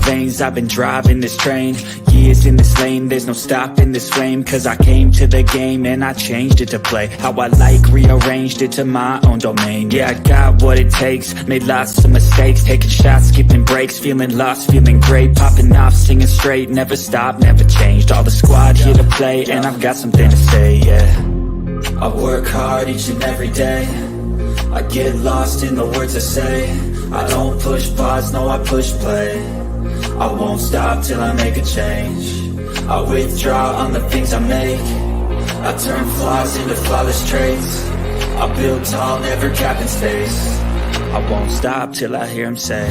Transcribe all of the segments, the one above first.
veins, I've been driving this train. Years in this lane, there's no stopping this flame. Cause I came to the game and I changed it to play how I like, rearranged it to my own domain. Yeah, I got what it takes, made lots of mistakes, taking shots, skipping breaks, feeling lost, feeling great, popping off, singing straight, never stopped, never changed. All the squad here to play, and I've got something to say, yeah. I work hard each and every day, I get lost in the words I say. I don't push pause, no, I push play. I won't stop till I make a change. I withdraw on the things I make. I turn flaws into flawless traits. I build tall, never capping space. I won't stop till I hear him say,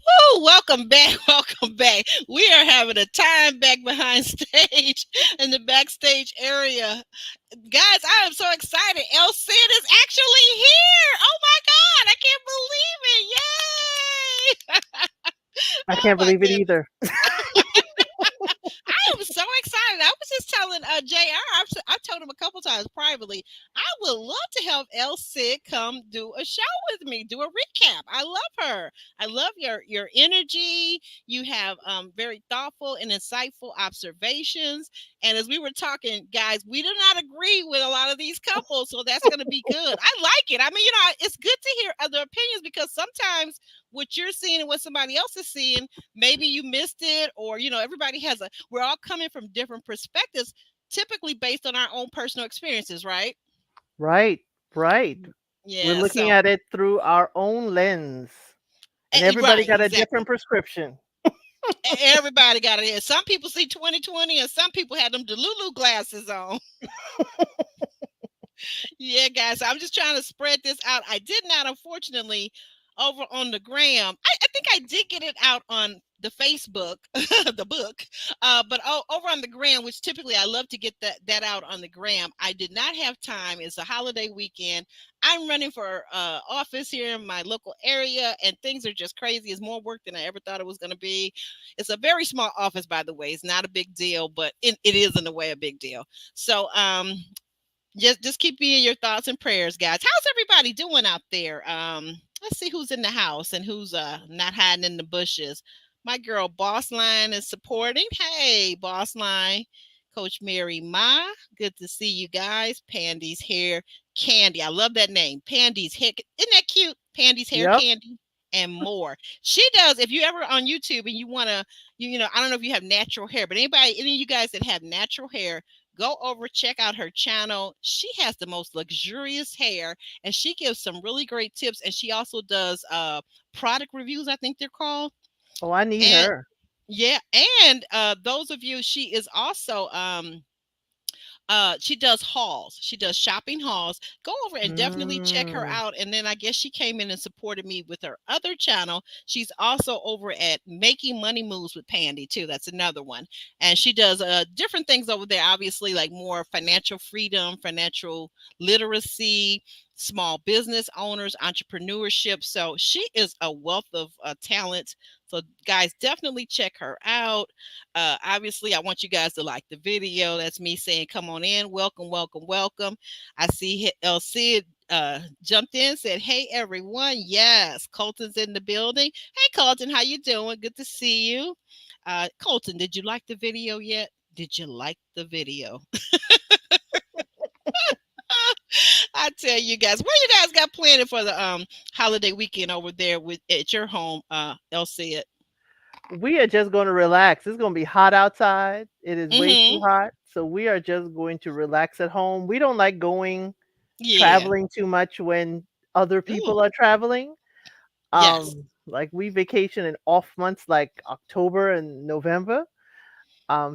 Woo, welcome back. Welcome back. We are having a time back behind stage in the backstage area. Guys, I am so excited. El Cid is actually here. Oh my God. I can't believe it. Yay. I Oh can't my believe it goodness. either. I am so excited. I was just telling JR, I told him a couple times privately, I would love to have El Cid come do a show with me, do a recap. I love her. I love your energy. You have very thoughtful and insightful observations. And as we were talking, guys, we do not agree with a lot of these couples, so that's going to be good. I like it. I mean, it's good to hear other opinions because sometimes what you're seeing and what somebody else is seeing, maybe you missed it, or everybody we're all coming from different perspectives, typically based on our own personal experiences, right? Right, right. We're Yeah, looking so at it through our own lens, and everybody right, got a exactly. different prescription. Everybody got it. Some people see 2020 and some people had them Delulu glasses on. Yeah, guys, I'm just trying to spread this out. I did not, unfortunately, over on the gram. I think I did get it out on the Facebook, the book, but over on the gram, which typically I love to get that out on the gram. I did not have time. It's a holiday weekend. I'm running for office here in my local area, and things are just crazy. It's more work than I ever thought it was going to be. It's a very small office, by the way. It's not a big deal, but it is in a way a big deal. So, just keep me in your thoughts and prayers, guys. How's everybody doing out there? Let's see who's in the house and who's not hiding in the bushes. My girl Boss Line is supporting. Hey, Boss Line. Coach Mary Ma, good to see you guys. Pandy's hair candy. I love that name. Pandy's hair. Isn't that cute? Pandy's hair Yep. candy and more. She does. If you ever on YouTube and you want to, I don't know if you have natural hair, but any of you guys that have natural hair, go over, check out her channel. She has the most luxurious hair and she gives some really great tips. And she also does product reviews, I think they're called. Oh, I need And her. yeah, and those of you, she is also she does hauls. She does shopping hauls. Go over and definitely check her Mm. out. And then I guess she came in and supported me with her other channel. She's also over at Making Money Moves with Pandy too. That's another one. And she does different things over there, obviously, like more financial freedom, financial literacy, small business owners, entrepreneurship. So she is a wealth of talent. So guys, definitely check her out. Obviously, I want you guys to like the video. That's me saying, come on in. Welcome, welcome, welcome. I see El Cid jumped in, said, hey, everyone. Yes, Colton's in the building. Hey, Colton, how you doing? Good to see you. Colton, did you like the video yet? Did you like the video? I tell you guys, what you guys got planned for the holiday weekend over there at your home, El Cid? We are just going to relax. It's going to be hot outside. It is way too Mm-hmm. hot. So we are just going to relax at home. We don't like Yeah. traveling too much when other Ooh, people are traveling. yes. Like we vacation in off months like October and November.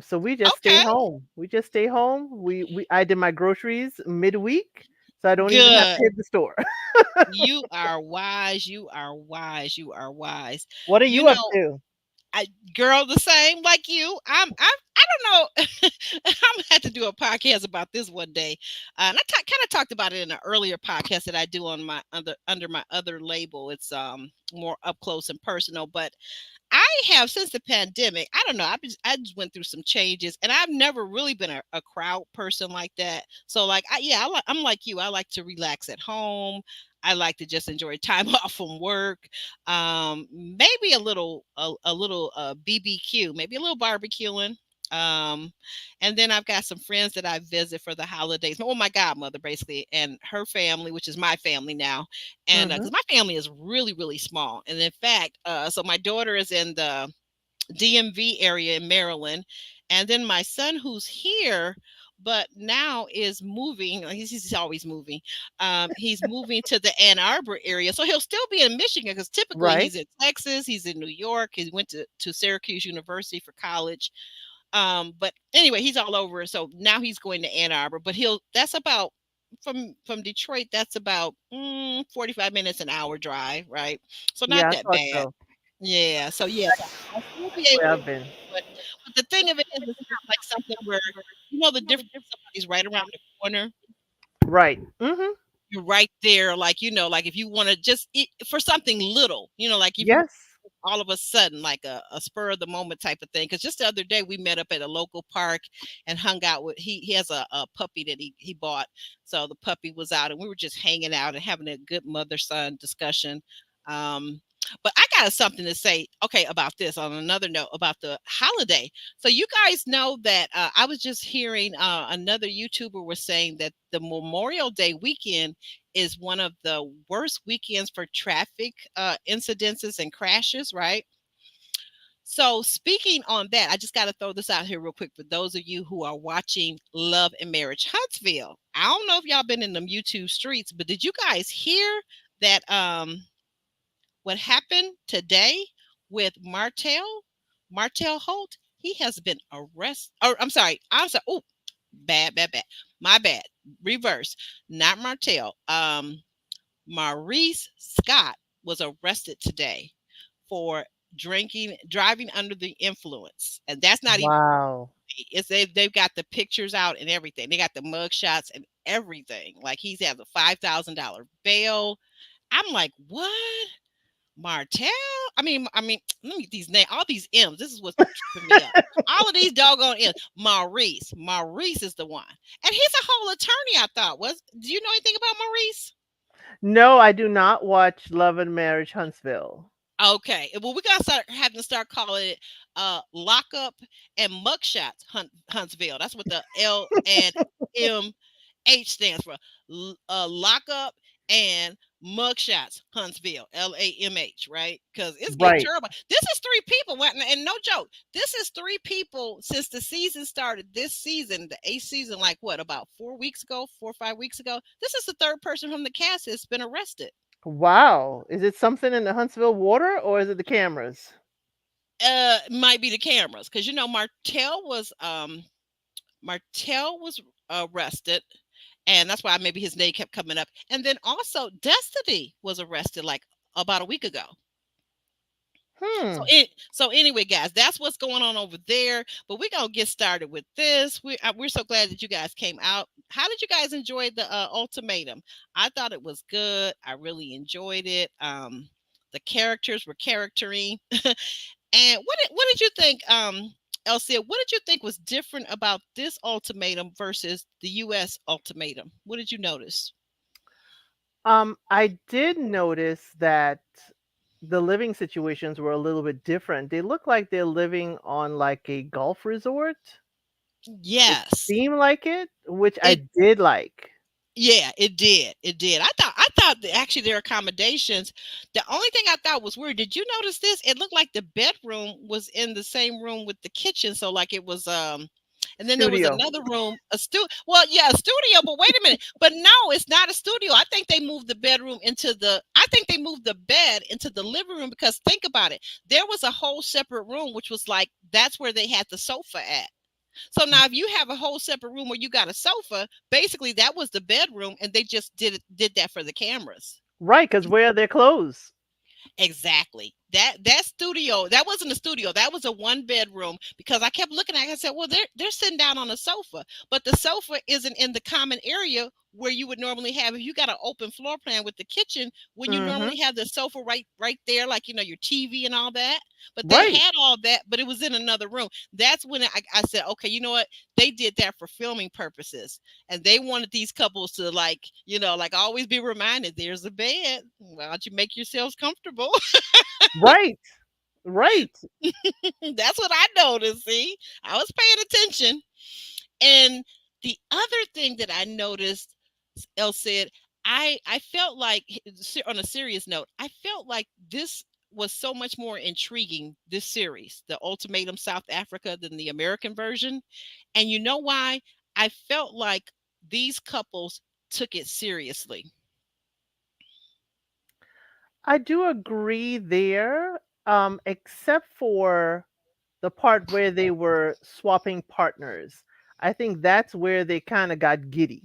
So we just stay Okay. home. We just stay home. We I did my groceries midweek, so I don't even have to Good. hit the store. You are wise. You are wise. You are wise. What are You you up know, to? I girl the same like you. I don't know. I'm gonna have to do a podcast about this one day. And I kind of talked about it in an earlier podcast that I do on my under my other label. It's more up close and personal. But I have since the pandemic. I don't know. I just went through some changes, and I've never really been a crowd person like that. So like, I'm like you. I like to relax at home. I like to just enjoy time off from work. Maybe a little BBQ, maybe a little barbecuing. Um, and then I've got some friends that I visit for the holidays. Oh, my godmother, basically, and her family, which is my family now. And Hmm. because my family is really, really small. And in fact, so my daughter is in the DMV area in Maryland. And then my son, who's here, but now is moving. He's always moving. He's moving to the Ann Arbor area. So he'll still be in Michigan because typically Right. he's in Texas, he's in New York, he went to Syracuse University for college. But anyway, he's all over. So now he's going to Ann Arbor, but that's about from Detroit, that's about 45 minutes, an hour drive, right? So not Yeah, I that thought bad. so. Yeah. So yes, I'll still be That's able where to, I've been. but the thing of it is, it's not like something where the difference. Somebody's right around the corner. Right. Hmm. You're right there, like like if you want to just eat for something little, like if you Yes. all of a sudden like a spur of the moment type of thing. Because just the other day we met up at a local park and hung out with he has a puppy that he bought. So the puppy was out and we were just hanging out and having a good mother son discussion. um but I got something to say, okay, about this on another note about the holiday. So you guys know that I was just hearing another YouTuber was saying that the Memorial Day weekend is one of the worst weekends for traffic incidences and crashes, right? So, speaking on that, I just got to throw this out here real quick for those of you who are watching Love and Marriage Huntsville. I don't know if y'all been in them YouTube streets, but did you guys hear that what happened today with Martell Holt? He has been arrested. Or I'm sorry. Oh, bad. My bad. Reverse. Not Martell. Maurice Scott was arrested today for driving under the influence, and that's not even. Wow. It's they've got the pictures out and everything. They got the mug shots and everything. Like he's has a $5,000 bail. I'm like, what? Martell? I mean, let me these names, all these M's. This is what's tripping me up. All of these doggone M's. Maurice is the one, and he's a whole attorney. I thought was. Do you know anything about Maurice? No, I do not watch Love and Marriage Huntsville. Okay. Well, we gotta start having to start calling it lockup and mugshots Huntsville. That's what the LNMH stands for. Lockup and mugshots Huntsville. LAMH, right? Because it's getting Right. terrible. This is three people, and no joke. This is three people since the season started. This season, the eighth season, like what, about 4 weeks ago, 4 or 5 weeks ago. This is the third person from the cast that's been arrested. Wow. Is it something in the Huntsville water or is it the cameras? Might be the cameras because Martell was arrested, and that's why maybe his name kept coming up. And then also Destiny was arrested like about a week ago. So, Hmm. so anyway, guys, that's what's going on over there. But we're gonna get started with this. We're so glad that you guys came out. How did you guys enjoy the ultimatum? I thought it was good. I really enjoyed it. The characters were charactering. And what did you think, Elsia? What did you think was different about this ultimatum versus the U.S. ultimatum? What did you notice? I did notice that the living situations were a little bit different. They look like they're living on like a golf resort. It Yes, seemed like it, which I it did like. yeah, it did. It did. I thought that actually their accommodations. The only thing I thought was weird. Did you notice this? It looked like the bedroom was in the same room with the kitchen. So like it was and then there was Studio. another room, well, yeah, a studio, but wait a minute. But no, it's not a studio. I think they moved the bedroom into the I think they moved the bed into the living room because think about it. There was a whole separate room which was like that's where they had the sofa at. So now if you have a whole separate room where you got a sofa, basically that was the bedroom and they just did that for the cameras. Right, because where are their clothes? Exactly. That studio, that wasn't a studio. That was a one bedroom because I kept looking at it. I said, well, they're sitting down on a sofa, but the sofa isn't in the common area where you would normally have, if you got an open floor plan with the kitchen, when you Mm-hmm. normally have the sofa right there, like your TV and all that. But they Right. had all that, but it was in another room. That's when I said, okay, you know what? They did that for filming purposes, and they wanted these couples to, like, like, always be reminded, there's a bed. Why don't you make yourselves comfortable? Right. Right. That's what I noticed. See, I was paying attention. And the other thing that I noticed, El said, I felt like, on a serious note, I felt like this was so much more intriguing, this series, the Ultimatum South Africa, than the American version. And you know why? I felt like these couples took it seriously. I do agree there, except for the part where they were swapping partners. I think that's where they kind of got giddy.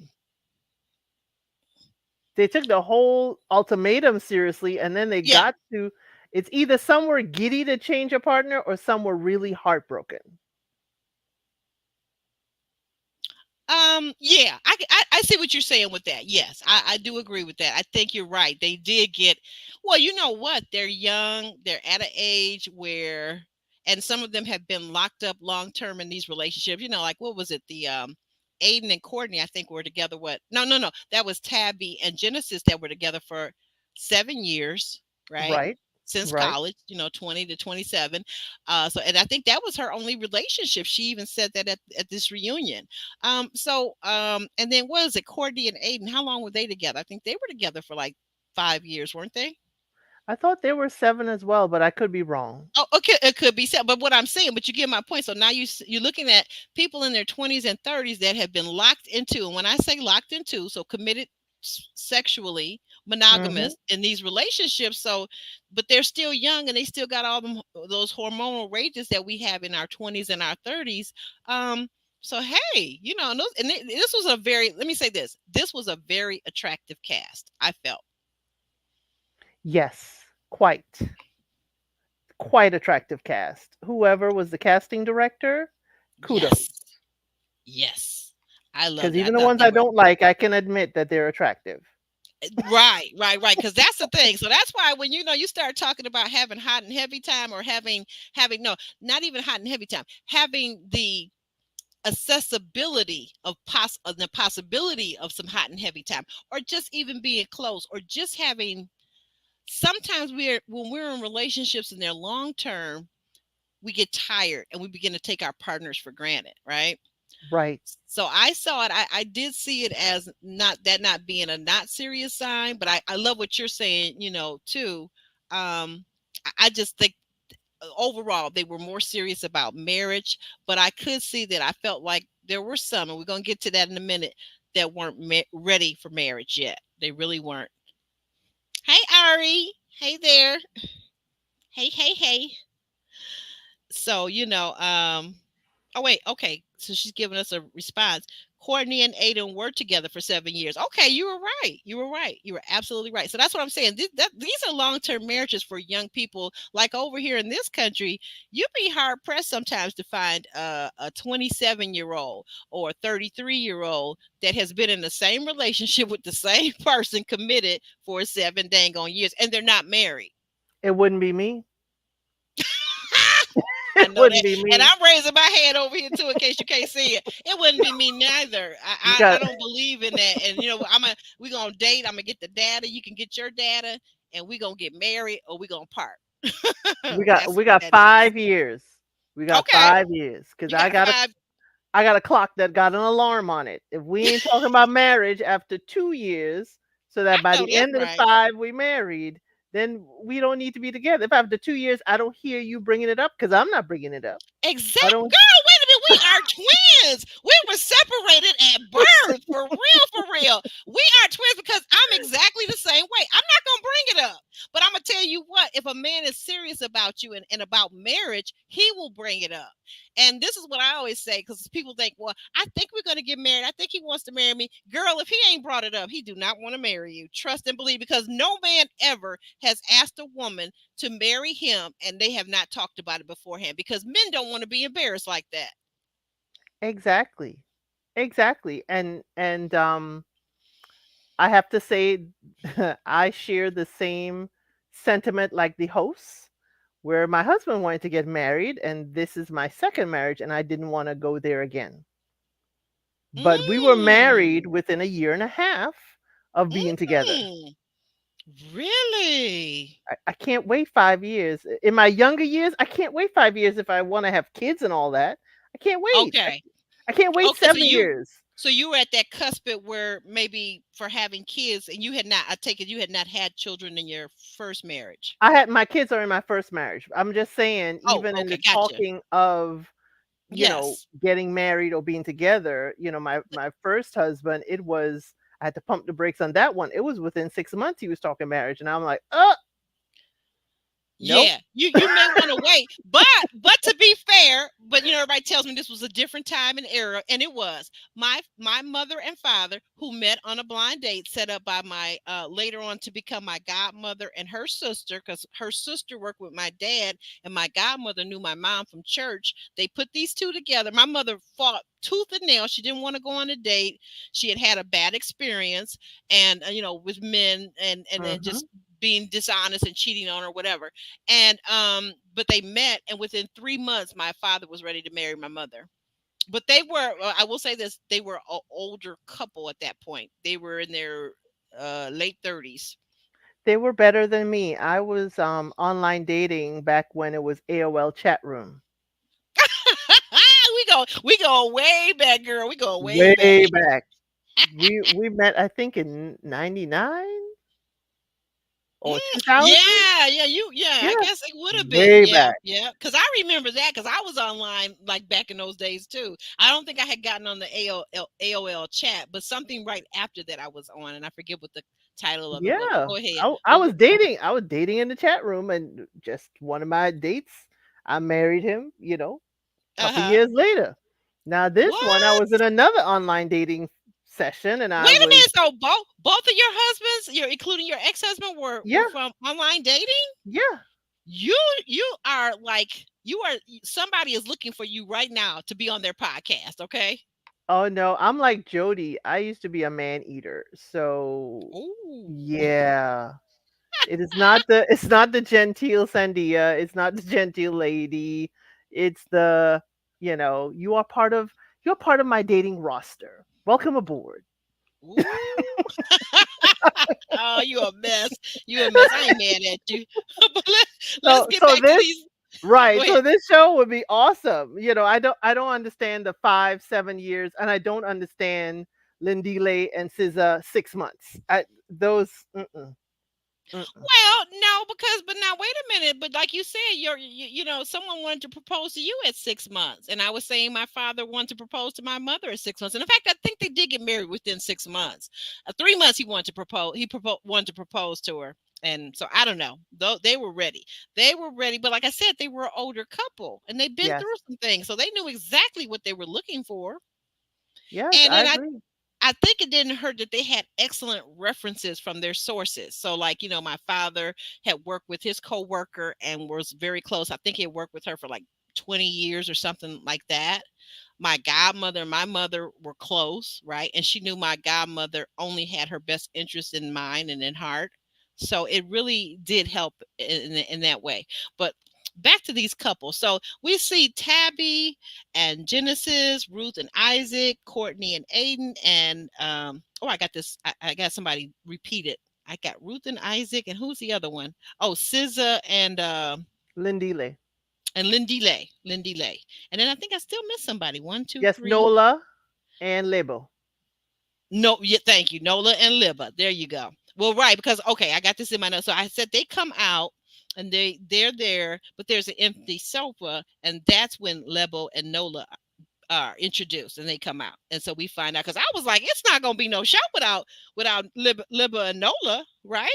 They took the whole ultimatum seriously, and then they Yeah. got to, it's either some were giddy to change a partner or some were really heartbroken. Yeah, I see what you're saying with that. Yes, I do agree with that. I think you're right. They did get, well, you know what? They're young, they're at an age where, and some of them have been locked up long term in these relationships. Like, what was it? The Aiden and Courtney, I think, were together. What? No, no, no. That was Tabby and Genesis that were together for 7 years, right? Right. Since Right. college, 20 to 27. So, and I think that was her only relationship. She even said that at this reunion. And then what is it? Courtney and Aiden, how long were they together? I think they were together for like 5 years, weren't they? I thought there were 7 as well, but I could be wrong. Oh, okay, it could be said, but what I'm saying, but you get my point. So now you're looking at people in their 20s and 30s that have been locked into, and when I say locked into, so committed sexually, Mhm. monogamous in these relationships. So, but they're still young and they still got all those hormonal rages that we have in our 20s and our 30s. Um, so hey, this was a very, let me say this was a very attractive cast, I felt. Yes, quite. Quite attractive cast. Whoever was the casting director, kudos. Yes, yes, I Because loved it. I even the thought ones they I were. don't like, I can admit that they're attractive. Right, right, right. Because that's the thing. So that's why when you start talking about having hot and heavy time, or having no, not even hot and heavy time, having the accessibility of the possibility of some hot and heavy time, or just even being close, or just having. Sometimes when we're in relationships and they're long term, we get tired and we begin to take our partners for granted, right? Right. So I saw it. I did see it as not being a not serious sign, but I love what you're saying, too. I just think overall they were more serious about marriage, but I could see that I felt like there were some, and we're going to get to that in a minute, that weren't ready for marriage yet. They really weren't. Hey, Ari. Hey there. Hey, hey, hey. So, oh wait, okay. So she's giving us a response. Courtney and Aiden were together for 7 years. Okay, you were right. You were right. You were absolutely right. So that's what I'm saying. These are long-term marriages for young people. Like over here in this country, you'd be hard pressed sometimes to find a 27-year-old or a 33-year-old that has been in the same relationship with the same person, committed for 7 dang on years, and they're not married. It wouldn't be me. I It know wouldn't that, be and me. I'm raising my hand over here too, in case you can't see it. It wouldn't be me neither. We I got don't believe in that. And we gonna date. I'm gonna get the data. You can get your data, and we gonna get married, or we gonna part. we got That's we what got that is. 5 years. We got Okay, 5 years cuz you got 5. I got a clock that got an alarm on it. If we ain't talking about marriage after 2 years, so I that by know the that's end of the right. 5 we married, then we don't need to be together. If after 2 years I don't hear you bringing it up, cuz I'm not bringing it up. I Exact don't. girl, wait a minute. We are twins. We were separated at birth. For real, for real. We are twins because I'm exactly the same way. I'm not gonna bring it up. But I'm gonna tell you what, if a man is serious about you and about marriage, he will bring it up. And this is what I always say, because people think, well, I think we're gonna get married. I think he wants to marry me. Girl, if he ain't brought it up, he do not want to marry you. Trust and believe, because no man ever has asked a woman to marry him and they have not talked about it beforehand, because men don't want to be embarrassed like Exactly. Exactly. And I have to say, I share the same sentiment like the hosts, where my husband wanted to get married, and this is my second marriage, and I didn't want to go there again. But we were married Mm, within a year and a half of being together. mm, really? I can't wait 5 years. In my younger years, I can't wait 5 years if I want to have kids and all that. I can't wait. Okay. I can't wait Okay, 7 years. so you were at that cusp at where maybe for having kids, and you had not, I take it you had not had children in your first marriage. I had my kids are in my first marriage. I'm just saying, Oh, even in okay, the gotcha. talking of, Yes. getting married or being together, my first husband, it was I had to pump the brakes on that one. It was within 6 months he was talking marriage, and I'm like, nope. Yeah, you may want to wait, but to be fair, but everybody tells me this was a different time and era, and it was. My mother and father, who met on a blind date set up by my later on to become my godmother and her sister, because her sister worked with my dad, and my godmother knew my mom from church. They put these two together. My mother fought tooth and nail. She didn't want to go on a date. She had had a bad experience, and with men, and Hmm. just being dishonest and cheating on her, whatever. And but they met, and within 3 months my father was ready to marry my mother. But they were, I will say this, they were an older couple at that point. They were in their late 30s. They were better than me. I was online dating back when it was AOL chat room. We go way back, girl. We go way back. Way back. We met I think in 99 or 2000. Yeah, Yeah, I guess it would have been. way Yeah, back. yeah. Because I remember that, because I was online like back in those days too. I don't think I had gotten on the AOL chat, but something right after that I was on, and I forget what the title of it was. But Yeah. go ahead. I But was dating. I was dating in the chat room, and just one of my dates, I married him, a couple uh-huh. years later. Now this one, I What? was in another online dating session, and Wait I a was minute. So both of your husbands, including your ex-husband, were yeah, from online dating? yeah. You you are like, somebody is looking for you right now to be on their podcast, okay? Oh no, I'm like Jody. I used to be a man eater. So Ooh. yeah. It's not the genteel Sandia, it's not the genteel lady. It's the, you're part of my dating roster. Welcome aboard. Ooh. Oh, you a mess. You a mess. I ain't mad at you. But let's So get so back to this these. Go right. ahead. So this show would be awesome. I don't understand the 5, 7 years, and I don't understand Lindile and SZA 6 months. Those mm-mm. Well, no, because but now wait a minute. But like you said, someone wanted to propose to you at 6 months, and I was saying my father wanted to propose to my mother at 6 months. And in fact, I think they did get married within 6 months. 3 months he wanted to propose. Wanted to propose to her, and so I don't know. Though they were ready, But like I said, they were an older couple, and they've been Yes. through some things, so they knew exactly what they were looking for. Yes, And I then I agree. I think it didn't hurt that they had excellent references from their sources. So, like, my father had worked with his coworker and was very close. I think he had worked with her for like 20 years or something like that. My godmother and my mother were close, right? And she knew my godmother only had her best interest in mind and in heart. So it really did help in that way. But back to these couples. So we see Tabby and Genesis, Ruth and Isaac, Courtney and Aiden, and I got this. I got somebody repeat it. I got Ruth and Isaac, and who's the other one? Oh, SZA Lindile. and Lindy Lay, Lindy Lay, and then I think I still missed somebody. One, two, Yes, three. Nola and Lebo. No, yeah, thank you, Nola and Liba. There you go. Well, right, because okay, I got this in my notes. So I said they come out and they're there, but there's an empty sofa, and that's when Lebo and Nola are introduced, and they come out, and so we find out, because I was like, it's not gonna be no show without Liba and Nola, right?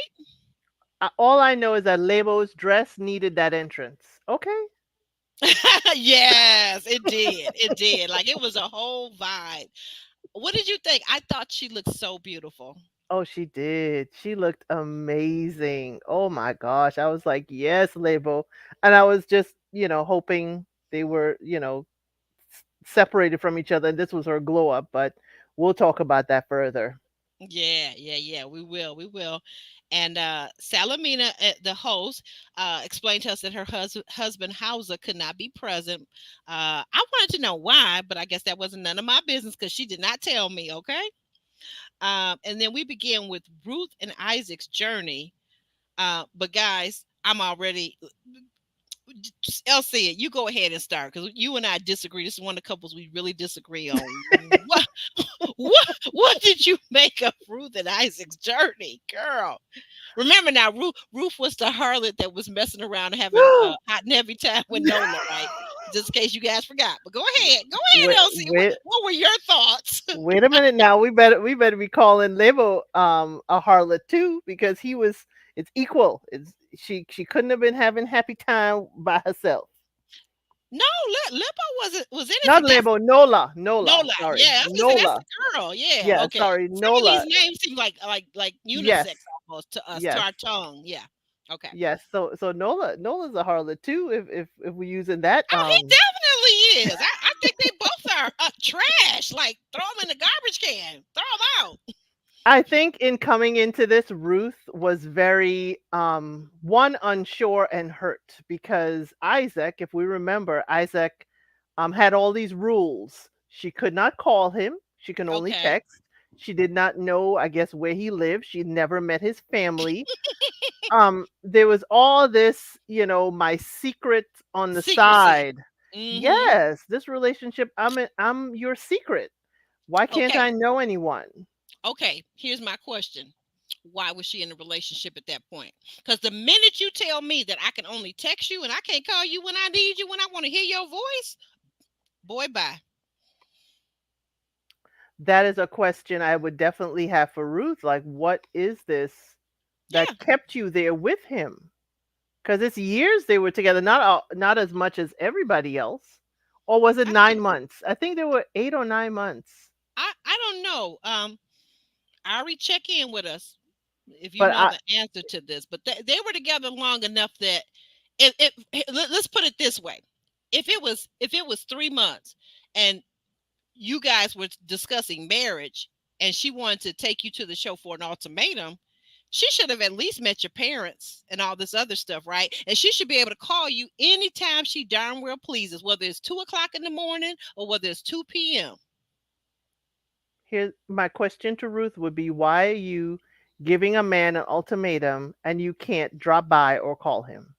All I know is that Lebo's dress needed that entrance. Okay. Yes, it did. It did. Like it was a whole vibe. What did you think? I thought she looked so beautiful. Oh, she did. She looked amazing. Oh my gosh. I was like, yes, Lebo. And I was just, hoping they were, separated from each other. And this was her glow up, but we'll talk about that further. Yeah, yeah, yeah. We will. We will. And Salamina, the host, explained to us that her husband Hausa could not be present. I wanted to know why, but I guess that wasn't none of my business because she did not tell me. Okay. And then we begin with Ruth and Isaac's journey. But guys, I'm already Elsie, you go ahead and start because you and I disagree. This is one of the couples we really disagree on. What did you make of Ruth and Isaac's journey, girl? Remember now, Ruth was the harlot that was messing around and having hot and heavy time with Nola, right? Just in case you guys forgot. But go ahead, wait, Elsie. wait, What were your thoughts? wait a minute now. We better be calling Lebo a harlot too because he was. It's equal. It's she couldn't have been having happy time by herself. No, Lippo was Not innocent. That's Lebo, Nola. Nola. Sorry, Yeah, I was gonna say that's Nola. the girl. Yeah, Yeah, okay. sorry, Some of these Nola. names seem like Yes, unisex almost to us, to yes, our tongue. Yeah. Okay. yes. So Nola's a harlot too. If we're using that Oh, he definitely is. I think they both are trash. Like throw them in the garbage can. Throw them out. I think in coming into this, Ruth was very one unsure and hurt because Isaac, if we remember, Isaac had all these rules. She could not call him. She can only Okay. text. She did not know, I guess, where he lived. She never met his family. There was all this, my secret on the Secrecy. side. Mm-hmm. Yes, this relationship, I'm your secret. Why can't Okay. I know anyone? Okay. Here's my question. Why was she in a relationship at that point? Because the minute you tell me that I can only text you and I can't call you when I need you, when I want to hear your voice, boy, bye. That is a question I would definitely have for Ruth. Like, what is this Yeah, that kept you there with him? Because it's years they were together, not as much as everybody else. Or was it I think 9 months? I think there were 8 or 9 months. I don't know. Ari, check in with us if you But know the answer to this. But they were together long enough that let's put it this way: if it was 3 months and you guys were discussing marriage and she wanted to take you to the show for an ultimatum, she should have at least met your parents and all this other stuff, right? And she should be able to call you anytime she darn well pleases, whether it's 2 o'clock in the morning or whether it's 2 p.m. here, my question to Ruth would be, why are you giving a man an ultimatum and you can't drop by or call him?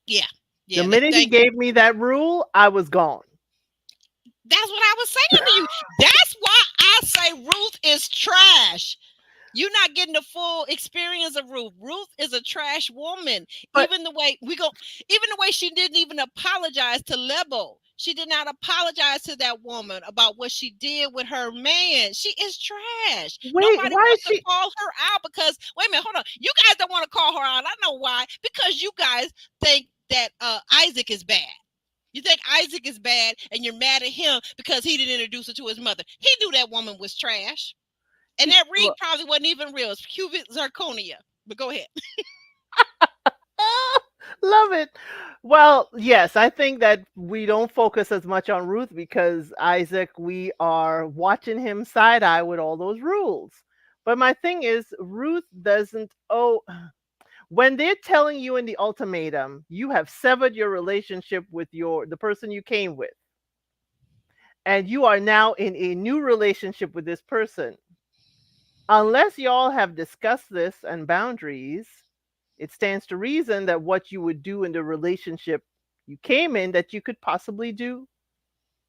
Yeah, The yeah. minute he Thank you. gave me that rule, I was gone. That's what I was saying to you. That's why I say Ruth is trash. You're not getting the full experience of Ruth. Ruth is a trash woman. But Even the way she didn't even apologize to Lebo. She did not apologize to that woman about what she did with her man. She is trash. wait, Nobody why is wants to she? call her out because wait a minute, hold on. You guys don't want to call her out. I know why. Because you guys think that Isaac is bad. You think Isaac is bad and you're mad at him because he didn't introduce her to his mother. He knew that woman was trash. And that ring Well, probably wasn't even real. It's cubic zirconia. But go ahead. love it. Well, yes, I think that we don't focus as much on Ruth because Isaac, we are watching him side eye with all those rules. But my thing is, Ruth doesn't owe. When they're telling you in the ultimatum, you have severed your relationship with the person you came with, and you are now in a new relationship with this person. Unless y'all have discussed this and boundaries, it stands to reason that what you would do in the relationship you came in, that you could possibly do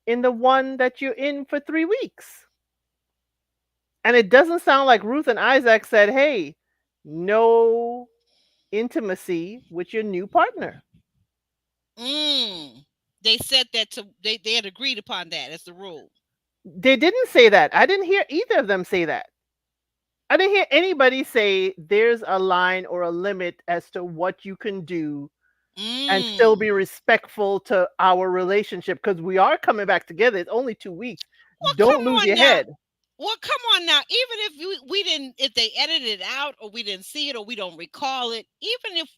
in the one that you're in for 3 weeks. And it doesn't sound like Ruth and Isaac said, hey, no intimacy with your new partner. Mm. They said that they had agreed upon that as the rule. They didn't say that. I didn't hear either of them say that. I didn't hear anybody say there's a line or a limit as to what you can do and still Mm. be respectful to our relationship because we are coming back together. It's only 2 weeks. Well, come Don't lose on your now. head. Well, come on now. Even if we didn't, if they edited it out or we didn't see it or we don't recall it, even if,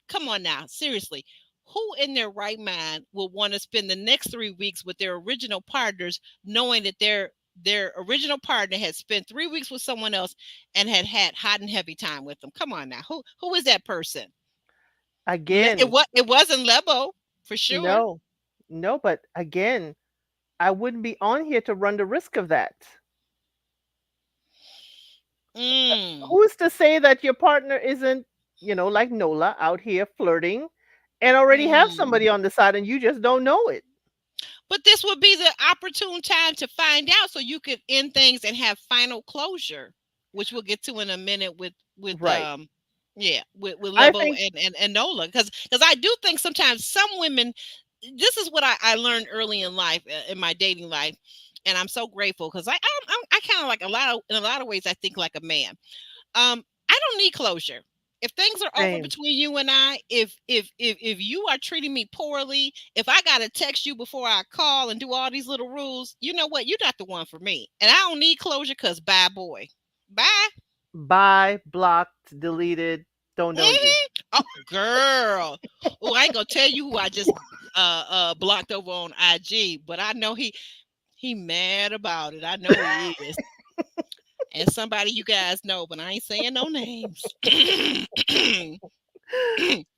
come on now, seriously, who in their right mind will want to spend the next 3 weeks with their original partners, knowing that they're their original partner had spent 3 weeks with someone else and had hot and heavy time with them. Come on now, who is that person? Again, It wasn't Lebo for sure. no, no, but again, I wouldn't be on here to run the risk of that. Mm, Who's to say that your partner isn't, like Nola out here flirting and already have mm. somebody on the side and you just don't know it? But this would be the opportune time to find out so you could end things and have final closure, which we'll get to in a minute with Right. yeah, with I Lebo think and Nola. Because I do think sometimes some women, this is what I learned early in life, in my dating life, and I'm so grateful because I kind of like in a lot of ways I think like a man. I don't need closure. If things are over same. between you and I, if you are treating me poorly, if I gotta text you before I call and do all these little rules, you know what? You're not the one for me. And I don't need closure because bye boy. Bye. Buy, blocked, deleted, don't know you. Hmm. Oh girl. Oh, I ain't gonna tell you who I just blocked over on IG, but I know he mad about it. I know he is. And somebody you guys know, but I ain't saying no names.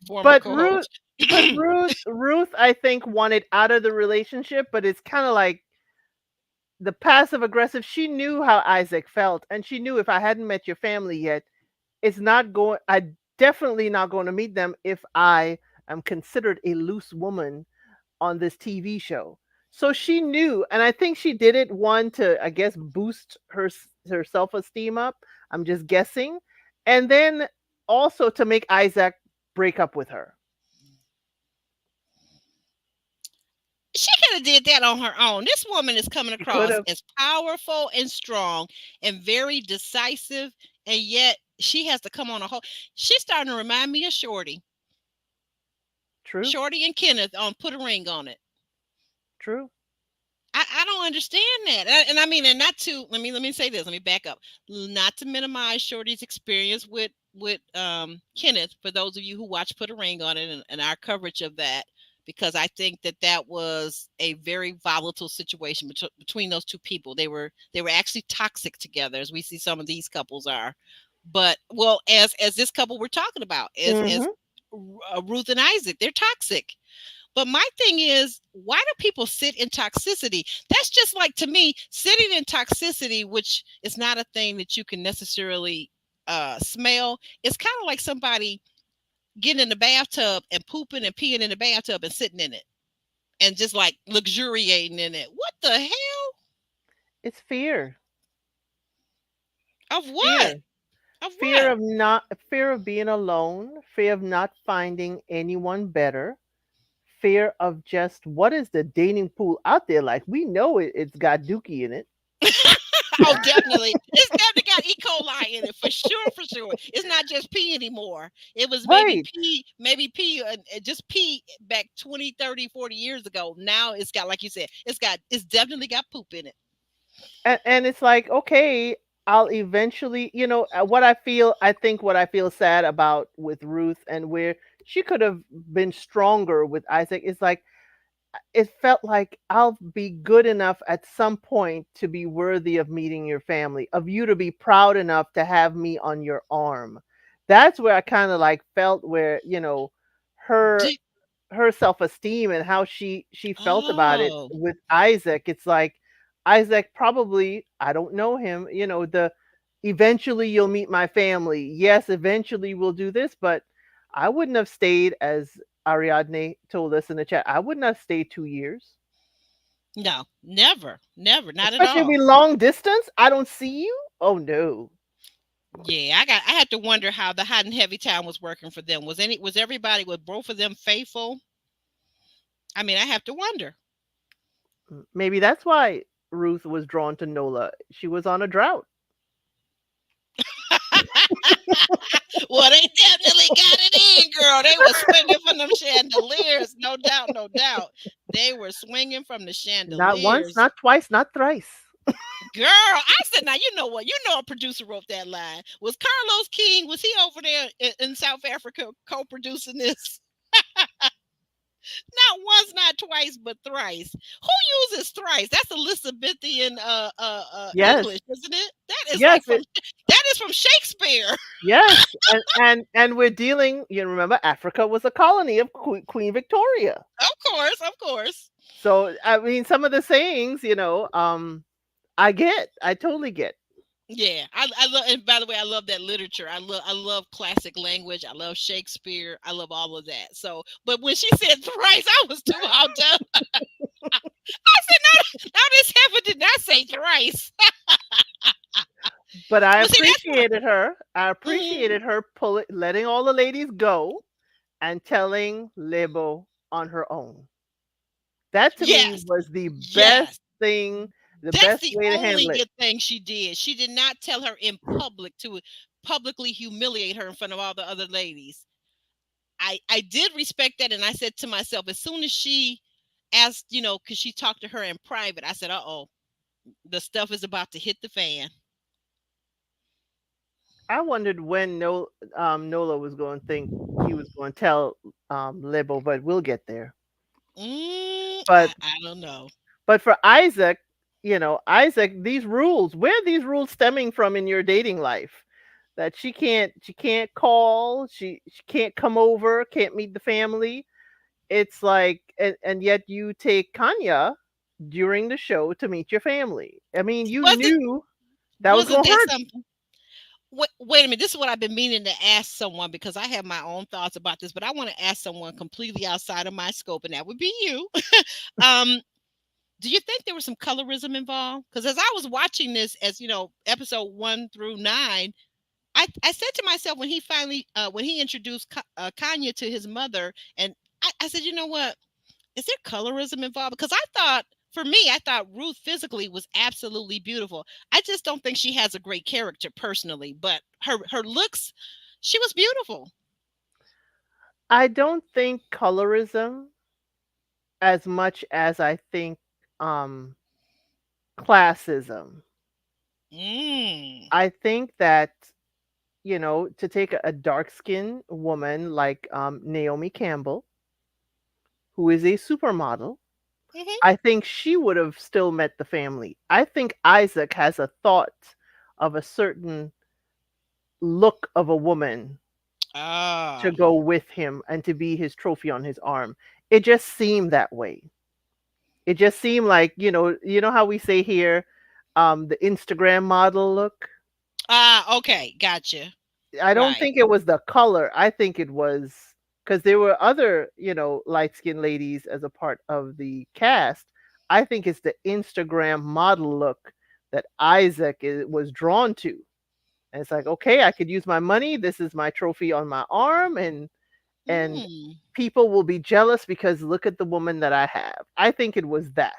Former But Ruth, co-host. but Ruth, I think wanted out of the relationship, but it's kind of like the passive aggressive. She knew how Isaac felt, and she knew if I hadn't met your family yet, it's not going. I definitely not going to meet them if I am considered a loose woman on this TV show. So she knew, and I think she did it one to, I guess, boost her self esteem up. I'm just guessing, and then also to make Isaac break up with her. She could have did that on her own. This woman is coming She could across have. as powerful and strong and very decisive, and yet she has to come on a whole. She's starting to remind me of True, Shorty and Kenneth on Put a Ring on It. true. I don't understand that. And I mean, and not to let me say this. Let me back up. Not to minimize Shorty's experience with Kenneth. For those of you who watch Put a Ring on It and our coverage of that, because I think that that was a very volatile situation between those two people. They were actually toxic together, as we see some of these couples are. But well, as this couple we're talking about, as Hmm. Ruth and Isaac, they're toxic. But my thing is, why do people sit in toxicity? That's just like, to me, sitting in toxicity, which is not a thing that you can necessarily smell. It's kind of like somebody getting in the bathtub and pooping and peeing in the bathtub and sitting in it and just like luxuriating in it. What the hell? It's fear, Of what? fear, Of fear what? of not, fear of being alone, fear of not finding anyone better, fear of just what is the dating pool out there like? We know it's got Dookie in it, Oh, definitely. It's definitely got E. coli in it for sure, for sure. It's not just pee anymore. It was right? maybe pee, just pee back 20, 30, 40 years ago. Now it's got, like you said, it's definitely got poop in it. And it's like, okay, I'll eventually, what I feel, I think what I feel sad about with Ruth and where she could have been stronger with Isaac is like it felt like I'll be good enough at some point to be worthy of meeting your family, of you to be proud enough to have me on your arm. That's where I kind of like felt where, her Do, her self-esteem and how she felt about it oh, with Isaac. It's like Isaac probably, I don't know him, the eventually you'll meet my family. Yes, eventually we'll do this, but I wouldn't have stayed as Ariadne told us in the chat. I would not stay 2 years. no, never, never, not at Especially if we all. long distance. I don't see you. Oh no. Yeah, I had to wonder how the hot and heavy time was working for them. Was everybody, with both of them faithful? I mean, I have to wonder. Maybe that's why Ruth was drawn to Nola. She was on a drought. Well, they definitely got it in, girl. They were swinging from them chandeliers, no doubt, no doubt. They were swinging from the Not once, chandeliers. not twice, not thrice. Girl, I said, now you know what? You know a producer wrote that line. Was Carlos King, was he over there in South Africa co-producing this? Not once, not twice, but thrice. Who uses thrice? That's Elizabethan Yes, English, isn't it? That is yes, like from that is from Shakespeare. yes, and we're dealing. You remember, Africa was a colony of Queen Victoria. Of course, of course. So I mean, some of the sayings, I totally get. Yeah, I love. And by the way, I love that literature. I love classic language. I love Shakespeare. I love all of that. So, but when she said thrice, I was too all done. I said, no, no, this heifer did not say thrice. But I Well, see, that's what. appreciated her. I Mhm. appreciated her letting all the ladies go and telling Lebo on her own. That to me Yes, was the best yes. thing, the That's best the way to only handle it. good thing she did. She did not tell her in public to publicly humiliate her in front of all the other ladies. I did respect that, and I said to myself, as soon as she asked, because she talked to her in private, I said, "Uh oh, the stuff is about to hit the fan." I wondered when Nola was going to think he was going to tell Lebo, but we'll get there. But I don't know. but for Isaac, Isaac, these rules, where are these rules stemming from in your dating life? That she can't call, she can't come over, can't meet the family. It's like, and yet you take Kanya during the show to meet your family. I mean, you Wasn't knew that was wasn't going to that hurt. something? Wait a minute. This is what I've been meaning to ask someone because I have my own thoughts about this, but I want to ask someone completely outside of my scope, and that would be you. um, do you think there was some colorism involved? Because as I was watching this, as episode 1 through 9, I said to myself when he finally when he introduced Kanya to his mother, and I said, you know what? Is there colorism involved? Because I thought, for me, I thought Ruth physically was absolutely beautiful. I just don't think she has a great character personally, but her looks, she was beautiful. I don't think colorism as much as I think um classism. Mm. I think that, to take a dark-skinned woman like Naomi Campbell, who is a supermodel, Hmm. I think she would have still met the family. I think Isaac has a thought of a certain look of a woman to Ah. go with him and to be his trophy on his arm. It just seemed that way. It just seemed like, you know how we say here, the Instagram model look. Ah. Okay. Gotcha. I don't Right. think it was the color. I think it was because there were other, light skinned ladies as a part of the cast. I think it's the Instagram model look that Isaac was drawn to. And it's like, okay, I could use my money. This is my trophy on my arm, and Mm. people will be jealous because look at the woman that I have. I think it was that.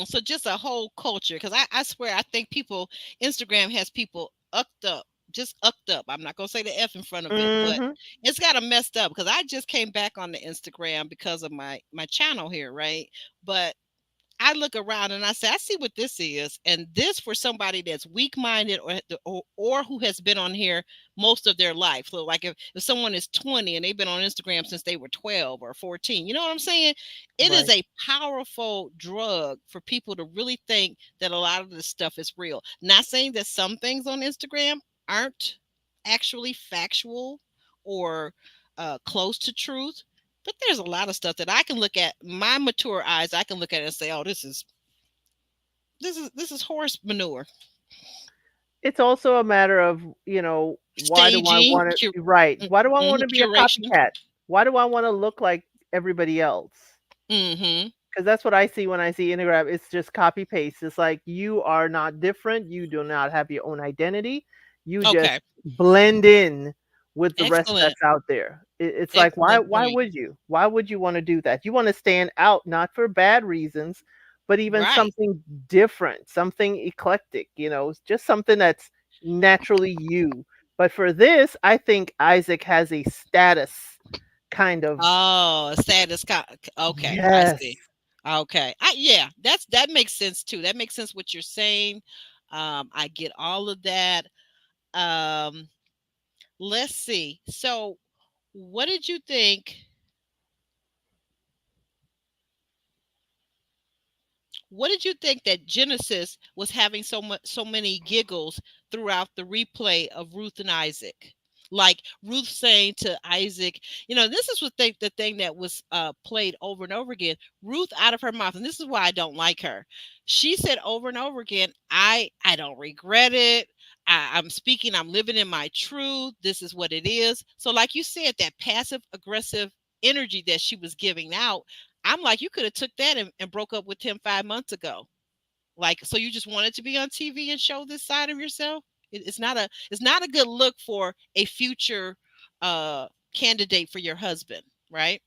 So just a whole culture, because I swear I think people Instagram has people upped up, just upped up. I'm not gonna say the F in front of it, but Hmm. it's got them messed up because I just came back on the Instagram because of my channel here, right? But I look around and I say, I see what this is. And this for somebody that's weak minded or who has been on here most of their life. So, like if someone is 20 and they've been on Instagram since they were 12 or 14, you know what I'm saying? It is Right. a powerful drug for people to really think that a lot of this stuff is real. Not saying that some things on Instagram aren't actually factual or close to truth, but there's a lot of stuff that I can look at my mature eyes. I can look at it and say, "Oh, this is horse manure, It's also a matter of, why do I staging, want to, right? Why do I want to be a curation." copycat? Why do I want to look like everybody else? Mm-hmm. Because that's what I see when I see Instagram. It's just copy paste. It's like you are not different. You do not have your own identity. You just Okay. blend in with the rest Excellent. that's out there. It's like, why Excellent why point. would you? Why would you want to do that? You want to stand out, not for bad reasons, but even Right. something different, something eclectic, just something that's naturally you. But for this, I think Isaac has a status kind of. Oh, status. Okay, I Yes. see. Okay. Yeah, that makes sense too. That makes sense what you're saying. I get all of that. Um, let's see. So, what did you think? What did you think that Genesis was having so many giggles throughout the replay of Ruth and Isaac? Like Ruth saying to Isaac, this is what the thing that was played over and over again. Ruth out of her mouth, and this is why I don't like her. She said over and over again, I don't regret it. I'm speaking, I'm living in my truth. This is what it is. So, like you said, that passive aggressive energy that she was giving out, I'm like, you could have took that and broke up with him 5 months ago. Like, so you just wanted to be on TV and show this side of yourself? It's not a good look for a future uh candidate for your husband, right?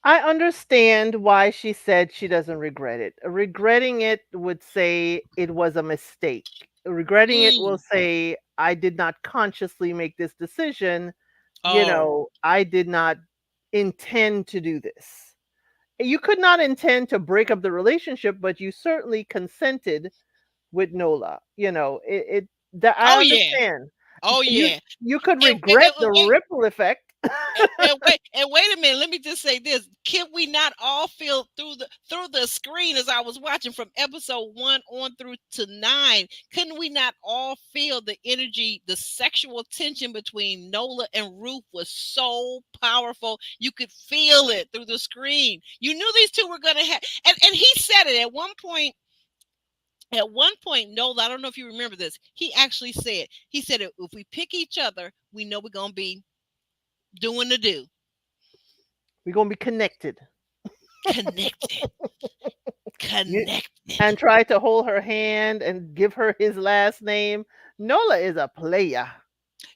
I understand why she said she doesn't regret it. Regretting it would say it was a mistake. Regretting it will Mm. say I did not consciously make this decision. Oh, I did not intend to do this. You could not intend to break up the relationship, but you certainly consented with Nola. That I oh yeah, understand. oh You yeah. you could And wait, regret the wait, wait, ripple effect. and wait a minute. Let me just say this: can we not all feel through the screen as I was watching from episode 1 on through to 9? Couldn't we not all feel the energy, the sexual tension between Nola and Ruth was so powerful? You could feel it through the screen. You knew these two were gonna have, and he said it at one point. At one point, Nola, I don't know if you remember this. He actually said, if we pick each other, we know we're gonna be doing the do. We're gonna be connected. Connected. You Connected. and try to hold her hand and give her his last name. Nola is a player.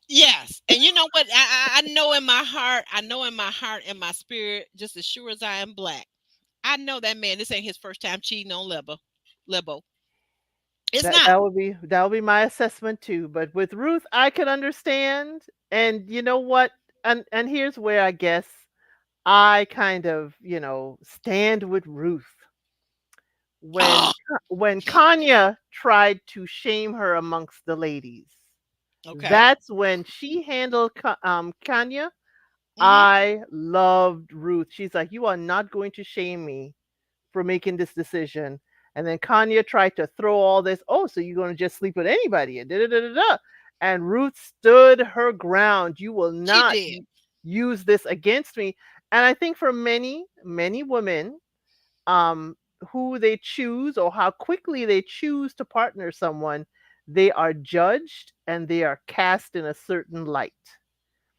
Yes. And you know what? I know in my heart, and my spirit, just as sure as I am black, I know that man, this ain't his first time cheating on Lebo. It's That not. that would be my assessment too. But with Ruth, I can understand. And you know what? And here's where I guess I kind of, stand with Ruth. Oh, When Kanya tried to shame her amongst the ladies, okay. that's when she handled Kanya. Hmm. I loved Ruth. She's like, "You are not going to shame me for making this decision." And then Kanya tried to throw all this, "Oh, so you're going to just sleep with anybody?" And da da da da da. And Ruth stood her ground. You will She not did. use this against me. And I think for many, many women, um, who they choose or how quickly they choose to partner someone, they are judged and they are cast in a certain light.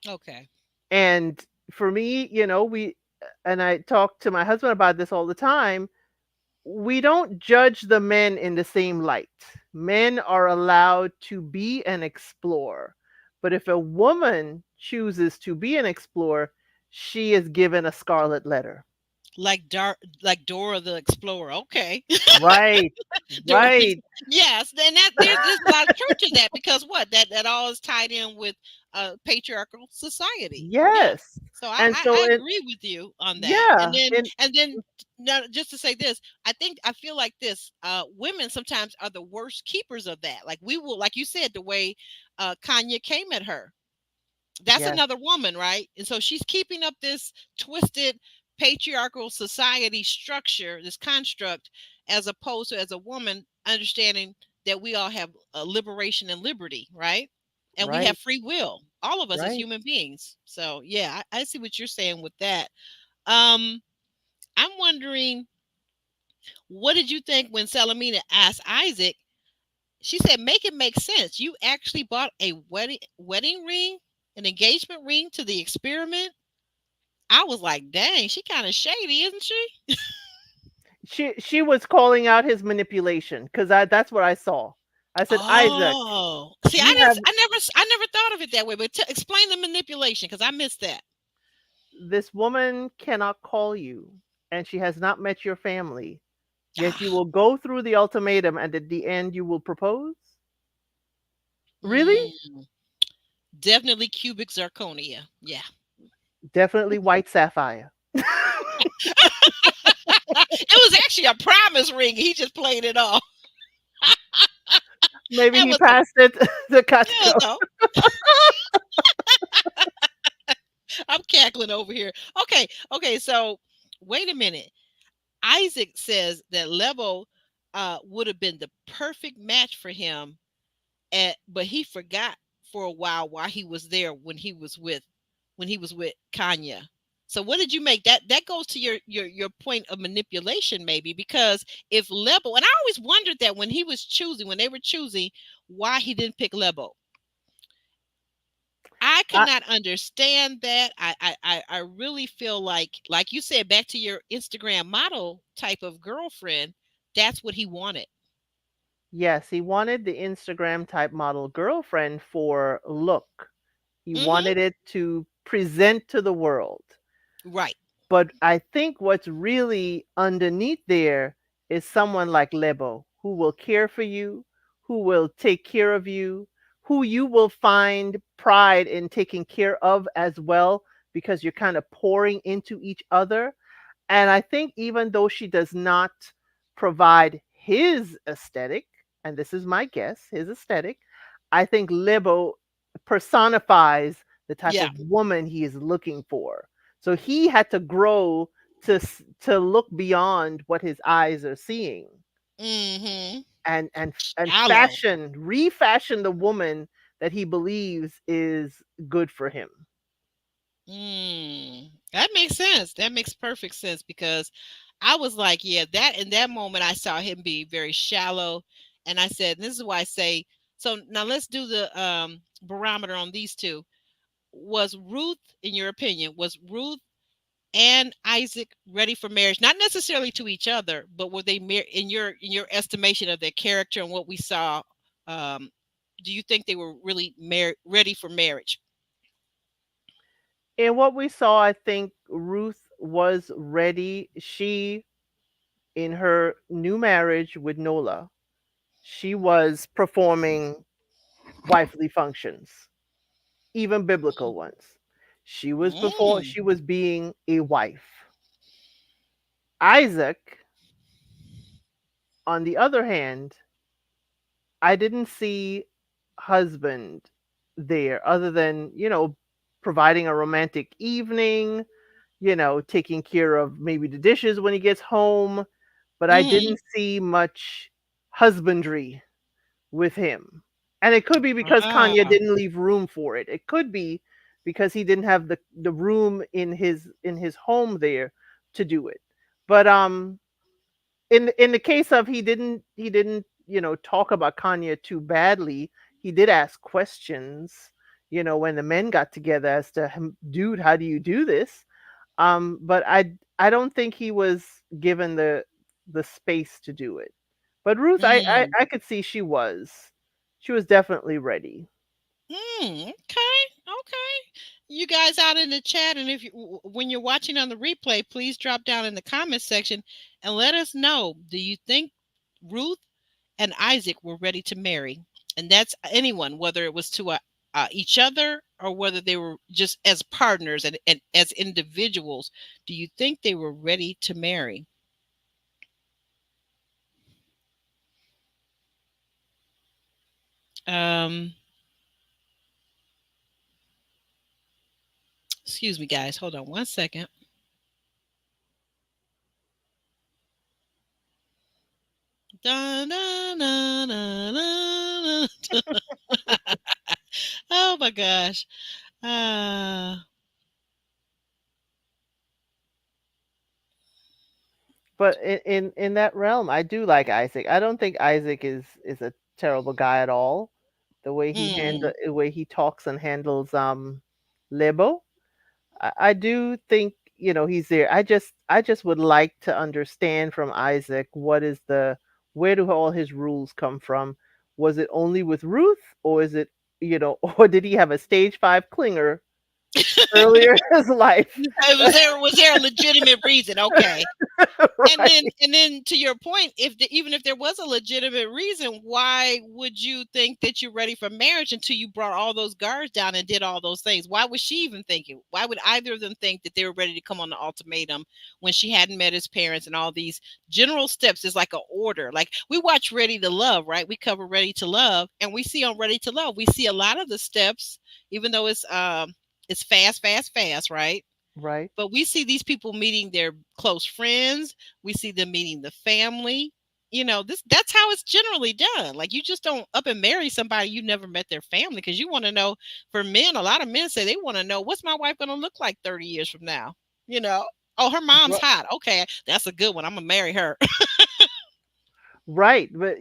Okay. And for me, and I talk to my husband about this all the time, we don't judge the men in the same light. Men are allowed to be and explore. But if a woman chooses to be an explorer, she is given a scarlet letter. Like Dora the Explorer. Okay. Right. Dora Right. Yes, and there's a lot of truth to that, because what that all is tied in with patriarchal society. Yeah. Yes. So I, And I so I it agree with you on that. And yeah, then and and then now, just to say this, I feel like this, women sometimes are the worst keepers of that. Like we will, like you said, the way Kanye came at her, that's yes, another woman, right? And so she's keeping up this twisted patriarchal society structure, this construct, as opposed to, as a woman, understanding that we all have liberation and liberty, right? And we have right, free will, all of us as right. human beings. So yeah, I see what you're saying with that. um I'm wondering, what did you think when Salamina asked Isaac? She said, make it make sense. You actually bought a wedding ring, an engagement ring to the experiment. I was like, dang, she kind of shady, isn't she? She was calling out his manipulation because that's what I saw. I said, Isaac, Oh, see, you have I never thought of it that way. But explain the manipulation, because I missed that. this woman cannot call you, and she has not met your family. Yet you Ah, will go through the ultimatum, and at the end you will propose. Really? mm, definitely cubic zirconia. Yeah, Definitely white sapphire. it was actually a promise ring. He just played it off. Maybe That he was a, passed it to it Costco. was I'm cackling over here. Okay, okay. So wait a minute. Isaac says that Lebo would have been the perfect match for him, but he forgot for a while he was there when he was with Kanya. So what did you make that? That goes to your point of manipulation, maybe, because if Lebo, and I always wondered that when he was choosing, when they were choosing, why he didn't pick Lebo. I could I, not understand that. I really feel like you said, back to your Instagram model type of girlfriend, that's what he wanted. yes, he wanted the Instagram type model girlfriend for look. He Hmm. wanted it to present to the world. Right. But I think what's really underneath there is someone like Lebo who will care for you, who will take care of you, who you will find pride in taking care of as well, because you're kind of pouring into each other. And I think even though she does not provide his aesthetic, and this is my guess, his aesthetic, I think Libo personifies the type Yeah. of woman he is looking for. So he had to grow to look beyond what his eyes are seeing, Hmm. and Shallow. refashion the woman that he believes is good for him. That makes sense. That makes perfect sense, because I was like, yeah, that in that moment I saw him be very shallow, and I said, this is why I say. So now let's do the barometer on these two. Was Ruth, in your opinion, was Ruth and Isaac ready for marriage? Not necessarily to each other, but were they in your estimation of their character and what we saw? Um, do you think they were really ready for marriage? In what we saw, I think Ruth was ready. She, in her new marriage with Nola, she was performing wifely functions, even biblical ones. Mm. She was being a wife. Isaac, on the other hand, I didn't see husband there other than, providing a romantic evening, taking care of maybe the dishes when he gets home, but I Hmm. didn't see much husbandry with him. And it could be because Kanye Ah. didn't leave room for it. It could be because he didn't have the room in his home there to do it. But in the case of he didn't talk about Kanye too badly. He did ask questions, when the men got together as to, dude, how do you do this? But I don't think he was given the space to do it. But Ruth, Mm. I could see she was definitely ready. Okay. Okay. You guys out in the chat, and if you when you're watching on the replay, please drop down in the comment section and let us know. Do you think Ruth and Isaac were ready to marry? And that's anyone, whether it was to each other or whether they were just as partners and as individuals. Do you think they were ready to marry? Um, excuse me, guys. Hold on one second. Da, da, da, da, da, da. Oh my gosh. Uh, But in that realm, I do like Isaac. I don't think Isaac is a terrible guy at all. mm, The way he talks and handles Lebo, I do think, he's there. I just would like to understand from Isaac, where do all his rules come from? Was it only with Ruth, or is it, or did he have a stage 5 clinger earlier in his life? was there a legitimate reason? Okay. And Right. then to your point, even if there was a legitimate reason, why would you think that you're ready for marriage until you brought all those guards down and did all those things? Why was she even thinking? Why would either of them think that they were ready to come on the ultimatum when she hadn't met his parents and all these general steps is like an order? Like we watch Ready to Love, right? We cover Ready to Love, and we see on Ready to Love, we see a lot of the steps, even though it's fast, fast, fast, right? Right. But we see these people meeting their close friends. We see them meeting the family. That's how it's generally done. Like, you just don't up and marry somebody you never met their family, because you want to know. For men, a lot of men say they want to know, what's my wife going to look like 30 years from now. You know, oh, her mom's Ri- hot. Okay, that's a good one. I'm gonna marry her. Right. But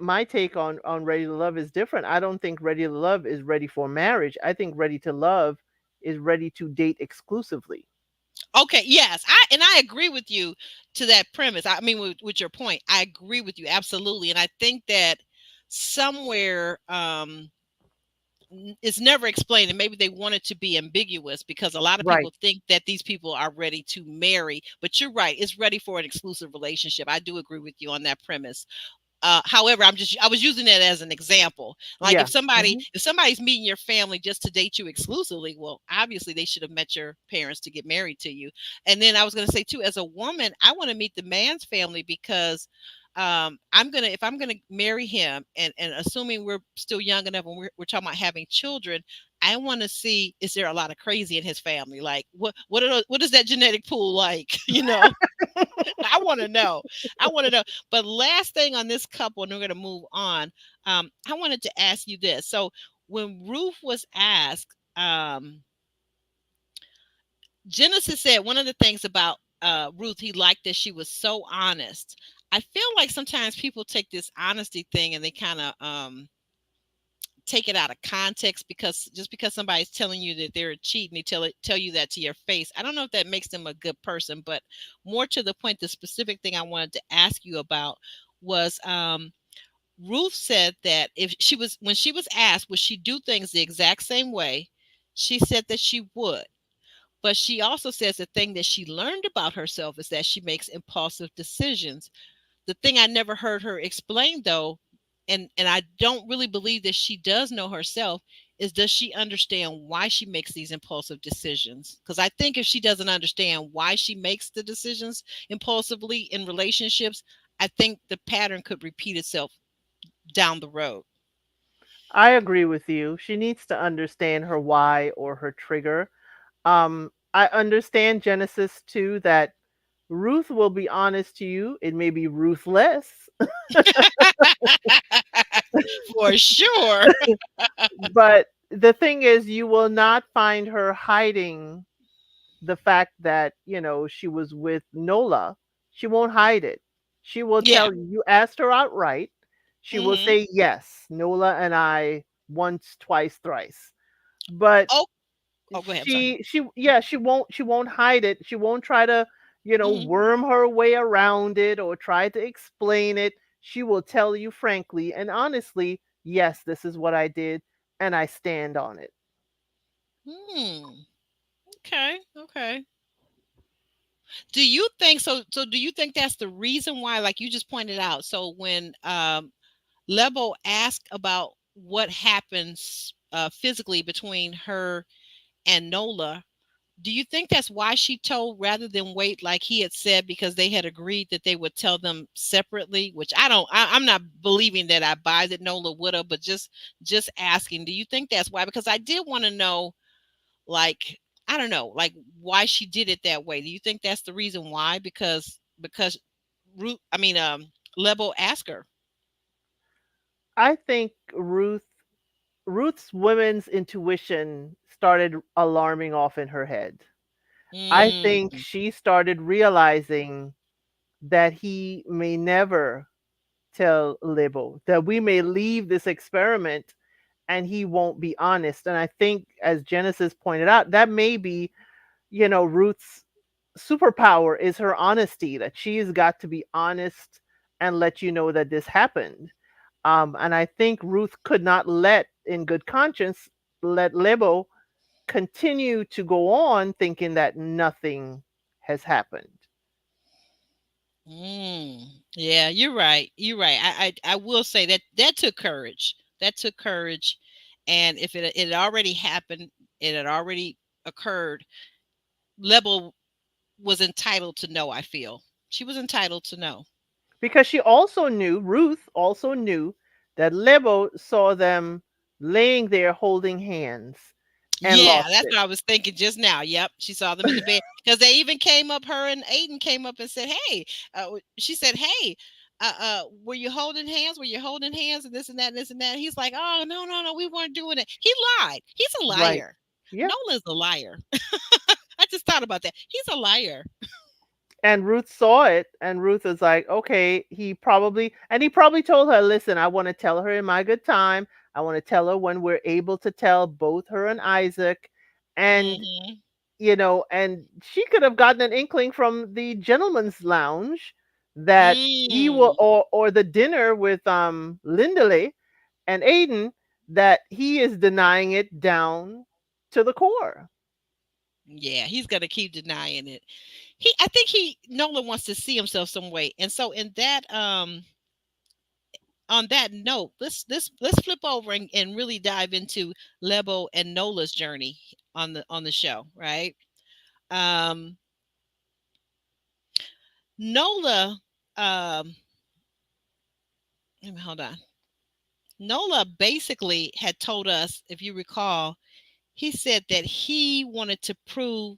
my take on Ready to Love is different. I don't think Ready to Love is ready for marriage. I think Ready to Love is ready to date exclusively. Okay, yes, I agree with you to that premise. I mean, with your point, I agree with you absolutely, and I think that somewhere, it's never explained, and maybe they want it to be ambiguous, because a lot of Right. people think that these people are ready to marry. But you're right; it's ready for an exclusive relationship. I do agree with you on that premise. However, I was using that as an example. Like, Yeah. Hmm. if somebody's meeting your family just to date you exclusively, well, obviously they should have met your parents to get married to you. And then I was going to say too, as a woman, I want to meet the man's family, because if I'm gonna marry him, and assuming we're still young enough, and we're talking about having children, I want to see, is there a lot of crazy in his family? Like, what is that genetic pool like? I want to know. I want to know. But last thing on this couple, and we're going to move on. I wanted to ask you this. So when Ruth was asked, Genesis said one of the things about Ruth, he liked that she was so honest. I feel like sometimes people take this honesty thing and they kind of take it out of context, because just because somebody's telling you that they're cheating, they tell you that to your face. I don't know if that makes them a good person, but more to the point, the specific thing I wanted to ask you about was, Ruth said that if she was when she was asked would she do things the exact same way, she said that she would. But she also says the thing that she learned about herself is that she makes impulsive decisions. The thing I never heard her explain, though, and I don't really believe that she does know herself, is, does she understand why she makes these impulsive decisions? Because I think if she doesn't understand why she makes the decisions impulsively in relationships, I think the pattern could repeat itself down the road. I agree with you. She needs to understand her why or her trigger. I understand Genesis too, that Ruth will be honest to you. It may be ruthless, For sure. but the thing is, you will not find her hiding the fact that, she was with Nola. She won't hide it. She will Yeah. tell you. You asked her outright. She will Hmm. say, yes, Nola and I once, twice, thrice. But Oh, oh, go ahead. I'm sorry. she won't hide it. She won't try to, Hmm. worm her way around it or try to explain it. She will tell you frankly and honestly, yes, this is what I did, and I stand on it. Hmm. Okay. Okay. Do you think so? So, do you think that's the reason why, like you just pointed out? So, when Lebo asked about what happens physically between her and Nola, do you think that's why she told, rather than wait like he had said, because they had agreed that they would tell them separately? Which I don't. I'm not believing that I buy that Nola would have, but just asking. Do you think that's why? Because I did want to know, like, I don't know, like, why she did it that way. Do you think that's the reason why? Because Ruth, I mean, Lebo asked her. I think Ruth's women's intuition started alarming off in her head. I think Mm, she started realizing that he may never tell Libo, that we may leave this experiment and he won't be honest. And I think, as Genesis pointed out, that may be, Ruth's superpower is her honesty, that she's got to be honest and let you know that this happened. And I think Ruth could not in good conscience, let Lebo continue to go on thinking that nothing has happened. mm. Yeah, you're right. You're right. I will say that that took courage. That took courage. And if it had already happened, it had already occurred. Lebo was entitled to know. I feel she was entitled to know. Because Ruth also knew that Lebo saw them laying there holding hands. and Yeah, lost that's it. what I was thinking just now. Yep, she saw them in the bed because they even came up. Her and Aiden came up and said, "Hey," she said, "Hey, were you holding hands? Were you holding hands?" And this and that and this and that. He's like, "Oh no, no, no, we weren't doing it." He lied. He's a Right. liar. Yep. Nola's a liar. I just thought about that. He's a liar. And Ruth saw it, and Ruth was like, okay, he probably told her, listen, I want to tell her in my good time. I want to tell her when we're able to tell both her and Isaac. And, Hmm. and she could have gotten an inkling from the gentleman's lounge that he will, Mm. or the dinner with Lindley and Aiden, that he is denying it down to the core. Yeah, he's gonna keep denying it. I think Nola wants to see himself some way, and so in that on that note, let's flip over and really dive into Lebo and Nola's journey on the show, right? Um, Nola, hold on. Nola basically had told us, if you recall, he said that he wanted to prove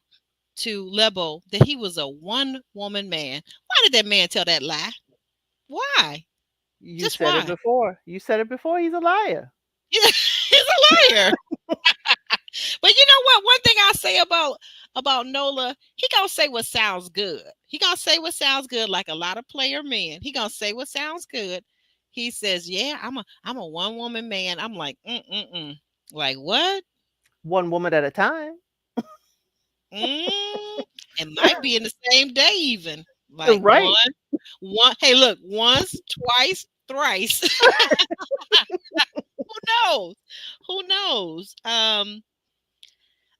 to Lebo that he was a one woman man. Why did that man tell that lie? Why? You Just said it why? before. You said it before. He's a liar. He's a liar. But you know what? One thing I say about Nola, he gonna say what sounds good. He gonna say what sounds good, like a lot of player men. He gonna say what sounds good. He says, "Yeah, I'm a one woman man." I'm like, like what? One woman at a time. Mm, it might be in the same day, even like Right. one. Hey, look, once, twice, thrice. Who knows? Who knows?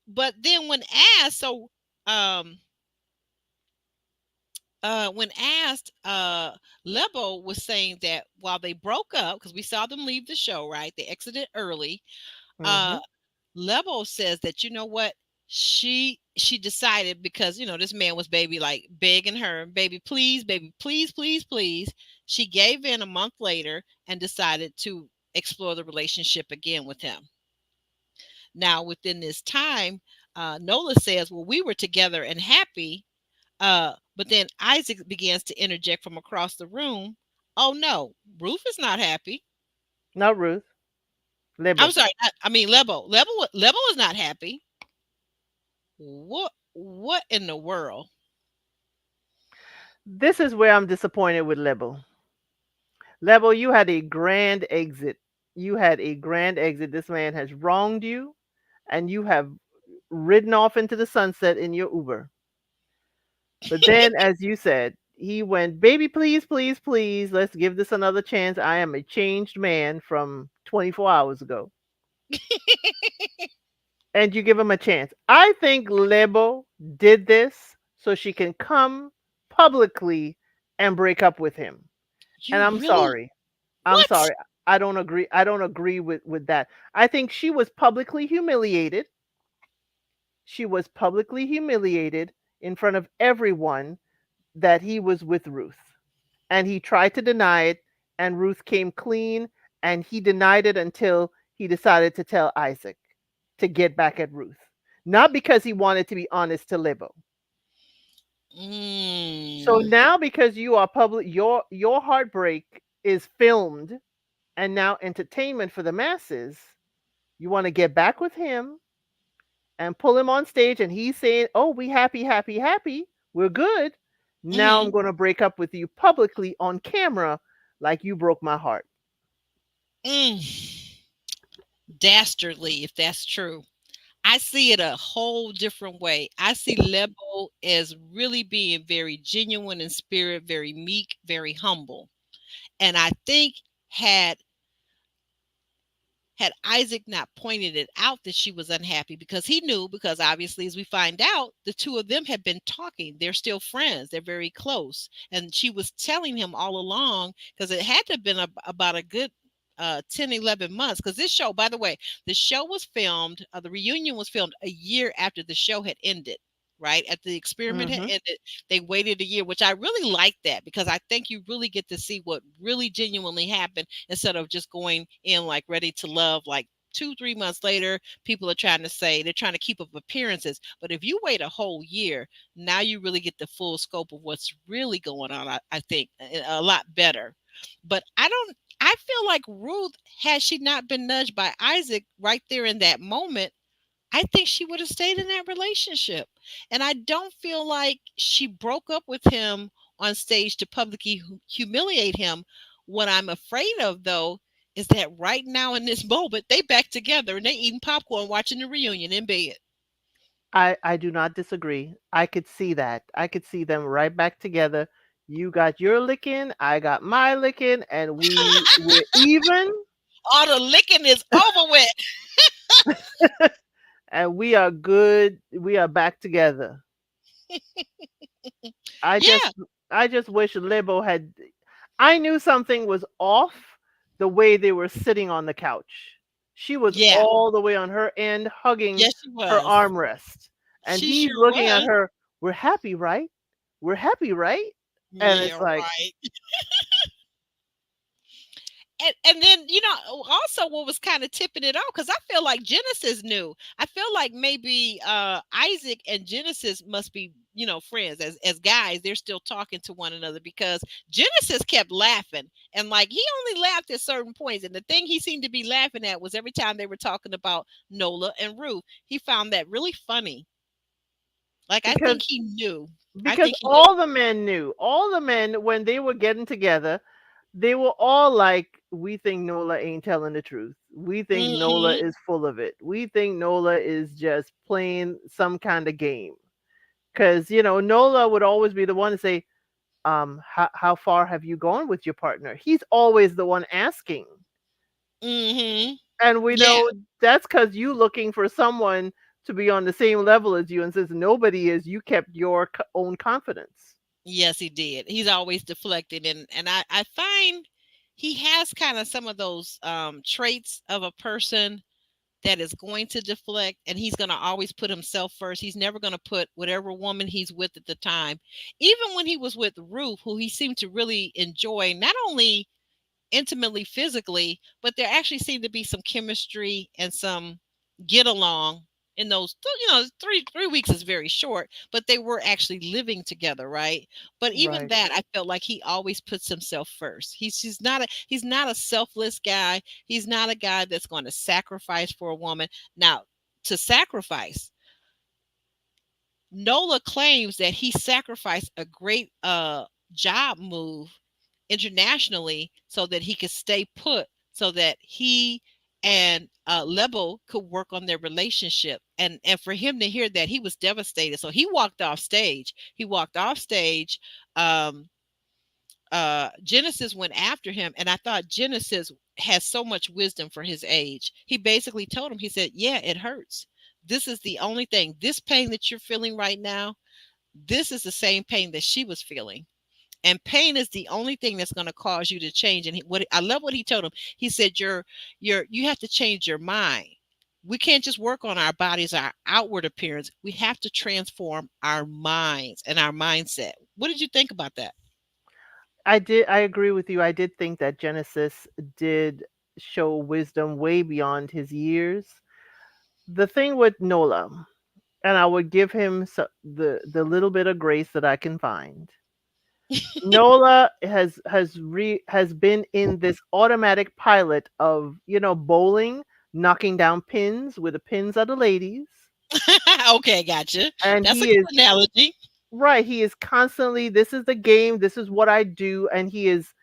But then asked, so um when asked, Lebo was saying that while they broke up, because we saw them leave the show, right? They exited early. Uh, Mhm. Lebo says that you know what she decided because this man was baby like begging her, baby, please, please, please. She gave in a month later and decided to explore the relationship again with him. Now within this time, Nola says, "Well, we were together and happy." But then Isaac begins to interject from across the room. Oh no, Ruth is not happy. Not Ruth. I'm Lebo. sorry. I mean Lebo. Lebo is not happy. What in the world? This is where I'm disappointed with Lebo. Lebo, you had a grand exit. You had a grand exit. This man has wronged you, and you have ridden off into the sunset in your Uber. But then, as you said, he went, baby, please, please, please, let's give this another chance. I am a changed man from 24 hours ago. And you give him a chance. I think Lebo did this so she can come publicly and break up with him. And You I'm really sorry. I'm what? sorry. I don't agree. I don't agree with that. I think she was publicly humiliated. She was publicly humiliated in front of everyone that he was with Ruth. And he tried to deny it, and Ruth came clean, and he denied it until he decided to tell Isaac to get back at Ruth. Not because he wanted to be honest to Libo. So Mm, now because you are public, your heartbreak is filmed and now entertainment for the masses. You want to get back with him and pull him on stage, and he's saying, "Oh, we happy, happy, happy. We're good. Now I'm mm, going to break up with you publicly on camera, like you broke my heart." mm. Dastardly, if that's true. I see it a whole different way. I see Lebo as really being very genuine in spirit, very meek, very humble. And I think had had Isaac not pointed it out that she was unhappy, because he knew, because obviously, as we find out, the two of them have been talking. They're still friends. They're very close. And she was telling him all along, because it had to have been about a good 10, 11 months. Because this show, by the way, the show was filmed, the reunion was filmed a year after the show had ended. Right after the experiment had Mhm. ended, they waited a year, which I really like that, because I think you really get to see what really genuinely happened instead of just going in like ready to love, like 2, 3 months later, people are trying to say they're trying to keep up appearances. But if you wait a whole year, now you really get the full scope of what's really going on. I think a lot better. But I don't. I feel like Ruth, had she not been nudged by Isaac right there in that moment, I think she would have stayed in that relationship. And I don't feel like she broke up with him on stage to publicly humiliate him. What I'm afraid of, though, is that right now in this moment, they back together and they eating popcorn, watching the reunion in bed. I do not disagree. I could see that. I could see them right back together. You got your licking, I got my licking, and we're even, All the licking is over with. and we are good. We are back together. I just Yeah, I just wish Libo had. I knew something was off the way they were sitting on the couch. She was yeah, all the way on her end, hugging yes, she her was. armrest, and She he's sure looking at was. her. We're happy, right? We're happy, right? And Yeah, it's like, right. And then also what was kind of tipping it off, because I feel like Genesis knew. I feel like maybe Isaac and Genesis must be friends. As guys, they're still talking to one another, because Genesis kept laughing, and like he only laughed at certain points, and the thing he seemed to be laughing at was every time they were talking about Nola and Ruth. He found that really funny. Like, I because think he knew. I because think he knew. all the men knew. All the men, when they were getting together, they were all like, "We think Nola ain't telling the truth. We think Nola Hmm. is full of it. We think Nola is just playing some kind of game." Because Nola would always be the one to say, how far have you gone with your partner? He's always the one asking. Hmm. And we Yeah. know that's because you looking for someone to be on the same level as you, and since nobody is, you kept your own confidence. Yes, he did. He's always deflected, and I find he has kind of some of those traits of a person that is going to deflect, and he's going to always put himself first. He's never going to put whatever woman he's with at the time. Even when he was with Ruth, who he seemed to really enjoy, not only intimately physically, but there actually seemed to be some chemistry and some get along in those. 3 weeks is very short, but they were actually living together, right? But even Right. that, I felt like he always puts himself first. He's not a selfless guy. He's not a guy that's going to sacrifice for a woman. Now, to sacrifice, Nola claims that he sacrificed a great job move internationally so that he could stay put, so that he and Lebo could work on their relationship. And for him to hear that, he was devastated. So he walked off stage. He walked off stage. Um, Genesis went after him, and I thought Genesis has so much wisdom for his age. He basically told him, he said, "Yeah, it hurts. This is the only thing. This pain that you're feeling right now, this is the same pain that she was feeling, and pain is the only thing that's going to cause you to change." And I love what he told him. He said, you have to change your mind. We can't just work on our bodies, our outward appearance. We have to transform our minds and our mindset. What did you think about that? I agree with you. I did think that Genesis did show wisdom way beyond his years. The thing with Nola, and I would give him the little bit of grace that I can find. Nola has been in this automatic pilot of bowling, knocking down pins where the pins are the ladies, Okay, gotcha. and That's a he good is analogy. right. He is constantly, this is the game, this is what I do, and he is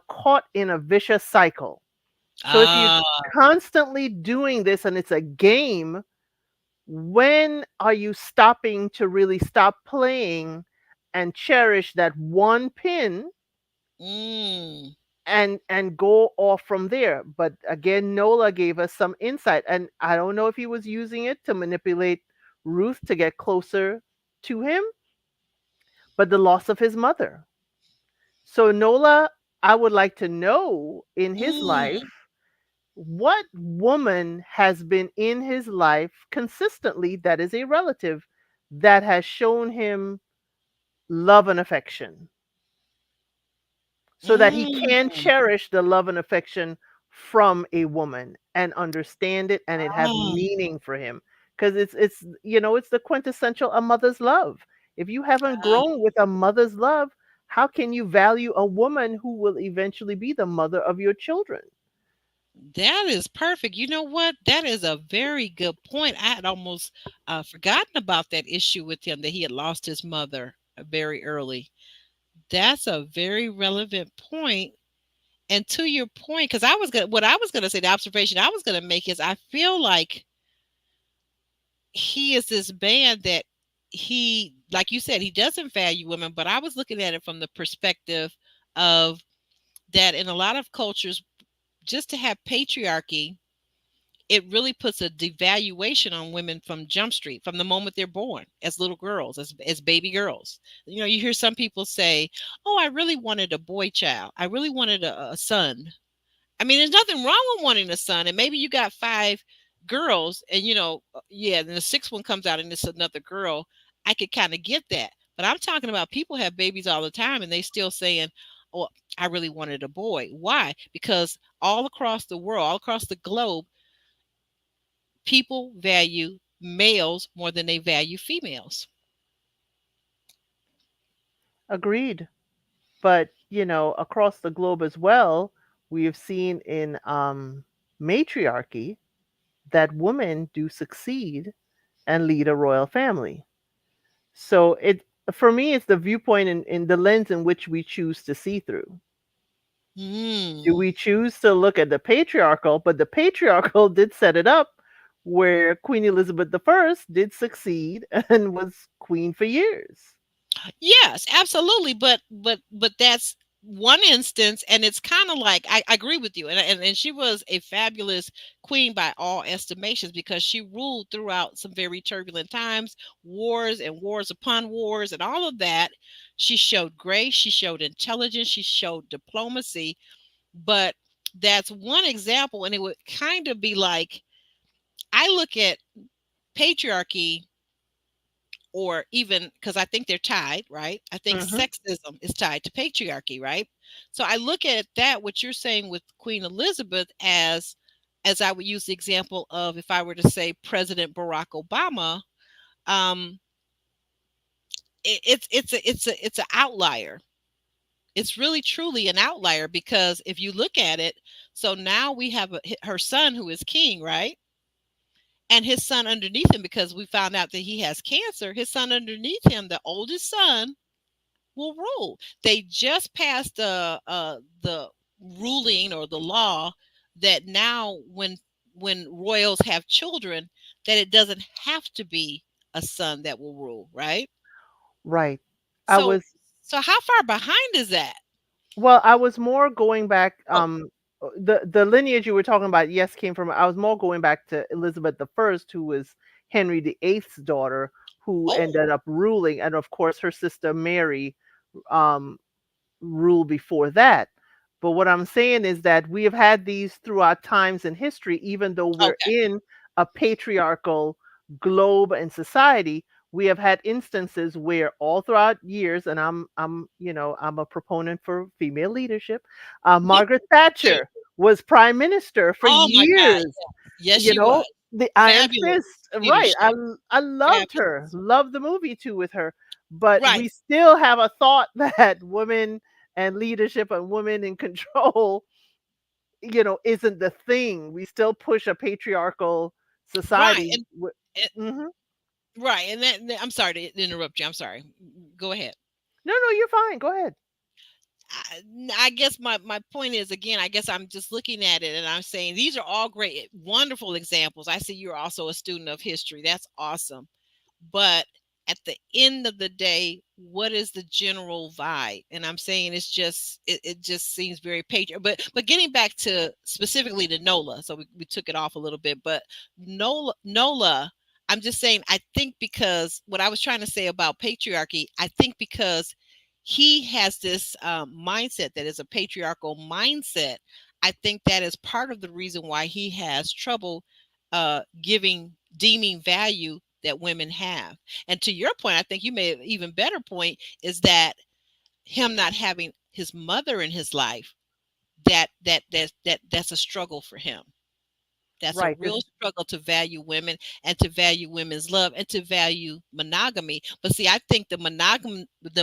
caught in a vicious cycle. So if you're Ah, constantly doing this and it's a game, when are you stopping to really stop playing and cherish that one pin mm, and go off from there? But again, Nola gave us some insight, and I don't know if he was using it to manipulate Ruth to get closer to him, but the loss of his mother. So Nola, I would like to know in his mm, life, what woman has been in his life consistently that is a relative that has shown him love and affection so that he can mm. cherish the love and affection from a woman and understand it and it have Oh, meaning for him, because it's it's the quintessential a mother's love. If you haven't uh, grown with a mother's love, how can you value a woman who will eventually be the mother of your children? that is perfect. You know what? That is a very good point. I had almost forgotten about that issue with him that he had lost his mother very early. That's a very relevant point. And to your point, because what I was gonna say, the observation I was gonna make is I feel like he is this man that he, like you said, he doesn't value women, but I was looking at it from the perspective of that in a lot of cultures, just to have patriarchy, it really puts a devaluation on women from Jump Street, from the moment they're born, as little girls, as baby girls. You know, you hear some people say, "Oh, I really wanted a boy child. I really wanted a son." I mean, there's nothing wrong with wanting a son, and maybe you got five girls, and yeah, then the sixth one comes out and it's another girl. I could kind of get that, but I'm talking about people have babies all the time, and they still saying, "Oh, I really wanted a boy." Why? Because all across the world, all across the globe, people value males more than they value females. Agreed. But across the globe as well, we have seen in matriarchy that women do succeed and lead a royal family. So it for me, it's the viewpoint in the lens in which we choose to see through. Do Mm. we choose to look at the patriarchal? But the patriarchal did set it up where Queen Elizabeth I did succeed and was queen for years. Yes, absolutely. But that's one instance, and it's kind of like I agree with you, and she was a fabulous queen by all estimations because she ruled throughout some very turbulent times, wars and wars upon wars, and all of that. She showed grace, she showed intelligence, she showed diplomacy. But that's one example, and it would kind of be like I look at patriarchy, or even because I think they're tied, right? I think Hmm. sexism is tied to patriarchy, right? So I look at that, what you're saying with Queen Elizabeth, as I would use the example of if I were to say President Barack Obama. um, it's an outlier. It's really truly an outlier because if you look at it, so now we have her son who is king, right? And his son underneath him, because we found out that he has cancer. His son underneath him, the oldest son, will rule. They just passed the ruling or the law that now when royals have children, that it doesn't have to be a son that will rule, right? Right. I So was so how far behind is that? Well, I was more going back, Oh, the lineage you were talking about, yes, came from I was more going back to Elizabeth I, who was Henry VIII's daughter, who oh, ended up ruling, and of course her sister Mary um rule before that. But what I'm saying is that we have had these throughout times in history, even though we're okay. in a patriarchal globe and society. We have had instances where all throughout years, and I'm a proponent for female leadership. Me Margaret too. Thatcher was prime minister for Oh my God. years. Yes, You she know, was. the Iron Fabulous Fist, right? leadership. I loved her, Fabulous. loved the movie too with her, but Right. we still have a thought that women and leadership and women in control, isn't the thing. We still push a patriarchal Right. society. And Mhm. right. And I'm sorry to interrupt you. I'm sorry. Go ahead. No, no, you're fine. Go ahead. I guess my point is, again, I guess I'm just looking at it and I'm saying these are all great, wonderful examples. I see you're also a student of history. That's awesome. But at the end of the day, what is the general vibe? And I'm saying it just seems very patriot. But getting back to specifically to Nola, so we took it off a little bit, but Nola, I'm just saying, I think because what I was trying to say about patriarchy, I think because he has this mindset that is a patriarchal mindset. I think that is part of the reason why he has trouble giving deeming value that women have. And to your point, I think you made an even better point, is that him not having his mother in his life, that's a struggle for him. That's a Right. real struggle to value women and to value women's love and to value monogamy. But see, I think the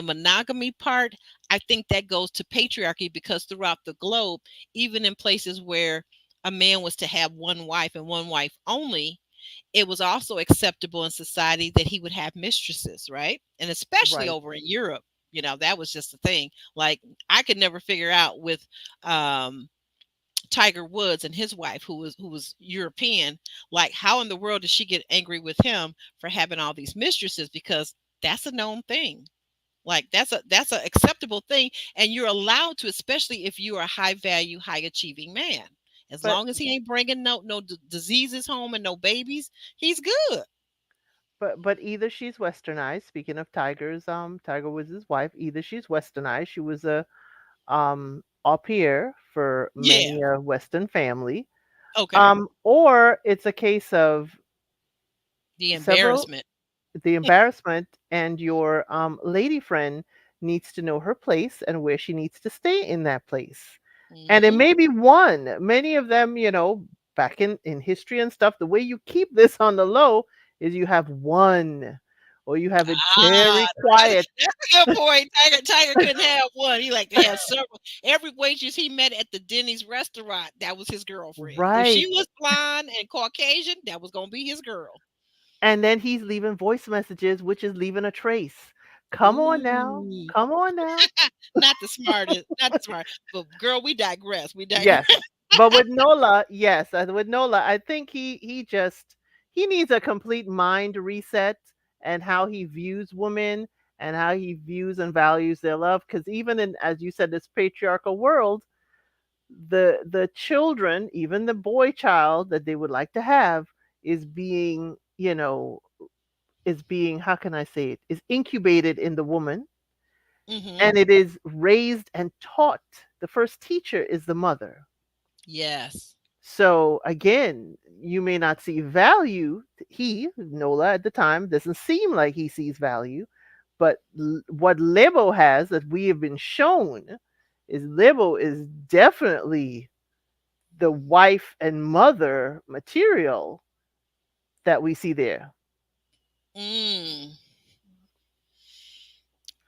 monogamy part, I think that goes to patriarchy, because throughout the globe, even in places where a man was to have one wife and one wife only, it was also acceptable in society that he would have mistresses, right? And especially Right. over in Europe, that was just the thing. Like, I could never figure out with um Tiger Woods and his wife, who was European, like, how in the world did she get angry with him for having all these mistresses? Because that's a known thing. Like, that's a acceptable thing, and you're allowed to, especially if you are a high value, high achieving man. As But long as he ain't bringing no diseases home and no babies, he's good. but either she's westernized. Speaking of Tiger Woods' wife, either she's westernized. She was a au pair for Yeah. many a Western family. Okay. Or it's a case of The several embarrassment. the embarrassment, and your lady friend needs to know her place and where she needs to stay in that place. And it Hmm. may be one. Many of them, back in history and stuff, the way you keep this on the low is you have one, or you have it Ah, very that's, quiet. that's a good point. Tiger couldn't have one. He like to have several. Every waitress he met at the Denny's restaurant, that was his girlfriend. If she Right. was blonde and Caucasian, that was gonna be his girl. And then he's leaving voice messages, which is leaving a trace. Come on now. Ooh, Come on now. not the smartest, not the smart. But girl, we digress. We digress. Yes. But with Nola, yes, with Nola, I think he needs a complete mind reset, and how he views women and how he views and values their love. Because even in, as you said, this patriarchal world, the children, even the boy child that they would like to have, is being, how can I say it, is incubated in the woman, Hmm. and it is raised and taught. The first teacher is the mother. Yes. So again, you may not see value. He, Nola, at the time, doesn't seem like he sees value, but what Lebo has that we have been shown is Lebo is definitely the wife and mother material that we see there. Mm.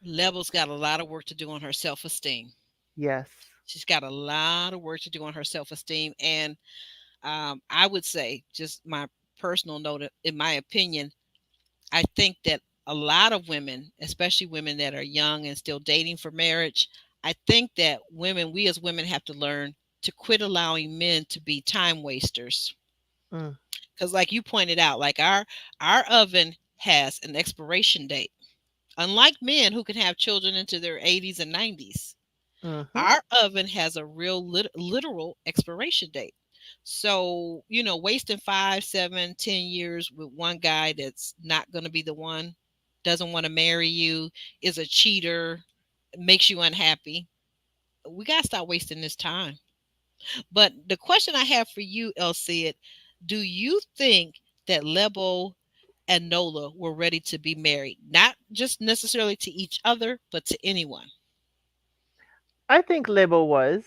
Level's got a lot of work to do on her self esteem. Yes. She's got a lot of work to do on her self esteem, and I would say, just my personal note, in my opinion, I think that a lot of women, especially women that are young and still dating for marriage, I think that we as women have to learn to quit allowing men to be time wasters. Mm, Because, like you pointed out, like our oven has an expiration date. Unlike men who can have children into their 80s and 90s, hmm. our oven has a real literal expiration date. So, wasting 5, 7, 10 years with one guy that's not going to be the one, doesn't want to marry you, is a cheater, makes you unhappy. We got to stop wasting this time. But the question I have for you, Elsie, do you think that Lebo and Nola were ready to be married? Not just necessarily to each other, but to anyone. I think Lebo was.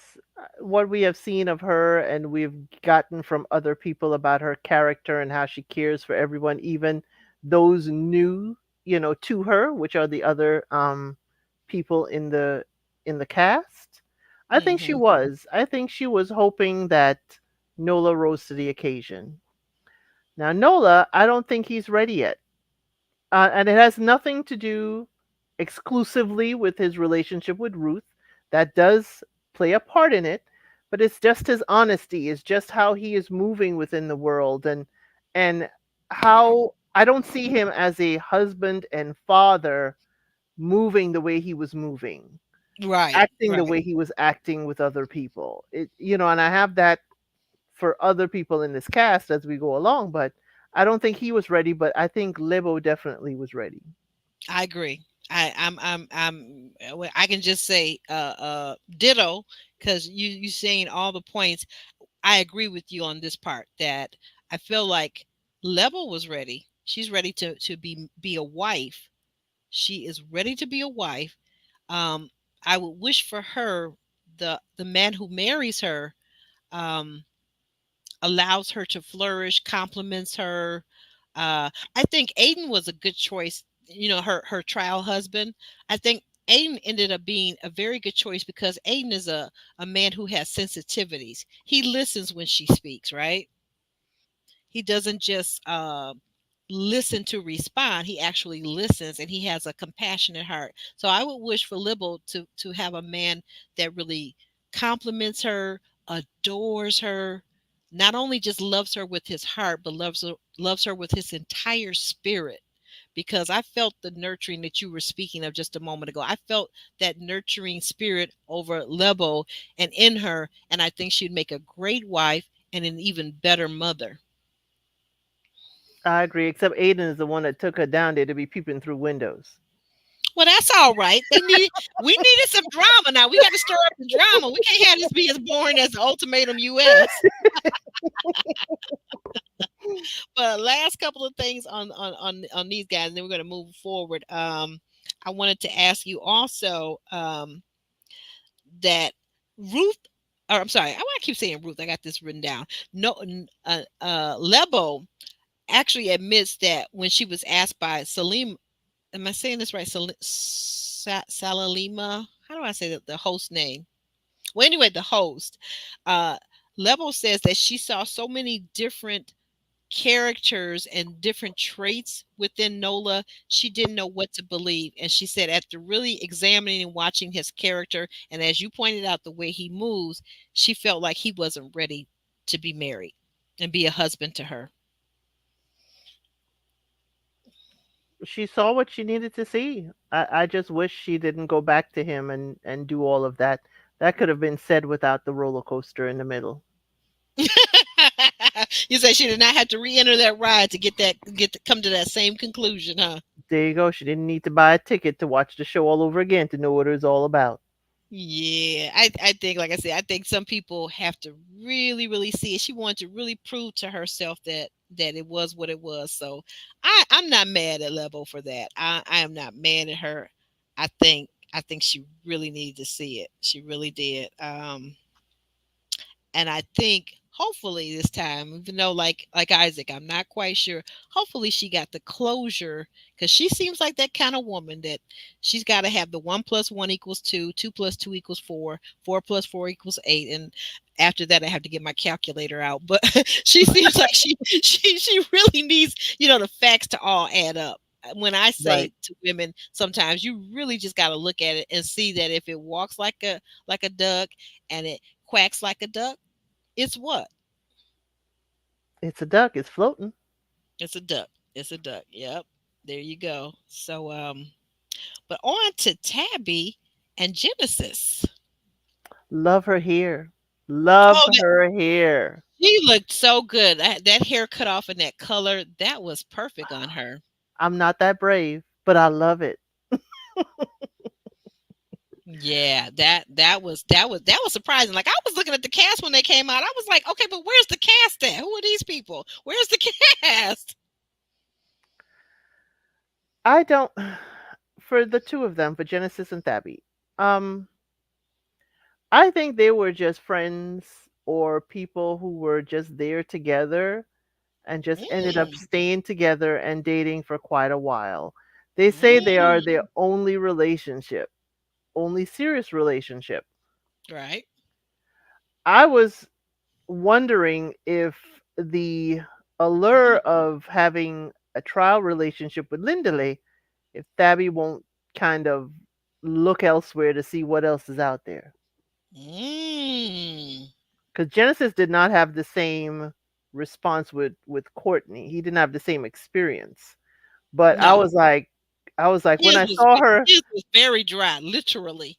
What we have seen of her and we've gotten from other people about her character and how she cares for everyone, even those new, to her, which are the other people in the cast. I think she Hmm. was. I think she was hoping that Nola rose to the occasion. Now Nola, I don't think he's ready yet. And it has nothing to do exclusively with his relationship with Ruth. That does play a part in it, but it's just his honesty, it's just how he is moving within the world, and how I don't see him as a husband and father moving the way he was moving, Right, acting the right. way he was acting with other people. And I have that for other people in this cast as we go along, but I don't think he was ready, but I think Lebo definitely was ready. I agree. Well, I can just say ditto, because you saying all the points. I agree with you on this part, that I feel like Level was ready. She's ready to be a wife. She is ready to be a wife. Um, I would wish for her the man who marries her um, allows her to flourish, compliments her. I think Aiden was a good choice. You know, her trial husband. I think Aiden ended up being a very good choice because Aiden is a man who has sensitivities. He listens when she speaks, right? He doesn't just listen to respond. He actually listens, and he has a compassionate heart. So I would wish for Libel to have a man that really compliments her, adores her, not only just loves her with his heart, but loves her with his entire spirit. Because I felt the nurturing that you were speaking of just a moment ago. I felt that nurturing spirit over Lebo and in her, and I think she'd make a great wife and an even better mother. I agree. Except Aiden is the one that took her down there to be peeping through windows. Well, that's all right. We needed some drama now. We got to stir up the drama. We can't have this be as boring as the Ultimatum US. But last couple of things on these guys, and then we're going to move forward. I wanted to ask you also that Ruth, or I'm sorry, I want to keep saying Ruth. I got this written down. No, Lebo actually admits that when she was asked by Salim, am I saying this right? Salalima. How do I say the host name? Well, anyway, the host, uh, Lebo says that she saw so many different characters and different traits within Nola, she didn't know what to believe. And she said, after really examining and watching his character, and as you pointed out, the way he moves, she felt like he wasn't ready to be married and be a husband to her. She saw what she needed to see. I just wish she didn't go back to him and do all of that. That could have been said without the roller coaster in the middle. You say she did not have to re-enter that ride to come to that same conclusion, huh? There you go. She didn't need to buy a ticket to watch the show all over again to know what it was all about. Yeah, I think, like I said, I think some people have to really, really see it. She wanted to really prove to herself that it was what it was. So I'm not mad at Lebo for that. I am not mad at her. I think she really needed to see it. She really did. And I think hopefully this time, even though like Isaac, I'm not quite sure. Hopefully she got the closure because she seems like that kind of woman that she's got to have the 1 plus 1 equals 2, 2 plus 2 equals 4, 4 plus 4 equals 8, and after that I have to get my calculator out. But she seems like she really needs the facts to all add up. When I say Right. to women, sometimes you really just got to look at it and see that if it walks like a duck and it quacks like a duck, it's what? It's a duck. It's floating. It's a duck. It's a duck. Yep. There you go. So but on to Tabby and Genesis. Love her hair. Love Oh, her hair. she looked so good. That hair cut off in that color, that was perfect on her. I'm not that brave, but I love it. Yeah, that was surprising. Like I was looking at the cast when they came out. I was like, okay, but where's the cast at? Who are these people? Where's the cast? I don't for the two of them, for Genesis and Thabby. Um I think they were just friends or people who were just there together and just ended up Mm, staying together and dating for quite a while. They say they are their mm, only relationship, only serious relationship. right. I was wondering if the allure Mhm. of having a trial relationship with Lindley, if Thabby won't kind of look elsewhere to see what else is out there. Mm. Because Genesis did not have the same response with Courtney. He didn't have the same experience. But No, I was like when his I was saw her. his was very dry, literally.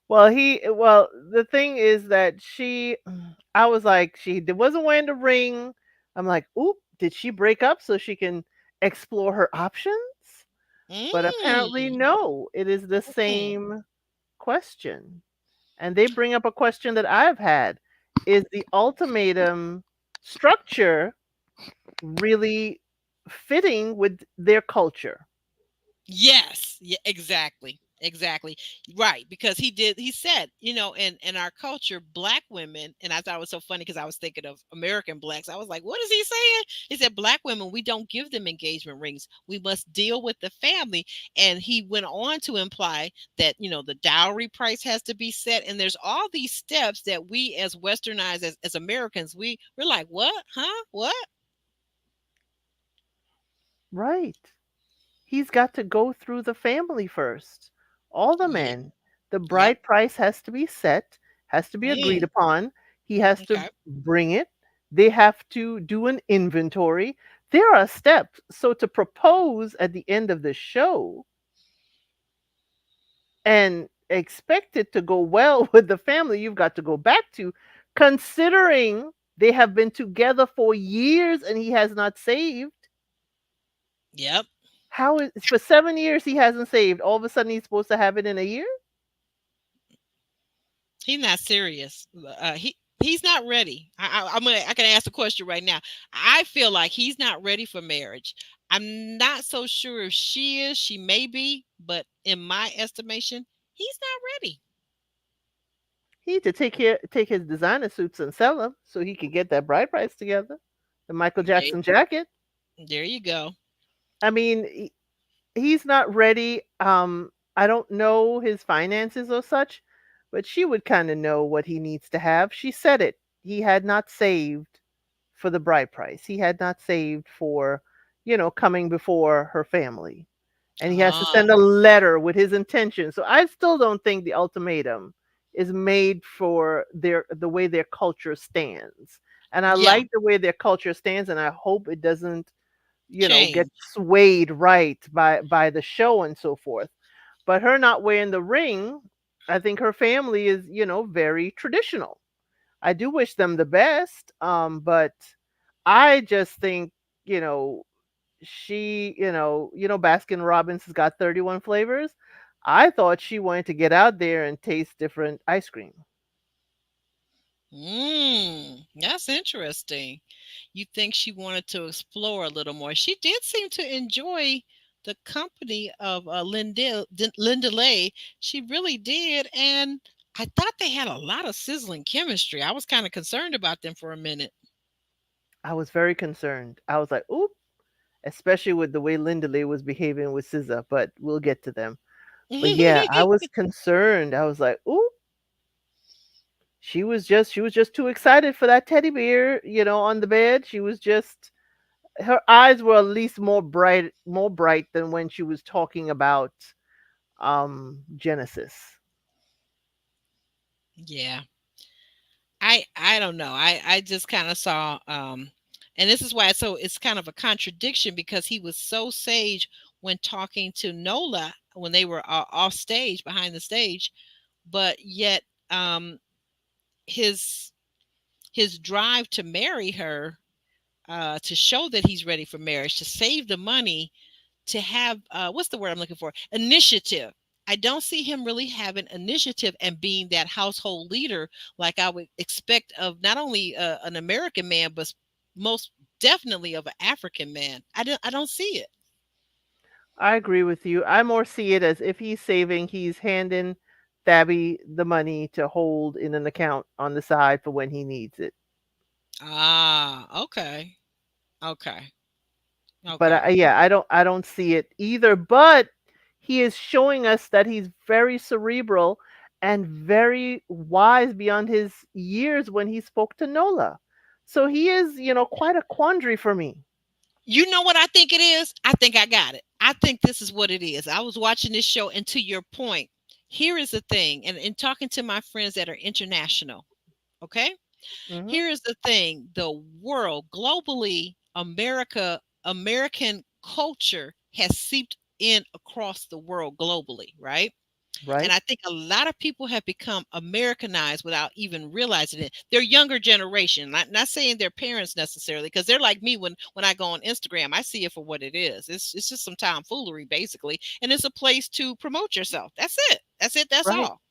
Well, the thing is that I was like, she wasn't wearing the ring. I'm like, oop, did she break up so she can explore her options? But apparently, Mm, no, it is the mm. same question. And they bring up a question that I've had. Is the ultimatum structure really fitting with their culture? Yes, yeah, exactly. Exactly. Right. Because he said, in our culture, black women, and I thought it was so funny because I was thinking of American blacks. I was like, what is he saying? He said, black women, we don't give them engagement rings. We must deal with the family. And he went on to imply that, the dowry price has to be set. And there's all these steps that we as westernized, as Americans, we're like, what? Huh? What? Right. He's got to go through the family first. All the Yeah. men. The Yep. bride price has to be set, has to be agreed Mm, upon. He has to okay. bring it. They have to do an inventory. There are steps. So to propose at the end of the show and expect it to go well with the family you've got to go back to, considering they have been together for years and he has not saved. Yep. How is for 7 years he hasn't saved? All of a sudden he's supposed to have it in a year? He's not serious. He's not ready. I can ask the question right now. I feel like he's not ready for marriage. I'm not so sure if she is. She may be, but in my estimation, he's not ready. He need to take his designer suits and sell them so he can get that bride price together. The Michael There, Jackson jacket. there you go. I mean, he's not ready. I don't know his finances or such, but she would kind of know what he needs to have. She said it. He had not saved for the bride price. He had not saved for, coming before her family. And he has to Ah, send a letter with his intention. So I still don't think the ultimatum is made for the way their culture stands. And I yeah, like the way their culture stands, and I hope it doesn't, get change. swayed right by the show and so forth. But her not wearing the ring, I think her family is, very traditional. I do wish them the best, but I just think, you know, she, Baskin Robbins has got 31 flavors. I thought she wanted to get out there and taste different ice cream. That's interesting. You think she wanted to explore a little more. She did seem to enjoy the company of Linda Lay. She really did. And I thought they had a lot of sizzling chemistry. I was kind of concerned about them for a minute. I was very concerned. I was like, oop, especially with the way Linda Lee was behaving with SZA, but we'll get to them. But yeah, I was concerned. I was like, ooh, she was just too excited for that teddy bear, on the bed. She was just her eyes were at least more bright than when she was talking about Genesis. Yeah. I don't know. I just kind of saw and this is why it's kind of a contradiction because he was so sage when talking to Nola when they were off stage behind the stage, but yet um his his drive to marry her, to show that he's ready for marriage, to save the money, to have what's the word I'm looking for? Initiative. I don't see him really having initiative and being that household leader like I would expect of not only an American man, but most definitely of an African man. I don't see it. I agree with you. I more see it as if he's saving, he's handing Thabby the money to hold in an account on the side for when he needs it. Ah, okay, okay, But okay. yeah, I don't see it either. But he is showing us that he's very cerebral and very wise beyond his years when he spoke to Nola. So he is, quite a quandary for me. You know what I think it is? I think I got it. I think this is what it is. I was watching this show, and to your point, here is the thing, and in talking to my friends that are international, okay? Hmm. Here is the thing: the world, globally, American culture has seeped in across the world globally, right? And Right, I think a lot of people have become Americanized without even realizing it. They're younger generation, not saying their parents necessarily, because they're like me when I go on Instagram, I see it for what it is. It's just some tomfoolery basically, and it's a place to promote yourself. That's it. That's it. That's right, all.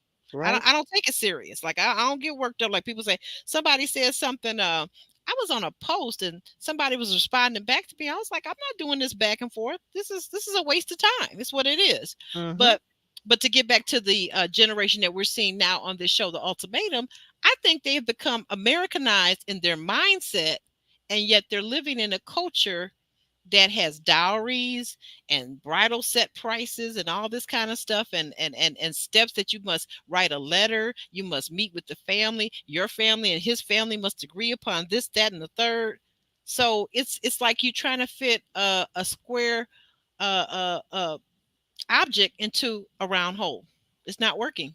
I right. don't I don't take it serious. Like I don't get worked up. Like people say, somebody says something. I was on a post and somebody was responding back to me. I was like, I'm not doing this back and forth. This is a waste of time. It's what it is. Hmm. But But to get back to the generation that we're seeing now on this show, The Ultimatum, I think they've become Americanized in their mindset, and yet they're living in a culture that has dowries and bridal set prices and all this kind of stuff, and steps that you must write a letter, you must meet with the family, your family and his family must agree upon this, that, and the third. So it's like you trying to fit a square object into a round hole. It's not working.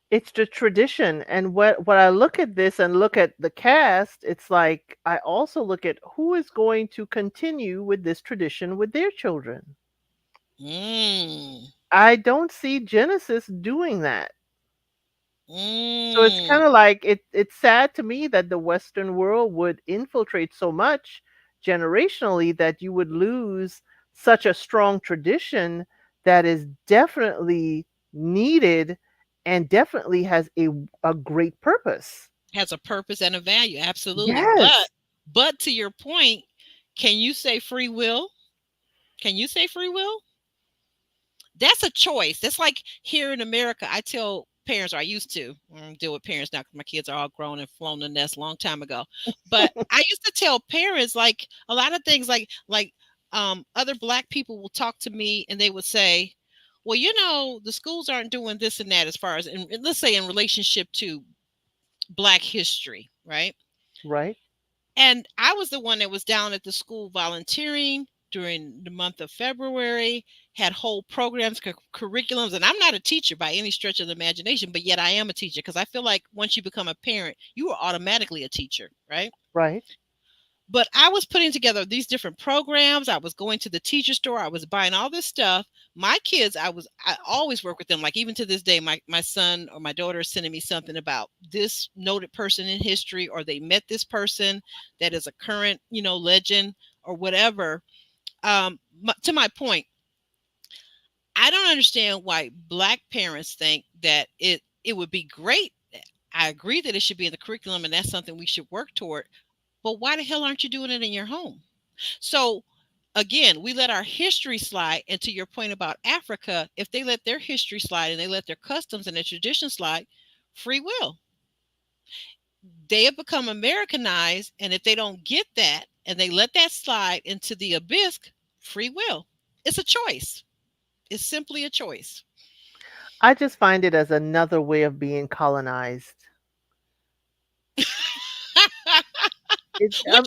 It's the tradition. And what I look at this and look at the cast, it's like I also look at who is going to continue with this tradition with their children. Mm, I don't see Genesis doing that. So it's mm. kind of like it's sad to me that the Western world would infiltrate so much generationally that you would lose such a strong tradition that is definitely needed and definitely has a great purpose. Has a purpose and a value, absolutely. Yes, But to your point, can you say free will? Can you say free will? That's a choice. That's like here in America. I tell parents, or I used to deal with parents now because my kids are all grown and flown the nest a long time ago. But I used to tell parents like a lot of things, like other black people will talk to me and they would say, "Well, you know, the schools aren't doing this and that as far as, and let's say in relationship to Black history, right?" right? And I was the one that was down at the school volunteering during the month of February, had whole programs, curriculums. And I'm not a teacher by any stretch of the imagination, but yet I am a teacher because I feel like once you become a parent, you are automatically a teacher, right? Right. But I was putting together these different programs. I was going to the teacher store. I was buying all this stuff. My kids, I always work with them. Like even to this day, my son or my daughter is sending me something about this noted person in history, or they met this person that is a current, legend or whatever. To my point, I don't understand why Black parents think that it would be great. I agree that it should be in the curriculum, and that's something we should work toward. But why the hell aren't you doing it in your home? So again, we let our history slide. And to your point about Africa, if they let their history slide and they let their customs and their traditions slide, free will. They have become Americanized. And if they don't get that and they let that slide into the abyss, free will. It's a choice. It's simply a choice. I just find it as another way of being colonized. Which one?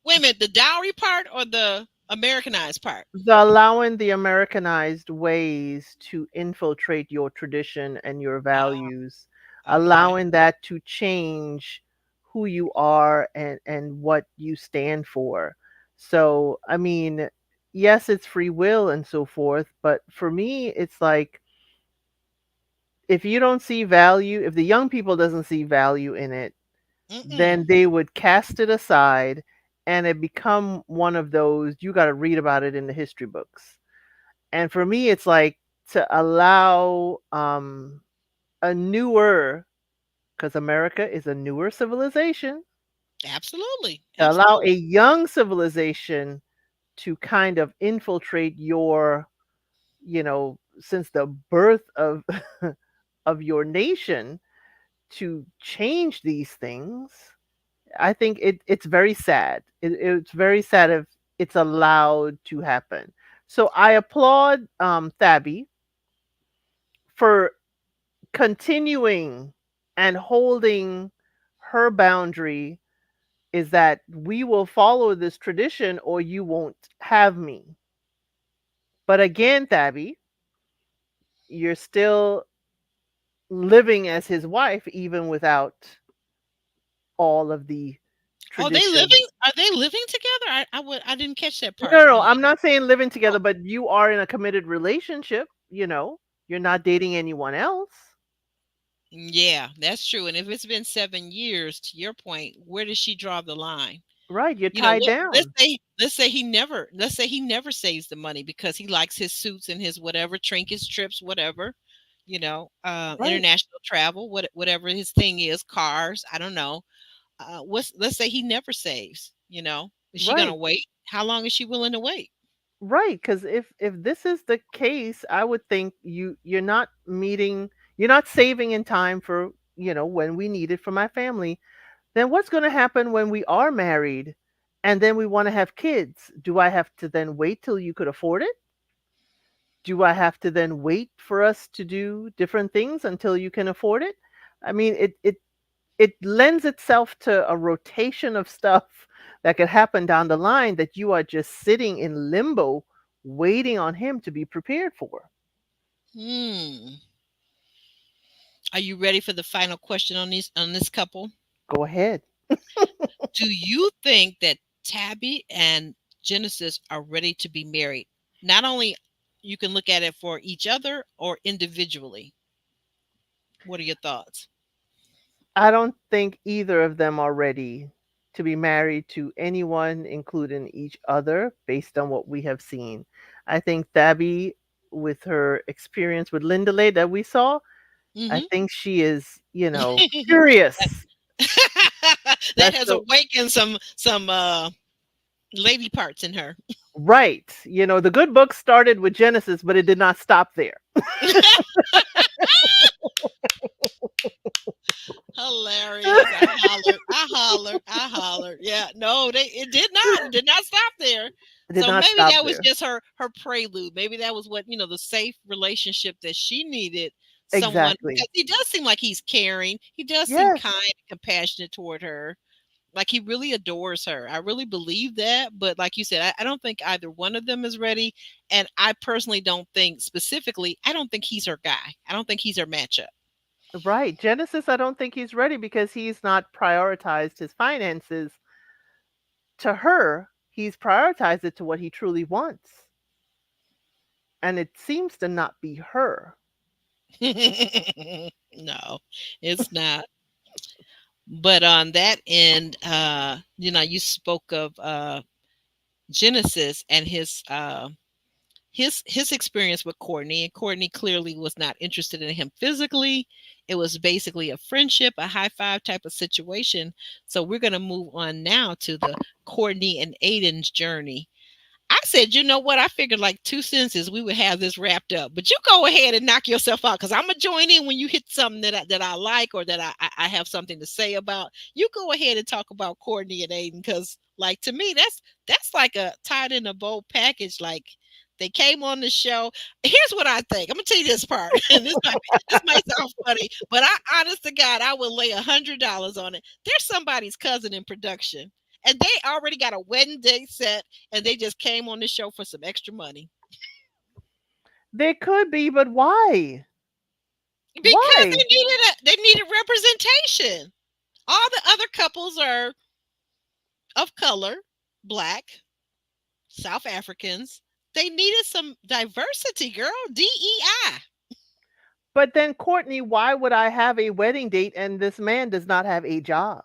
Wait a minute, the dowry part or the Americanized part? The allowing the Americanized ways to infiltrate your tradition and your Ah, values, okay. allowing that to change who you are and what you stand for. So, I mean, yes, it's free will and so forth, but for me, it's like if you don't see value, if the young people doesn't see value in it, then Mm-mm. they would cast it aside and it become one of those you got to read about it in the history books. And for me, it's like to allow a newer, because America is a newer civilization, Absolutely. to allow a Absolutely. young civilization to kind of infiltrate your, since the birth of of your nation to change these things. I think it's very sad. It's very sad if it's allowed to happen. So I applaud Thabby for continuing and holding her boundary is that we will follow this tradition or you won't have me. But again, Thabby, you're still living as his wife even without all of the Are they tradition. living? Are they living together? I didn't catch that No, part. no, I'm not saying living Oh, together, but you are in a committed relationship. You're not dating anyone else. yeah, that's true. And if it's been 7 years, to your point, where does she draw the line? Right, you're You know tied what? Let's down. say let's say he never saves the money because he likes his suits and his whatever trinkets, trips, whatever. Right, International travel, whatever his thing is, cars. I don't know. Let's say he never saves. Is she gonna right. wait? How long is she willing to wait? Right, because if this is the case, I would think you're not meeting, you're not saving in time for, when we need it for my family. Then what's going to happen when we are married and then we want to have kids? Do I have to then wait till you could afford it? Do I have to then wait for us to do different things until you can afford it? I mean, it lends itself to a rotation of stuff that could happen down the line that you are just sitting in limbo waiting on him to be prepared for. Hmm. Are you ready for the final question on this couple? Go ahead. Do you think that Tabby and Genesis are ready to be married? Not only you can look at it for each other or individually. What are your thoughts? I don't think either of them are ready to be married to anyone, including each other, based on what we have seen. I think Thabby, with her experience with Lindalay that we saw, I Hmm. think she is, curious. That That's has the awakened some lady parts in her. right. The good book started with Genesis, but it did not stop there. Hilarious. I hollered. I hollered. I hollered. Yeah. No, it did not. It did not stop there. It did So not maybe stop that was there. just her prelude. Maybe that was what, the safe relationship that she needed, someone, Exactly. because he does seem like he's caring. He does seem Yes. kind and compassionate toward her. Like he really adores her. I really believe that. But like you said, I don't think either one of them is ready. And I personally don't think specifically, I don't think he's her guy. I don't think he's her matchup. Right. Genesis, I don't think he's ready because he's not prioritized his finances to her. He's prioritized it to what he truly wants. And it seems to not be her. No, it's not. But on that end, you spoke of Genesis and his experience with Courtney, and Courtney clearly was not interested in him physically. It was basically a friendship, a high five type of situation. So we're gonna move on now to the Courtney and Aiden's journey. I said, you know what? I figured like two sentences we would have this wrapped up. But you go ahead and knock yourself out because I'm gonna join in when you hit something that I like or that I have something to say about. You go ahead and talk about Courtney and Aiden because, like to me, that's like a tied in a bow package. Like they came on the show. Here's what I think. I'm gonna tell you this part, and this might sound funny, but honest to God, I would lay $100 on it. There's somebody's cousin in production, and they already got a wedding date set and they just came on the show for some extra money There could be, but why? because Why? they needed representation. All the other couples are of color, black, South Africans. They needed some diversity, girl. DEI. But then, Courtney, why would I have a wedding date and this man does not have a job?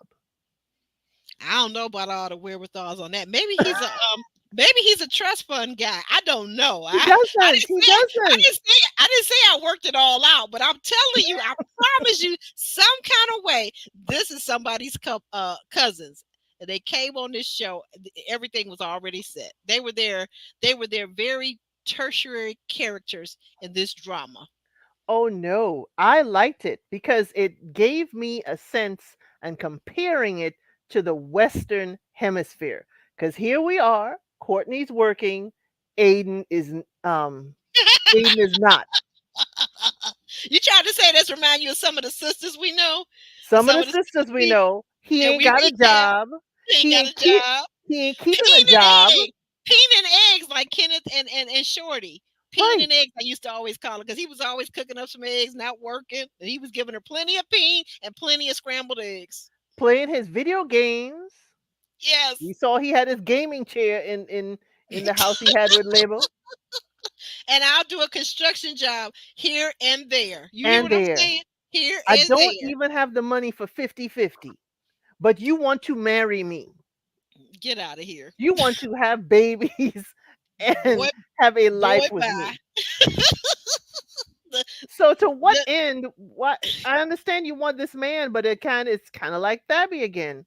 I don't know about all the wherewithals on that. Maybe he's a trust fund guy. I don't know. He I doesn't. didn't He say doesn't. I didn't say I worked it all out, but I'm telling you, I promise you, some kind of way, this is somebody's cousins. And they came on this show. Everything was already set. They were there. They were their very tertiary characters in this drama. Oh no, I liked it because it gave me a sense and comparing it to the Western Hemisphere. Because here we are, Courtney's working, Aiden is Aiden is not. You tried to say this remind you of some of the sisters we know, Some of some the of the sisters sisters we know, he and ain't we got a recap. job. He ain't He got ain't a keep job. he ain't keeping a Peeing job. and eggs. Peeing and eggs like Kenneth and Shorty. Peeing Right. and eggs, I used to always call it because he was always cooking up some eggs, not working. And he was giving her plenty of peen and plenty of scrambled eggs. Playing his video games. Yes. You saw he had his gaming chair in the house he had with label And I'll do a construction job here and there. You hear and what I'm there. saying? Here I and don't there. even have the money for 50-50, but you want to marry me. Get out of here. You want to have babies Boy, and have a boy, life with bye. me. The, So to what the, end? What I understand you want this man, but it's kind of like Thabby again.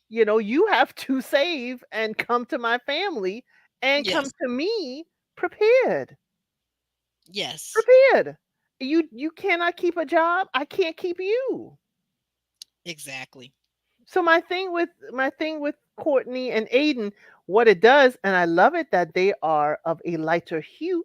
You have to save and come to my family and come Yes. to me prepared. Yes. Prepared. You cannot keep a job. I can't keep you. Exactly. So my thing with Courtney and Aiden, what it does, and I love it that they are of a lighter hue,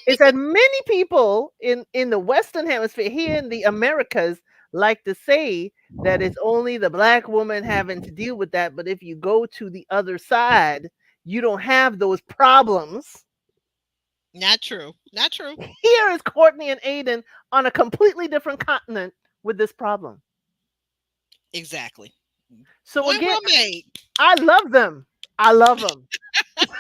is that many people in the Western Hemisphere here in the Americas like to say that it's only the black woman having to deal with that, but if you go to the other side, you don't have those problems. Not true. Not true. Here is Courtney and Aiden on a completely different continent with this problem. Exactly. So Point again, well made. I love them. I love them. I was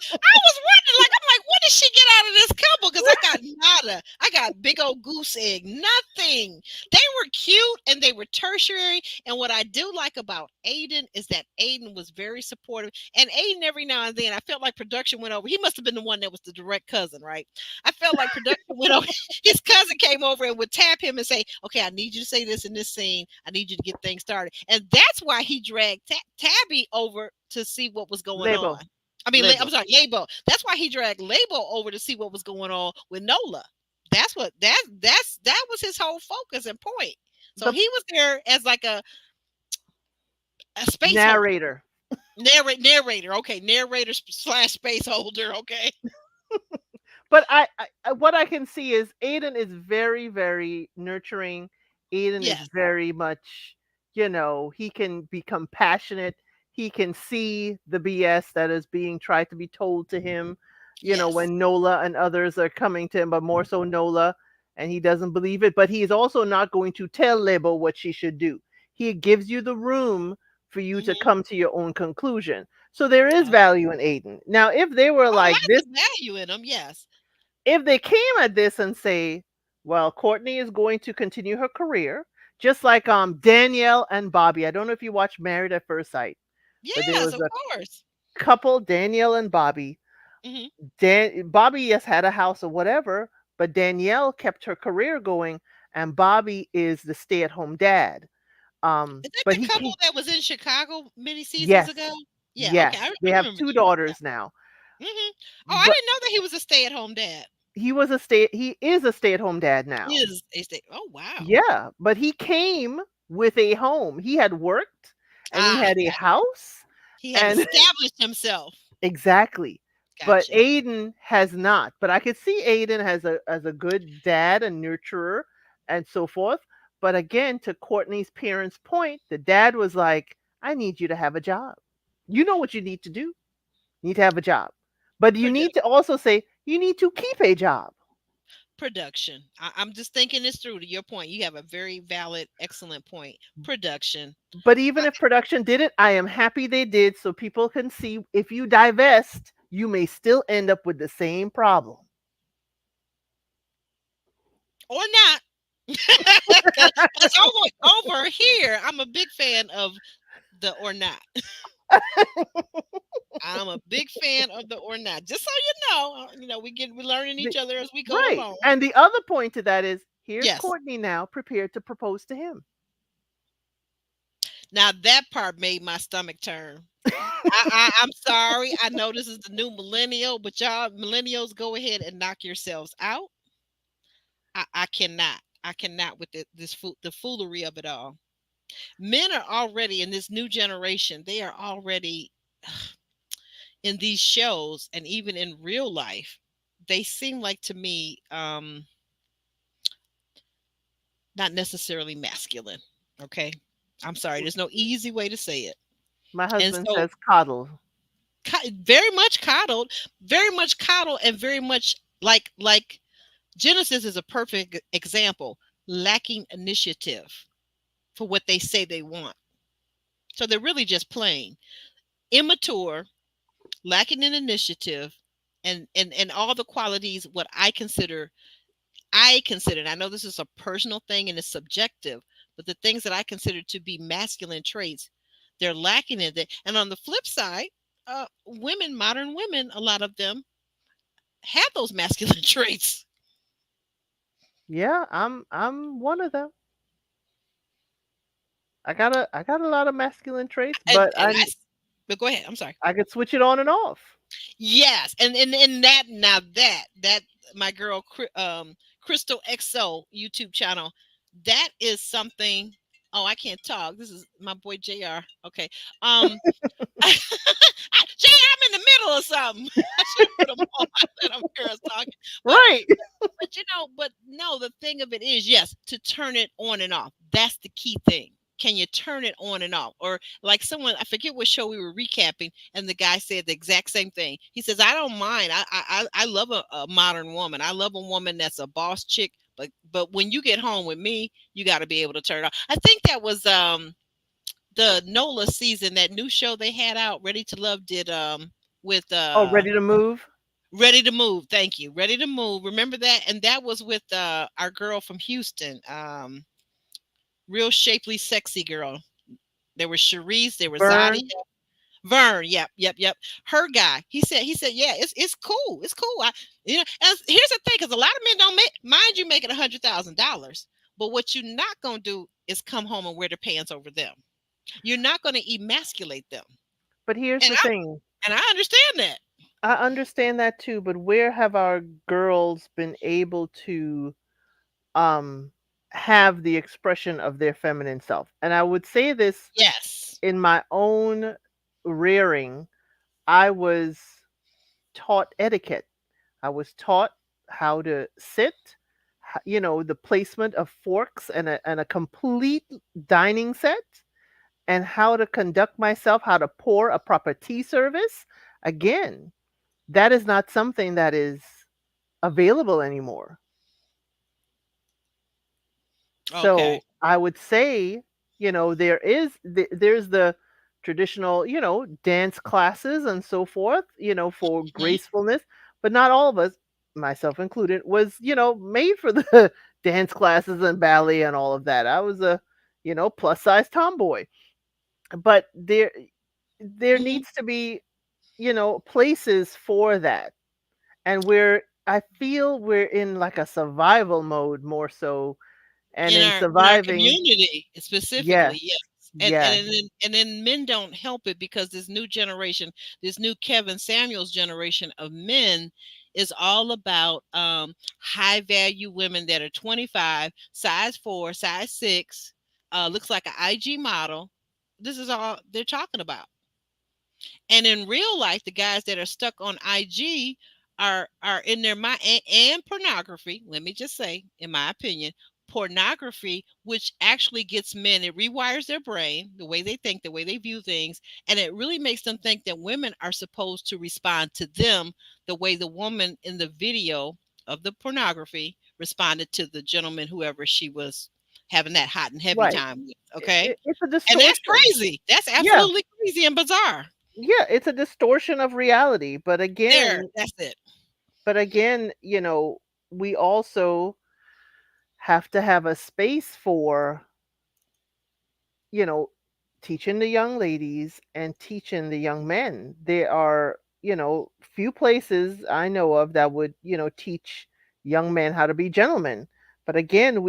wondering, like, I'm like, what did she get out of this couple? Because I got nada. I got big old goose egg. Nothing. They were cute and they were tertiary. And what I do like about Aiden is that Aiden was very supportive. And Aiden, every now and then, I felt like production went over. He must have been the one that was the direct cousin, right? I felt like production went over. His cousin came over and would tap him and say, okay, I need you to say this in this scene. I need you to get things started. And that's why he dragged Tabby over to see what was going on. Label. I mean, I'm Label. sorry, Labo. That's why he dragged Labo over to see what was going on with Nola. That was his whole focus and point. So The he was there as like a space holder, narrator. narrator. Okay, narrator slash space holder. Okay. But what I can see is Aiden is very, very nurturing. Aiden is Yes. very much, he can be compassionate. He can see the BS that is being tried to be told to him, Yes. when Nola and others are coming to him, but more so Nola, and he doesn't believe it. But he is also not going to tell Lebo what she should do. He gives you the room for you to Hmm. come to your own conclusion. So there is Oh, value in Aiden. Now, if they were like lots this, of value in them. Yes. if they came at this and say, well, Courtney is going to continue her career, just like Danielle and Bobby. I don't know if you watched Married at First Sight, but there Yes, was of a course. couple, Danielle and Bobby. Hmm. Bobby, yes, had a house or whatever, but Danielle kept her career going, and Bobby is the stay-at-home dad. Is that But the he couple can't. that was in Chicago many seasons Yes, ago? Yeah. Okay. yes, they I have remember two them. daughters now. Yeah. Hmm. Oh, I But didn't know that he was a stay-at-home dad. he is a stay-at-home dad now. Is a stay. Oh wow. Yeah, but he came with a home. He had worked and he Ah, had a gotcha. house He had and established himself. exactly. But Gotcha. Aiden has not. But I could see Aiden as a good dad and nurturer and so forth. But again, to Courtney's parents' point, the dad was like, I need you to have a job. You know what you need to do. You need to have a job. But you need to also say you need to keep a job. Production. I'm just thinking this through to your point. You have a very valid, excellent point. Production. But even I, if production did it, I am happy they did so people can see if you divest, you may still end up with the same problem. or not. Because over here, I'm a big fan of the or not. I'm a big fan of the or not. Just so we're learning The- each other as we go right. along. And the other point to that is here's Yes. Courtney now prepared to propose to him. Now that part made my stomach turn. I'm sorry. I know this is the new millennial, but y'all millennials, go ahead and knock yourselves out. I cannot. I cannot with the foolery of it all. Men are already in this new generation. They are already in these shows and even in real life. They seem like to me not necessarily masculine. Okay, I'm sorry. There's no easy way to say it. My And husband so says coddle. very much coddled, and very much like Genesis is a perfect example, lacking initiative for what they say they want. So they're really just plain immature, lacking in initiative, and all the qualities what I consider, and I know this is a personal thing and it's subjective, but the things that I consider to be masculine traits, they're lacking in it. And on the flip side, modern women, a lot of them have those masculine traits. Yeah, I'm one of them. I got a lot of masculine traits, And but and I'm But go ahead. I'm sorry. I could switch it on and off. Yes, and that now that my girl Crystal XO YouTube channel, that is something. Oh, I can't talk. This is my boy JR. Okay. Um JR, I'm in the middle of something. I should have put him on. I let him hear us talking. But Right. but no, the thing of it is, yes, to turn it on and off. That's the key thing. Can you turn it on and off? Or like someone, I forget what show we were recapping, and the guy said the exact same thing. He says, "I don't mind. I love a modern woman. I love a woman that's a boss chick. But when you get home with me, you got to be able to turn it off." I think that was the Nola season, that new show they had out, Ready to Love did with Oh, ready to move? Ready to Move. Thank you. Ready to Move. Remember that? And that was with our girl from Houston. Real shapely, sexy girl. There was Cherise, there was Zadia, Burn. Vern. Yep, yep, yep. Her guy. He said, yeah, it's cool. It's cool. And here's the thing, because a lot of men don't make, mind you, making $100,000. But what you're not gonna do is come home and wear the pants over them. You're not gonna emasculate them. But here's And the thing. I understand that. I understand that too, but where have our girls been able to um have the expression of their feminine self? And I would say this Yes. in my own rearing. I was taught etiquette. I was taught how to sit, the placement of forks and a complete dining set, and how to conduct myself, how to pour a proper tea service. Again, that is not something that is available anymore. Okay. So I would say, there's the traditional, dance classes and so forth, for Mhm. gracefulness, but not all of us, myself included, was, made for the dance classes and ballet and all of that. I was a, plus size tomboy. But there Mhm. needs to be, places for that. And I feel we're in like a survival mode more so, and in In our surviving. community specifically, Yes, yes. yes. And then men don't help it, because this new generation, this new Kevin Samuels generation of men, is all about high value women that are 25, size 4, size 6, looks like an IG model. This is all they're talking about. And in real life, the guys that are stuck on IG are in their mind, and pornography. Let me just say, in my opinion, pornography, which actually gets men, it rewires their brain, the way they think, the way they view things, and it really makes them think that women are supposed to respond to them the way the woman in the video of the pornography responded to the gentleman, whoever she was having that hot and heavy Right. time with. Okay. It's a And that's distortion. crazy. That's Yeah, absolutely crazy and bizarre. yeah, it's a distortion of reality. There, that's it. But again, we also have to have a space for, you know, teaching the young ladies and teaching the young men. There are, few places I know of that would, teach young men how to be gentlemen. But again,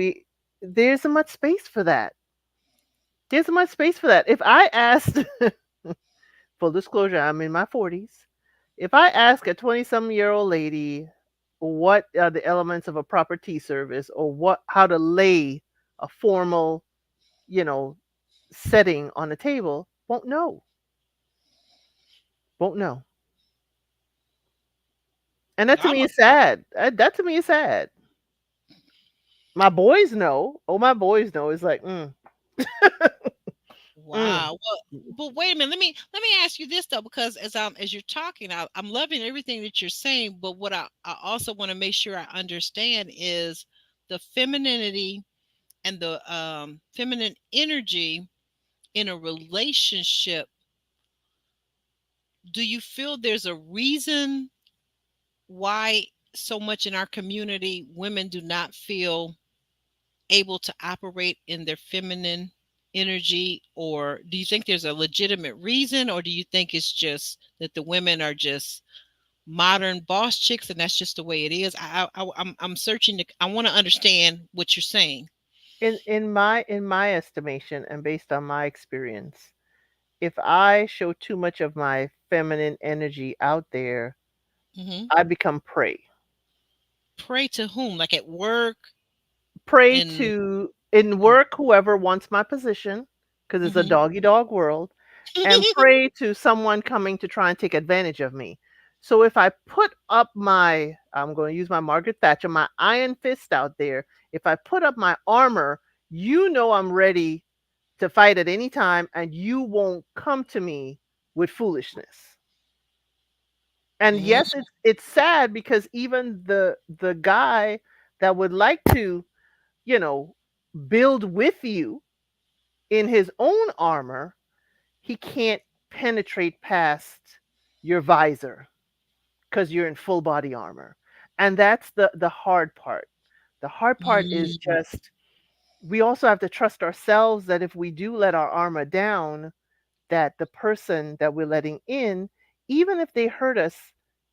there isn't much space for that. There's much space for that. If I asked, full disclosure, I'm in my 40s. If I ask a 20-some-year-old lady what are the elements of a proper tea service, or how to lay a formal, you know, setting on the table, won't know. Won't know. And that to I'm me a is sad. That to me is sad. My boys know. Oh, my boys know. It's like, mm. wow. Well, but wait a minute. Let me ask you this though, because as you're talking, I'm loving everything that you're saying. But what I also want to make sure I understand is the femininity and the feminine energy in a relationship. Do you feel there's a reason why so much in our community women do not feel able to operate in their feminine energy? Or do you think there's a legitimate reason, or do you think it's just that the women are just modern boss chicks and that's just the way it is? I'm searching to, I want to understand what you're saying. In my estimation, and based on my experience, if I show too much of my feminine energy out there, Hmm. I become prey. Pray to whom? Like at work Prey and. to in work whoever wants my position because it's a Hmm. doggy dog world, and prey to someone coming to try and take advantage of me. So if I put up my, I'm going to use my Margaret Thatcher, my iron fist out there, if I put up my armor, you know I'm ready to fight at any time and you won't come to me with foolishness. And yes, it's sad because even the guy that would like to, you know, build with you in his own armor, he can't penetrate past your visor because you're in full body armor. And that's the hard part. The hard part is Mm, just we also have to trust ourselves that if we do let our armor down, that the person that we're letting in, even if they hurt us,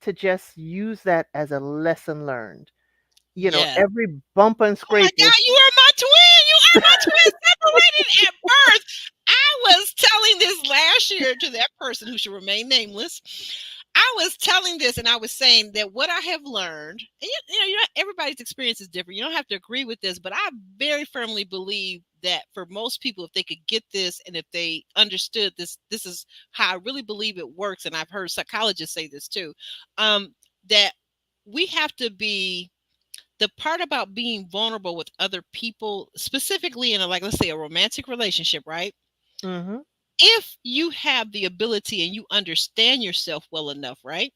to just use that as a lesson learned. You know, yes. every bump and Oh my scrape will. God, you are my twin. You are my twin separated at birth. I was telling this last year to that person who should remain nameless. I was telling this and I was saying that what I have learned, and everybody's experience is different. You don't have to agree with this, but I very firmly believe that for most people, if they could get this and if they understood this, this is how I really believe it works. And I've heard psychologists say this too, that we have to be the part about being vulnerable with other people, specifically in a, like, let's say a romantic relationship, right? Mhm. If you have the ability and you understand yourself well enough, right?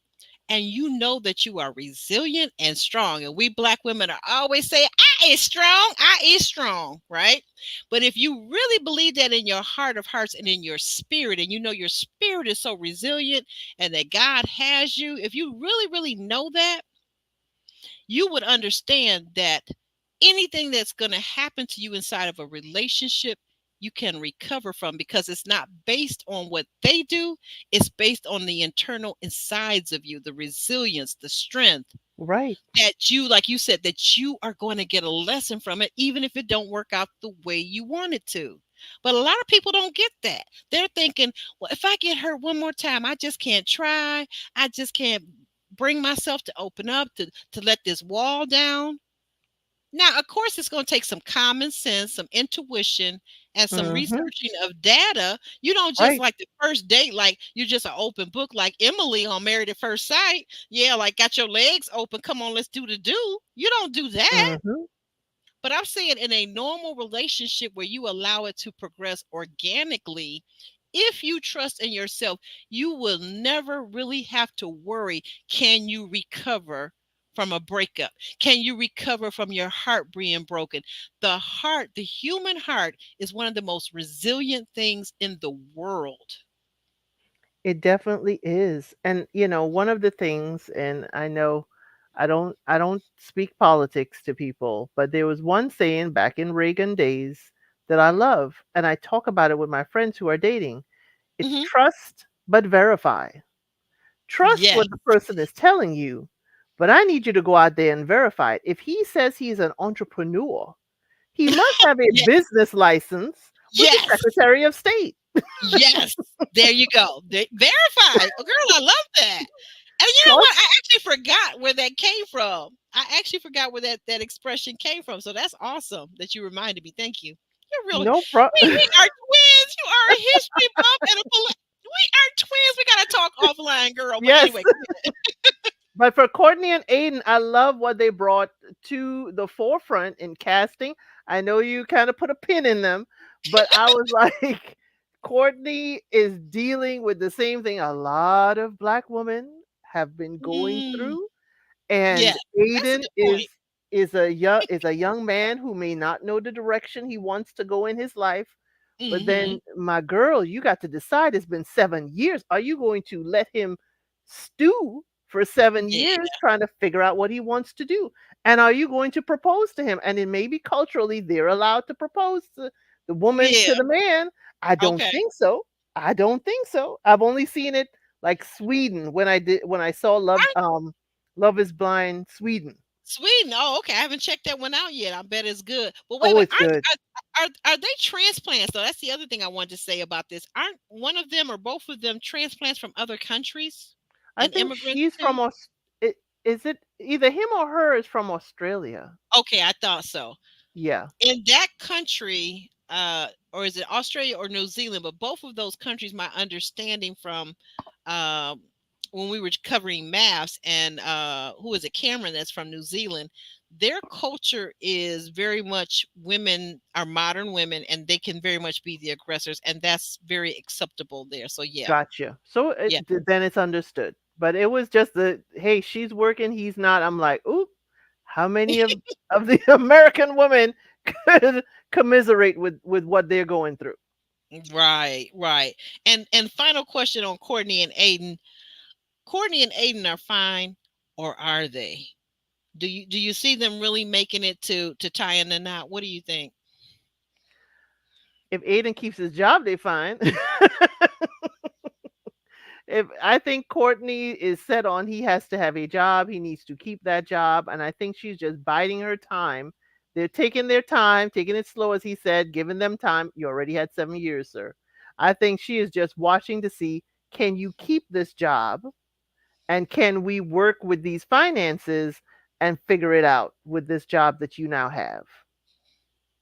And you know that you are resilient and strong. And we black women are always say, I is strong, I is strong, right? But if you really believe that in your heart of hearts and in your spirit, and you know your spirit is so resilient and that God has you, if you really, really know that, you would understand that anything that's going to happen to you inside of a relationship, you can recover from because it's not based on what they do. It's based on the internal insides of you, the resilience, the strength Right. that you, like you said, that you are going to get a lesson from it, even if it don't work out the way you want it to. But a lot of people don't get that. They're thinking, well, if I get hurt one more time, I just can't try. I just can't bring myself to open up, to let this wall down. Now, of course, it's going to take some common sense, some intuition, and some Mhm. researching of data. You don't just Right. like the first date, like you're just an open book, like Emily on Married at First Sight. Yeah, like got your legs open. Come on, let's do the do. You don't do that. Mhm. But I'm saying in a normal relationship where you allow it to progress organically, if you trust in yourself, you will never really have to worry. Can you recover from a breakup? Can you recover from your heart being broken? The heart, the human heart, is one of the most resilient things in the world. It definitely is. And one of the things, and I know I don't speak politics to people, but there was one saying back in Reagan days that I love, and I talk about it with my friends who are dating. It's Hmm. trust but verify. Trust Yes, what the person is telling you, but I need you to go out there and verify it. If he says he's an entrepreneur, he must have a yes, business license with the yes. Secretary of State. Yes, there you go. Verified. Oh, girl, I love that. And you know what? Trust, I actually forgot where that came from. I actually forgot where that expression came from. So that's awesome that you reminded me. Thank you. You're really no problem. we are twins. You are a history buff and a we are twins. We gotta talk offline, girl. But Yes. anyway, But for Courtney and Aiden, I love what they brought to the forefront in casting. I know you kind of put a pin in them, but I was like, Courtney is dealing with the same thing a lot of Black women have been going mm, through. yeah, And that's a Aiden good point. is a young man who may not know the direction he wants to go in his life. But Hmm. then, my girl, you got to decide. It's been 7 years. Are you going to let him stew for seven Yeah, years trying to figure out what he wants to do? And are you going to propose to him? And it may be culturally they're allowed to propose to the woman yeah. to the man. I don't Okay. think so. I don't think so. I've only seen it like Sweden when I saw Love is Blind Sweden. Sweden. Oh, okay. I haven't checked that one out yet. I bet it's good. But wait, Oh, wait. it's good. Are they transplants? So that's the other thing I wanted to say about this. Aren't one of them or both of them transplants from other countries I and think immigrants she's too? from is it either him or her is from Australia? Okay, I thought so. Yeah, In that country, or is it Australia or New Zealand? But both of those countries, my understanding from um, when we were covering maths, and who is it, Cameron, that's from New Zealand. Their culture is very much women are modern women, and they can very much be the aggressors, and that's very acceptable there. So yeah, gotcha. So yeah. then it's understood. But it was just the hey, she's working, he's not. I'm like, oop. How many of the American women could commiserate with what they're going through? Right, right. And final question on Courtney and Aiden. Courtney and Aiden are fine, or are they? Do you see them really making it to tie in the knot? What do you think? If Aiden keeps his job, they fine. If I think Courtney is set on he has to have a job, he needs to keep that job, and I think she's just biding her time. They're taking their time, taking it slow, as he said, giving them time. You already had 7 years, sir. I think she is just watching to see, can you keep this job, and can we work with these finances and figure it out with this job that you now have.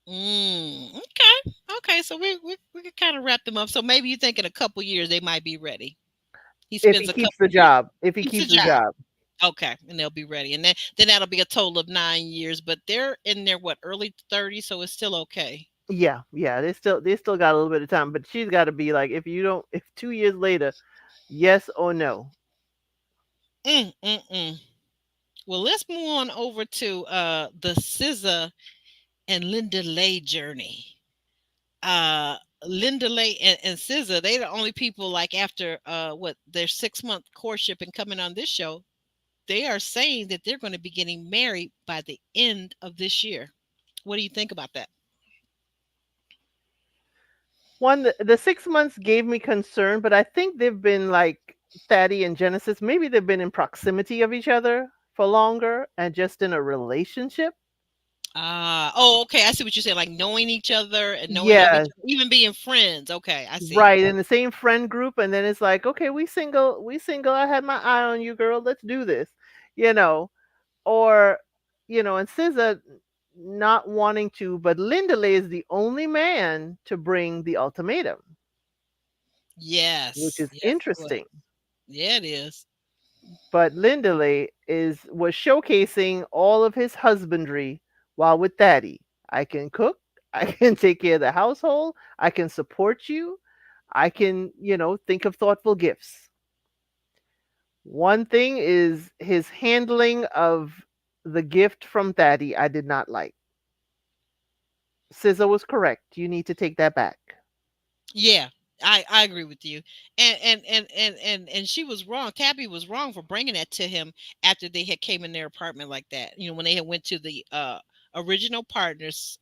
Okay, okay. So we could kind of wrap them up. So maybe you think in a couple years they might be ready. He If he spends a keeps couple the years, job, if he keeps a keeps the job. job. Okay, and they'll be ready, and then that'll be a total of 9 years. But they're in their what, early 30s, so it's still okay. Yeah, yeah, they still got a little bit of time, but she's got to be like, if you don't, if 2 years later, yes or no. Mm. Well, let's move on over to the SZA and Linda Lay journey. uh Linda Lay and SZA, they the only people, like, after what, their 6 month courtship and coming on this show, they are saying that they're going to be getting married by the end of this year. What do you think about that? One, the 6 months gave me concern, but I think they've been like Thaddy and Genesis. Maybe they've been in proximity of each other for longer and just in a relationship. Oh, okay. I see what you're saying. Like knowing each other and knowing of each Yes, other, even being friends. Okay, I see. right. In the same friend group, and then it's like, okay, we single, we single. I had my eye on you, girl. Let's do this. You know, or and SZA not wanting to, but Lindley is the only man to bring the ultimatum, which Yes, is yes, it was. interesting. Yeah, it is. But Lindley was showcasing all of his husbandry while with Daddy. I can cook, I can take care of the household, I can support you, I can, think of thoughtful gifts. One thing is his handling of the gift from Daddy I did not like. SZA was correct. You need to take that back. Yeah, I agree with you. And she was wrong. Tabby was wrong for bringing that to him after they had came in their apartment like that. When they had went to the original partners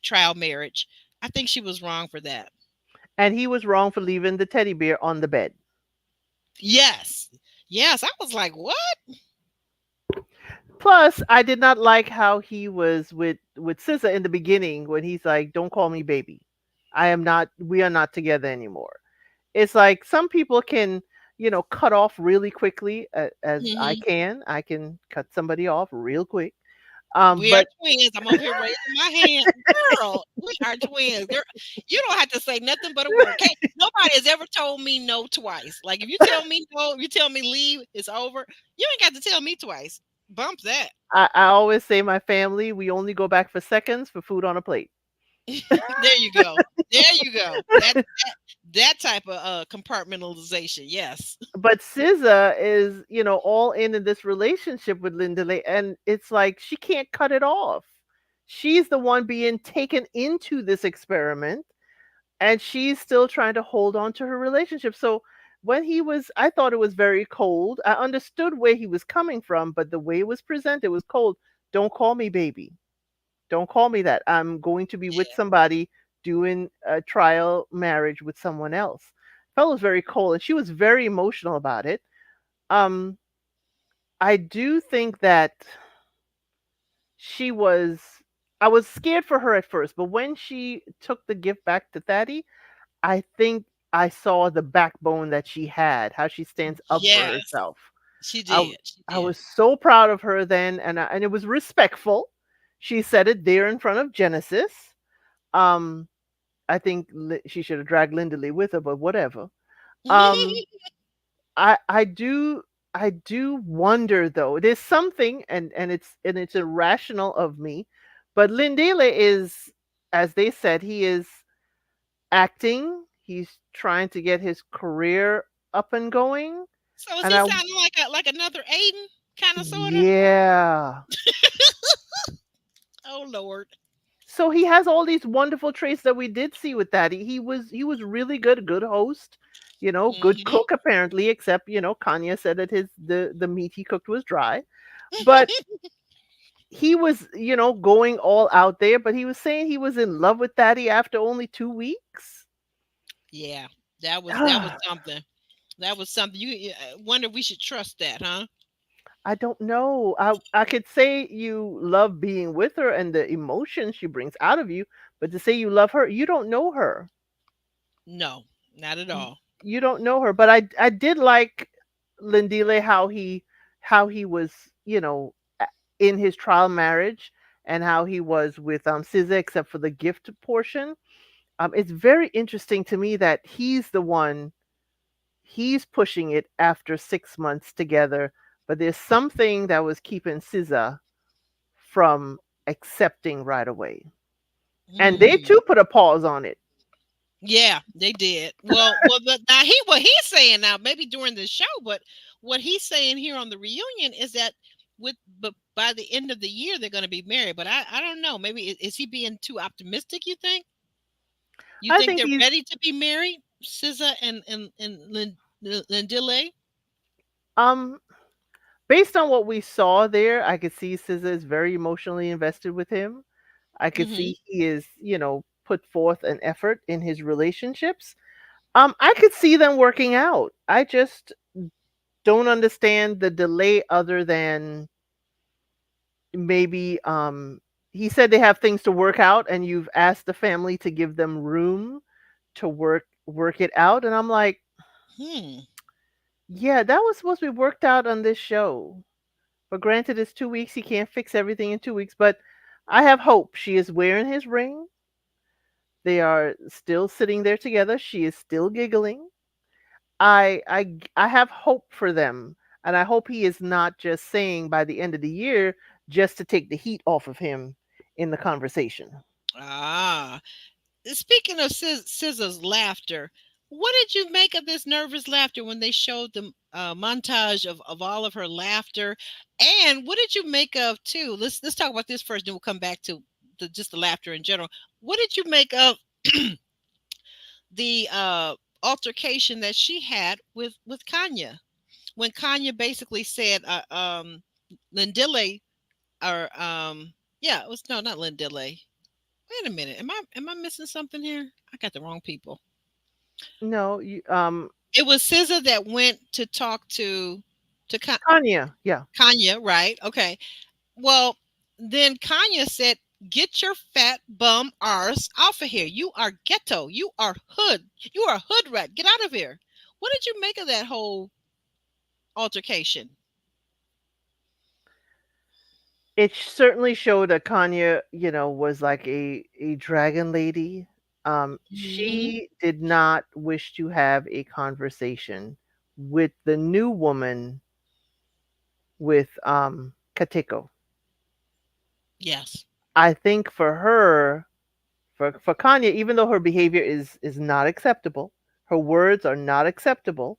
trial marriage. I think she was wrong for that. And he was wrong for leaving the teddy bear on the bed. Yes. Yes, I was like, "What?" Plus, I did not like how he was with SZA in the beginning when he's like, "Don't call me baby. I am not. We are not together anymore." It's like some people can, cut off really quickly, as I Mhm. can. I can cut somebody off real quick. We are But twins. I'm over here raising my hand. Girl, we are twins. Girl, you don't have to say nothing but a word. Okay, nobody has ever told me no twice. Like, if you tell me no, if you tell me leave, it's over. You ain't got to tell me twice. Bump that. I always say my family, we only go back for seconds for food on a plate. There you go. There you go. That type of compartmentalization. Yes. But SZA is, all in this relationship with Linda Lay, and it's like she can't cut it off. She's the one being taken into this experiment, and she's still trying to hold on to her relationship. So when I thought it was very cold. I understood where he was coming from, but the way it was presented was cold. Don't call me baby. Don't call me that. I'm going to be with Yeah. somebody doing a trial marriage with someone else. Felt was very cold, and she was very emotional about it. Um, I do think that she was I was scared for her at first, but when she took the gift back to Thaddy, I think I saw the backbone that she had, how she stands up for Yes, herself. she I w- did. She I did. was so proud of her then, and it was respectful. She said it there in front of Genesis. Um, I think she should have dragged Linda Lee with her, but whatever. Um, I do wonder though. There's something, and it's irrational of me, but Lindele is, as they said, he is acting. He's trying to get his career up and going, So is and he I sounding like another Aiden, kind of sorta? yeah. Oh Lord. So he has all these wonderful traits that we did see with that. He was really good host, good Hmm. cook apparently, except, Kanya said that the meat he cooked was dry. But he was, going all out there, but he was saying he was in love with Daddy after only 2 weeks. Yeah, that was something. That was something. You wonder we should trust that, huh? I don't know. I could say you love being with her and the emotions she brings out of you, but to say you love her, you don't know her. No, not at Y- all. You don't know her, but I did like Lindile, how he was, in his trial marriage, and how he was with SZA, except for the gift portion. It's very interesting to me that he's pushing it after 6 months together, but there's something that was keeping SZA from accepting right away. And they Mm. too put a pause on it. Yeah, they did. Well, but now what he's saying now, maybe during the show, but what he's saying here on the reunion is that but by the end of the year they're going to be married. But I don't know. Maybe is he being too optimistic? You think? You I think think they're he's ready to be married, SZA and Lindile? um based on what we saw there, I could see SZA is very emotionally invested with him. I could Mm-hmm. see he is, put forth an effort in his relationships. I could see them working out. I just don't understand the delay other than maybe he said they have things to work out and you've asked the family to give them room to work it out, and I'm like, Hmm. yeah, that was supposed to be worked out on this show. But granted, it's 2 weeks. He can't fix everything in 2 weeks. But I have hope. She is wearing his ring. They are still sitting there together. She is still giggling. I have hope for them, and I hope he is not just saying by the end of the year just to take the heat off of him in the conversation. Ah. Speaking of SZA's laughter, what did you make of this nervous laughter when they showed the montage of all of her laughter? And what did you make of too? Let's talk about this first, then we'll come back to just the laughter in general. What did you make of the altercation that she had with Kanya when Kanya basically said, Lindile or yeah, it was no, not Lindile. Wait a minute, am I missing something here? I got the wrong people. No, It was SZA that went to talk to Kanya, yeah. Kanya, right? Okay. Well, then Kanya said, "Get your fat bum arse off of here. You are ghetto. You are hood. You are a hood rat. Get out of here." What did you make of that whole altercation? It certainly showed that Kanya, was like a dragon lady. Hmm. She did not wish to have a conversation with the new woman with Katiko. Yes. I think for her, for Kanya, even though her behavior is not acceptable, her words are not acceptable.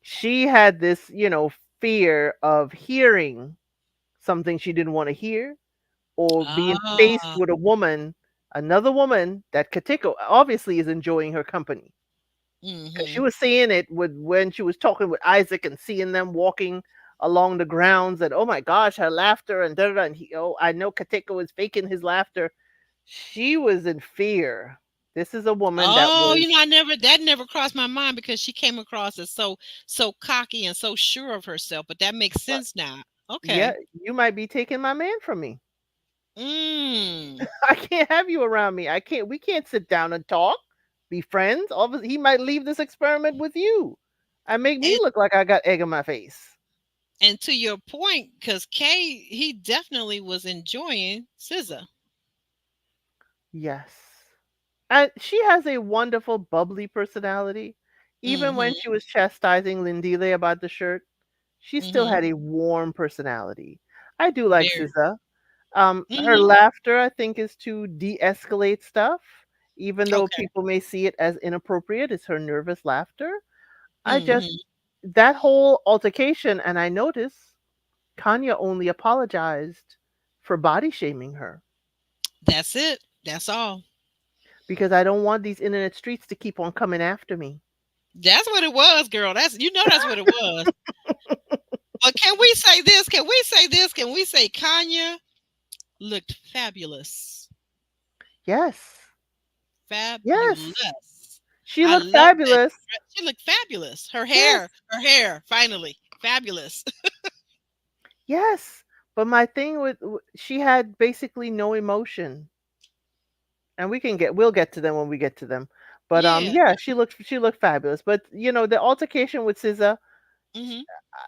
She had this, fear of hearing something she didn't want to hear, or being faced Ah. with another woman that Katiko obviously is enjoying her company. Because she Hmm. was seeing it with when she was talking with Isaac and seeing them walking along the grounds, and oh my gosh, her laughter and da da da. And I know Katiko is faking his laughter. She was in fear. This is a woman that Oh, was, I never that never crossed my mind because she came across as so cocky and so sure of herself. But that makes uh, sense now. yeah, Okay. you might be taking my man from me. Mm. I can't have you around me. I can't. We can't sit down and talk, be friends. He might leave this experiment with you and make me And look like I got egg on my face. and to your point, because Kay, he definitely was enjoying SZA. Yes. And she has a wonderful, bubbly personality. Even when Mm-hmm. she was chastising Lindile about the shirt, she still Mm-hmm. had a warm personality. I do like Very. SZA. Her Mm-hmm. laughter, I think, is to de-escalate stuff, even though Okay. people may see it as inappropriate. It's her nervous laughter. I just Mm-hmm. that whole altercation, and I notice Kanya only apologized for body shaming her That's it. That's all. because I don't want these internet streets to keep on coming after me. That's what it was, girl. That's what it was. But can we say this? Can we say this? Can we say Kanya looked fabulous? Yes, yes, Fabulous. she I looked love that. fabulous. She looked fabulous. Yes, Her hair, finally, fabulous. yes. But my thing with she had basically no emotion, and we'll get to them when we get to them. But Yeah. yeah, she looked fabulous. But the altercation with SZA, Hmm.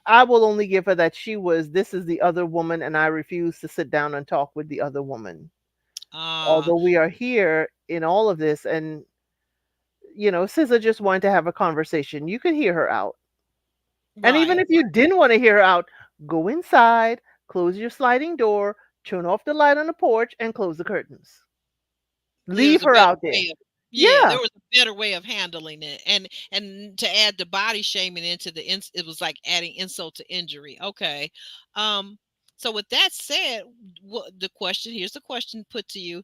I will only give her that this is the other woman, and I refuse to sit down and talk with the other woman. Uh, Although we are here in all of this, and SZA just wanted to have a conversation. You could hear her out. And even right. if you didn't want to hear her out, go inside, close your sliding door, turn off the light on the porch, and close the curtains. There Leave was a her better out there. way of, yeah, Yeah, there was a better way of handling it. And to add the body shaming into it was like adding insult to injury. Okay. Um, so with that said, here's the question put to you.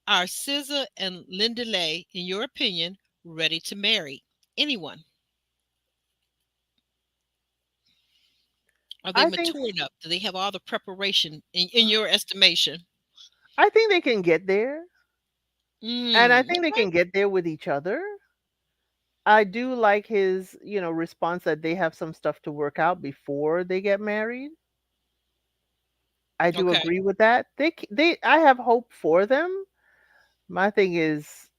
Are SZA and Linda Lay, in your opinion, ready to marry anyone? Are they I think mature enough? Do they have all the preparation in your estimation? I think they can get there, and I think they Okay. can get there with each other. I do like his, response that they have some stuff to work out before they get married. I do Okay. agree with that. I have hope for them. My thing is,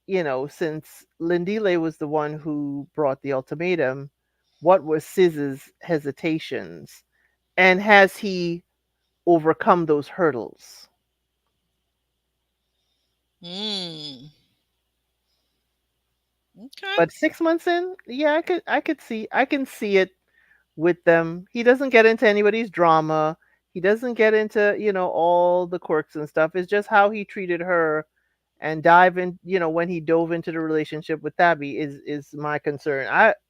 since Lindile was the one who brought the ultimatum, what were SZA's hesitations? And has he overcome those hurdles? Mm. Okay. But 6 months in, yeah, I can see it with them. He doesn't get into anybody's drama. He doesn't get into, all the quirks and stuff. It's just how he treated her and when he dove into the relationship with Tabby is my concern.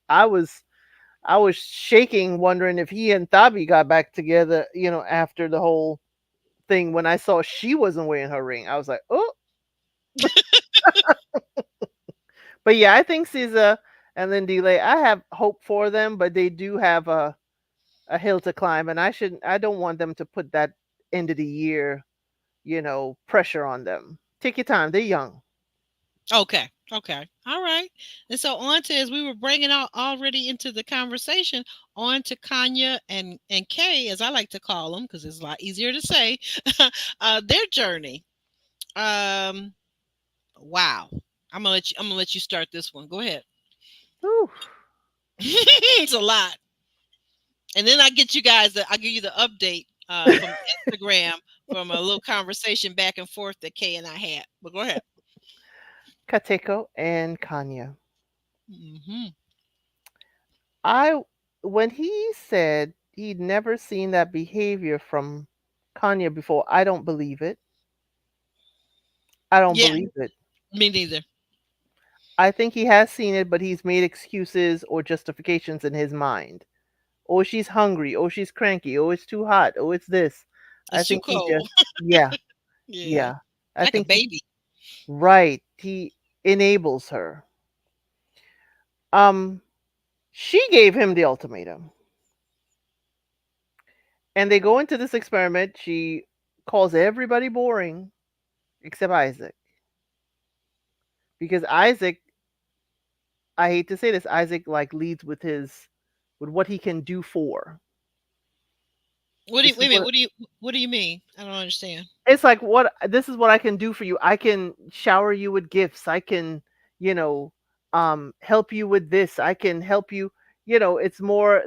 I was shaking wondering if he and Tabi got back together, after the whole thing when I saw she wasn't wearing her ring. I was like, "Oh." But yeah, I think Caesar and Lindy Lay, I have hope for them, but they do have a hill to climb, and I don't want them to put that end of the year, pressure on them. Take your time. They're young. Okay. Okay. All right. And so on to, as we were bringing out already into the conversation, on to Kanya and Kay, as I like to call them, because it's a lot easier to say, their journey. Um. Wow. I'm gonna let you start this one. Go ahead. Whew. It's a lot. And then I'll give you the update from Instagram from a little conversation back and forth that Kay and I had. But go ahead. Kateko and Kanya. Hmm. I When he said he'd never seen that behavior from Kanya before, I don't believe it. I don't Yeah, believe it. me neither. I think he has seen it, but he's made excuses or justifications in his mind. Oh, she's hungry. Oh, she's cranky. Oh, it's too hot. Oh, it's this. I It's too think he cold. just, yeah, Yeah, yeah. I like a think he, baby. right. He enables her. Um, she gave him the ultimatum, and they go into this experiment. She calls everybody boring except Isaac, because Isaac, I hate to say this, Isaac like leads with what he can do for. What do you This is wait a minute? what What do you mean? I don't understand. it's like. What this is what I can do for you. I can shower you with gifts. I can, you know, help you with this. I can help you. It's more.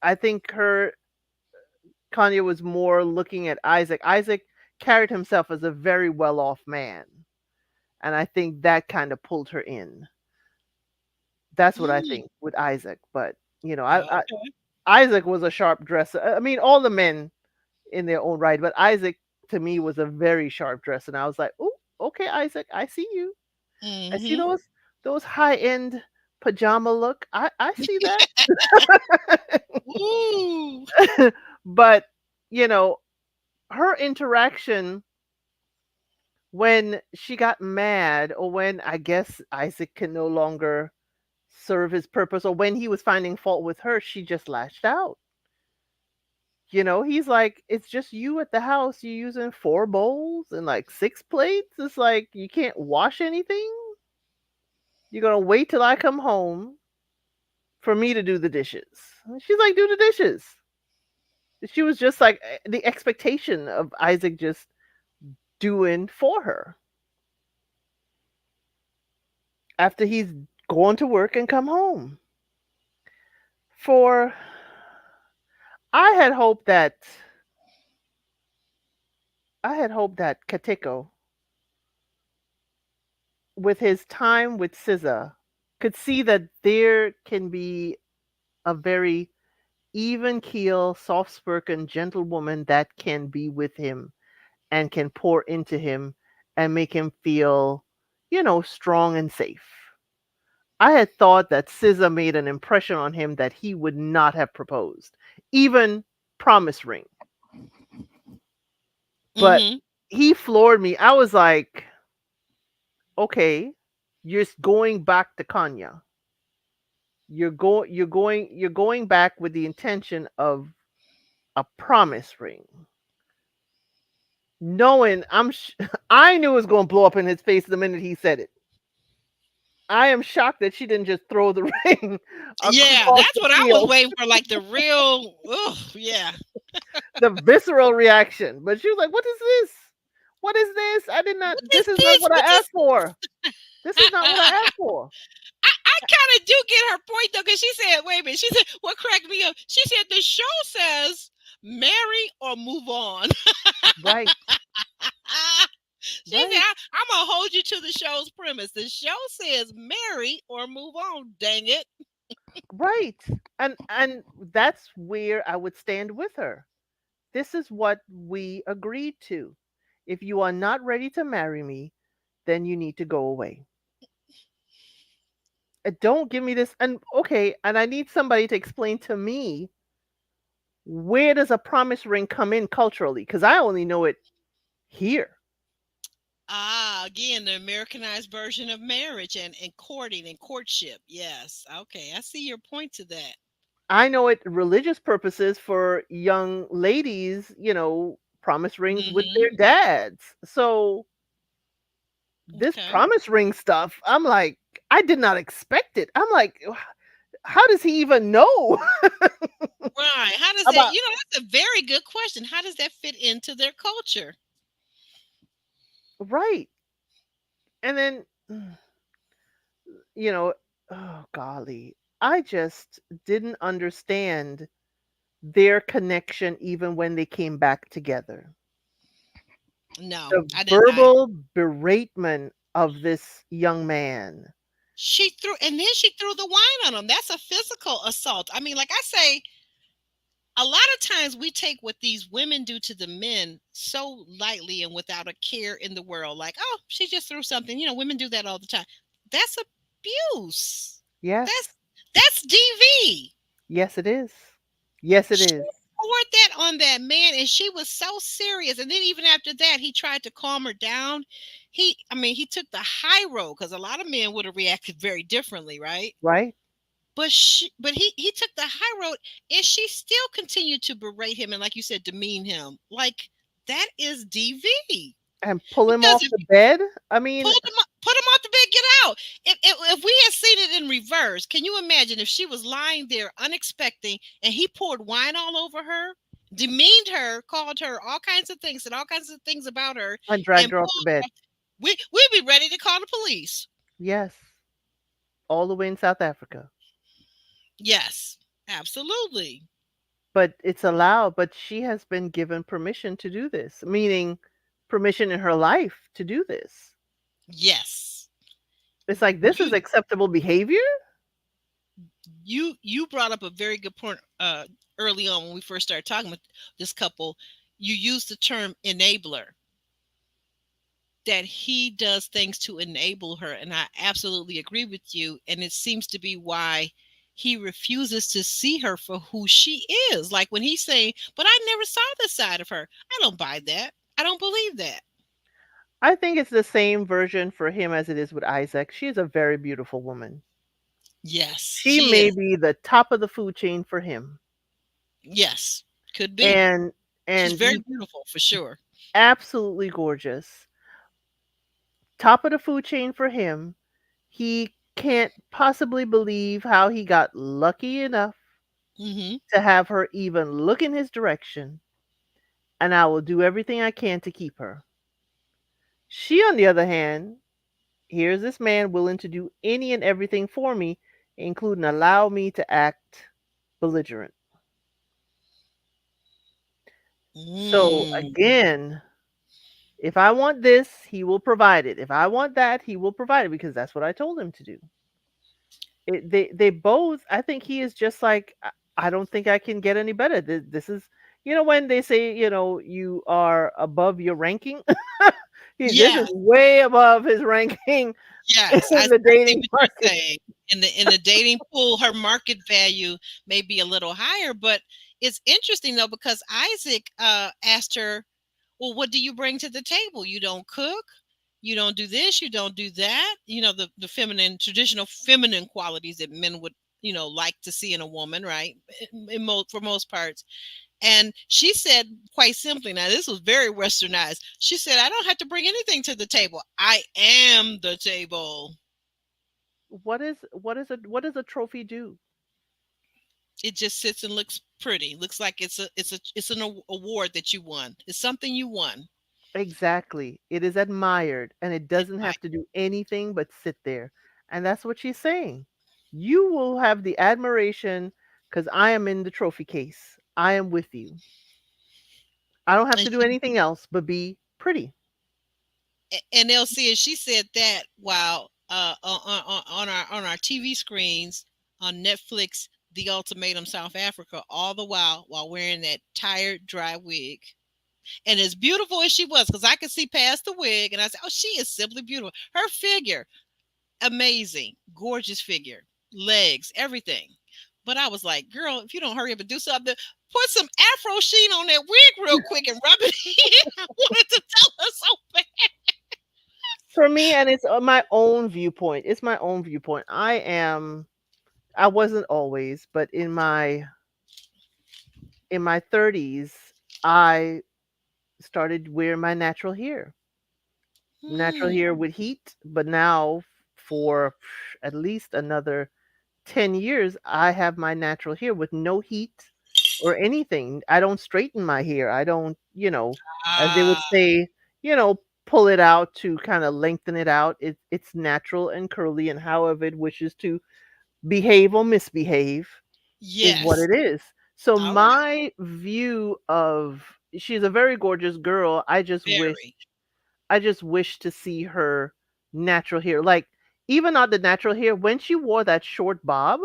I think Kanye was more looking at Isaac. Isaac carried himself as a very well off man. And I think that kind of pulled her in. That's what I Mm, think with Isaac. But, okay. Isaac was a sharp dresser. I mean, all the men in their own right, but Isaac to me was a very sharp dresser. And I was like, oh, okay, Isaac, I see you. I see Mm-hmm. those high end pajama look. I see that. Ooh. But, you know, her interaction when she got mad, or when I guess Isaac can no longer serve his purpose, or when he was finding fault with her, she just lashed out. He's like, it's just you at the house. You're using four bowls and like six plates. It's like you can't wash anything. You're gonna wait till I come home for me to do the dishes. And she's like, do the dishes. She was just like the expectation of Isaac just doing for her after he's gone to work and come home. For I had hoped that Katiko, with his time with SZA, could see that there can be a very even keel, soft spoken, gentle woman that can be with him and can pour into him and make him feel, strong and safe. I had thought that SZA made an impression on him that he would not have proposed, even promise ring. But Mm-hmm. he floored me. I was like, okay, you're going back to Kanya. You're going back with the intention of a promise ring, knowing I knew it was going to blow up in his face the minute he said it. I am shocked that she didn't just throw the ring Yeah, across that's the what I was field, waiting for, like the real. Oh, yeah. the visceral reaction. But she was like, "What is this? What is this? I did not. What is This is not this? what What I is? asked for. This is not what I I asked for." kind of do get her point though, because she said, "Wait a minute." She said, "What cracked me up?" She said, "The show says marry or move on." Right, She said, right, I'm gonna hold you to the show's premise. The show says marry or move on. Dang it. right. And that's where I would stand with her. This is what we agreed to. If you are not ready to marry me, then you need to go away. Don't give me this. And okay, and I need somebody to explain to me, where does a promise ring come in culturally? Because I only know it here. Ah, again, the Americanized version of marriage and courting and courtship. Yes. Okay. I see your point to that. I know it religious purposes for young ladies, promise rings with Mm-hmm. their dads. So this Okay. promise ring stuff, I'm like, I did not expect it. I'm like, how does he even know Right. How does that, about that's a very good question. How does that fit into their culture? right? And then, you know, oh golly, I just didn't understand their connection even when they came back together. No, The I didn't. verbal beratement of this young man. She threw, and then she threw the wine on him. That's a physical assault. I mean, like I say, a lot of times we take what these women do to the men so lightly and without a care in the world. Like, oh, she just threw something. Women do that all the time. That's abuse. Yes, That's that's DV. yes, it is. Yes, it She is. poured that on that man, and she was so serious. And then even after that, he tried to calm her down. He took the high road, because a lot of men would have reacted very differently, right? Right? But he took the high road, and she still continued to berate him and, like you said, demean him. Like, that is DV. And pull him Because off if the bed. I mean, put him off the bed, get out. If we had seen it in reverse, can you imagine if she was lying there unexpected and he poured wine all over her? demeaned her, called her all kinds of things, said all kinds of things about her, And dragged and her off the pulled bed. her. We'd be ready to call the police. Yes, all the way in South Africa. Yes, absolutely. But it's allowed, but she has been given permission to do this, meaning permission in her life to do this. Yes. It's like this is You acceptable behavior? you brought up a very good point early on when we first started talking with this couple. You used the term enabler, that he does things to enable her, and I absolutely agree with you, and it seems to be why he refuses to see her for who she is. Like when he's saying, but I never saw this side of her. I don't buy that. I don't believe that. I think it's the same version for him as it is with Isaac. She is a very beautiful woman. Yes, She she may is. be the top of the food chain for him. Yes, could be. And She's and very he beautiful for sure. absolutely gorgeous. Top of the food chain for him. He can't possibly believe how he got lucky enough Hmm. to have her even look in his direction, and I will do everything I can to keep her. She, on the other hand, here's this man willing to do any and everything for me, including allow me to act belligerent. So Mm. again, if I want this, he will provide it. If I want that, he will provide it because that's what I told him to do. They both. I think he is just like I don't think I can get any better. This is when they say you are above your ranking. This is Yes, way above his ranking yes, in the I see dating what you're market. saying. In the dating pool, her market value may be a little higher, but it's interesting though because Isaac asked her, "Well, what do you bring to the table? You don't cook, you don't do this, you don't do that. You know the feminine, traditional feminine qualities that men would like to see in a woman, right? For most parts." And she said quite simply, now this was very westernized. She said, "I don't have to bring anything to the table. I am the table." What does a trophy do? It just sits and looks pretty. Looks like it's an award that you won. It's something you won. Exactly. It is admired and it And doesn't have to do anything but sit there. And that's what she's saying. You will have the admiration because I am in the trophy case. I am with you. I don't have and to do anything else but be pretty. and they'll see it. She said that while on our TV screens on Netflix, The Ultimatum South Africa, all the while wearing that tired, dry wig. And as beautiful as she was, because I could see past the wig, and I said, "Oh, she is simply beautiful. Her figure, amazing, gorgeous figure, legs, everything." But I was like, "Girl, if you don't hurry up and do something, put some Afro sheen on that wig real quick and rub it in." I wanted to tell her so bad. For me, and it's my own viewpoint. It's my own viewpoint. I wasn't always, but in my 30s, I started wearing my natural hair. Natural Hmm. hair with heat, but now for at least another 10 years, I have my natural hair with no heat or anything. I don't straighten my hair. I don't, as they would Ah, say, pull it out to kind of lengthen it out. It's natural and curly, and however it wishes to behave or misbehave is what yes. it is. So All right. my view of she's a very gorgeous girl. Very. I just wish to see her natural hair. Like even not the natural hair when she wore that short bob,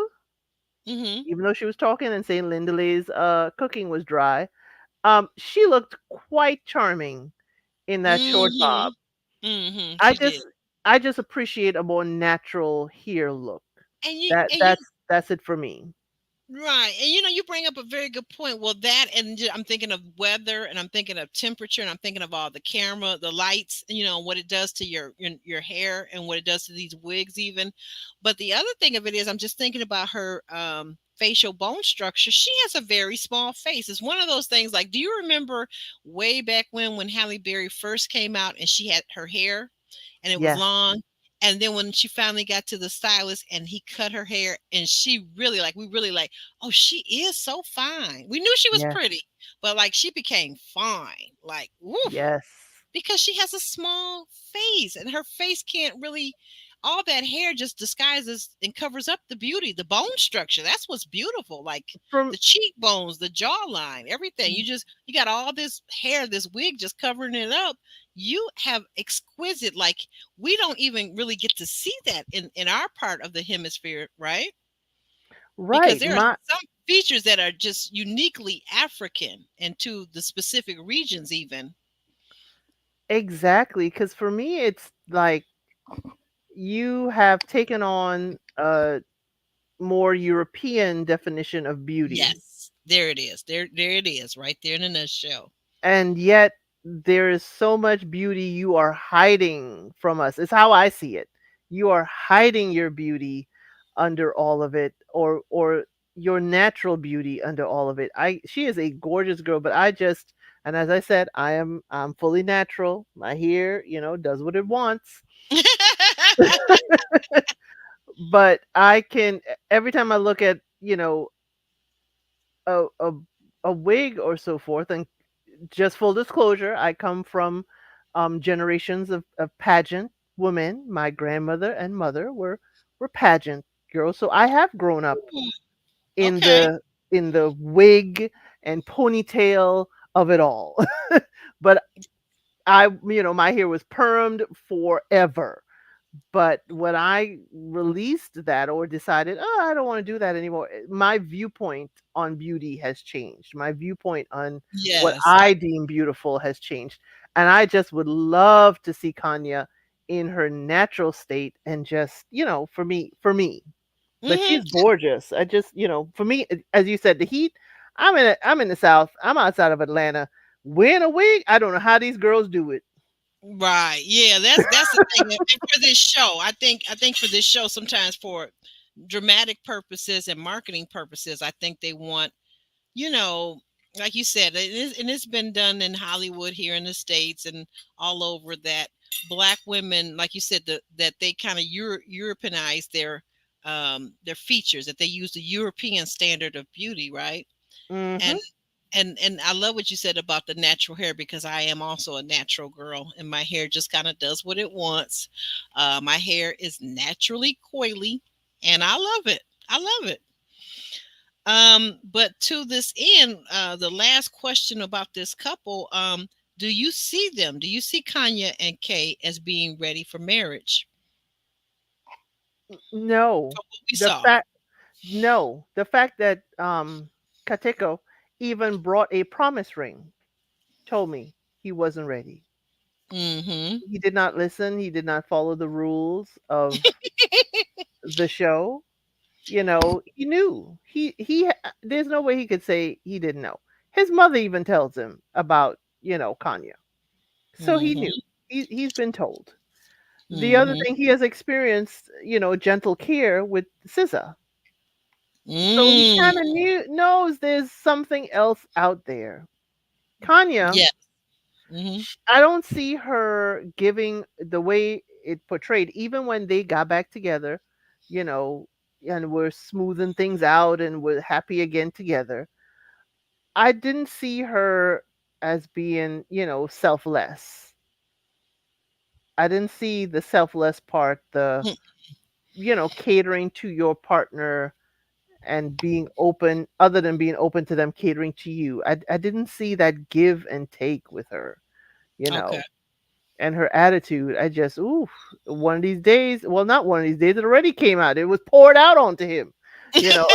Mm-hmm. even though she was talking and saying Lindalay's cooking was dry, she looked quite charming in that short Mm-hmm. bob. Mm-hmm. I She did. just I just appreciate a more natural hair look. And you That and you that's it for me. Right. And you bring up a very good point. Well, that and I'm thinking of weather and I'm thinking of temperature and I'm thinking of all the camera, the lights, what it does to your hair and what it does to these wigs even. But the other thing of it is I'm just thinking about her facial bone structure. She has a very small face. It's one of those things like do you remember way back when Halle Berry first came out and she had her hair and it was Yes, long. And then when she finally got to the stylist and he cut her hair and she really like, we really like, oh, she is so fine. We knew she was yes, pretty, but like she became fine. Like, woof, Yes. because she has a small face and her face can't really, all that hair just disguises and covers up the beauty, the bone structure. That's what's beautiful. Like From the cheekbones, the jawline, everything. You got all this hair, this wig just covering it up. You have exquisite, like we don't even really get to see that in our part of the hemisphere, right? Because right, there are my some features that are just uniquely African and to the specific regions even. exactly, because for me it's like you have taken on a more European definition of beauty, Yes, there it is. There it is, right there in a nutshell. and yet there is so much beauty you are hiding from us. It's how I see it. You are hiding your beauty under all of it, or your natural beauty under all of it. I She is a gorgeous girl, but I just, and as I said, I'm fully natural. My hair, does what it wants. But I can, every time I look at, a a, a wig or so forth, and just full disclosure, I come from generations of pageant women. My grandmother and mother were pageant girls, so I have grown up Ooh, in okay. the wig and ponytail of it all. But my hair was permed forever. But when I released that or decided, oh, I don't want to do that anymore, my viewpoint on beauty has changed. My viewpoint on what Yes. I deem beautiful has changed. And I just would love to see Kanya in her natural state, and just, for me. But Hmm. she's gorgeous. I just, for me, as you said, the heat, I'm in the South. I'm outside of Atlanta. Wearing a wig, I don't know how these girls do it. Right. Yeah, that's the thing. And for this show, I think for this show, sometimes for dramatic purposes and marketing purposes, I think they want, you know, like you said, and it's been done in Hollywood here in the States and all over that black women, like you said, that they kind of Europeanize their features, that they use the European standard of beauty, right? And Hmm. and I love what you said about the natural hair because I am also a natural girl and my hair just kind of does what it wants. My hair is naturally coily and I love it. I love it. But to this end, the last question about this couple, do you see them? Do you see Kanya and Kay as being ready for marriage? No, From what we the saw. fact no, the fact that Kateko even brought a promise ring told me he wasn't ready. Mm-hmm. He did not listen. He did not follow the rules of the show. He knew. There's no way he could say he didn't know. His mother even tells him about, Kanya. So he knew. Mm-hmm. He's been told. The other Mm-hmm. thing, he has experienced, gentle care with SZA. So he Mm. kind of knows there's something else out there. Kanya, Yeah. Mm-hmm. I don't see her giving the way it portrayed, even when they got back together, you know, and were smoothing things out and were happy again together. I didn't see her as being, selfless. I didn't see the selfless part, the, catering to your partner and being open, other than being open to them catering to you. I didn't see that give and take with her, you Okay. know. And her attitude, I just, ooh, one of these days, well, not one of these days, it already came out. It was poured out onto him, you know.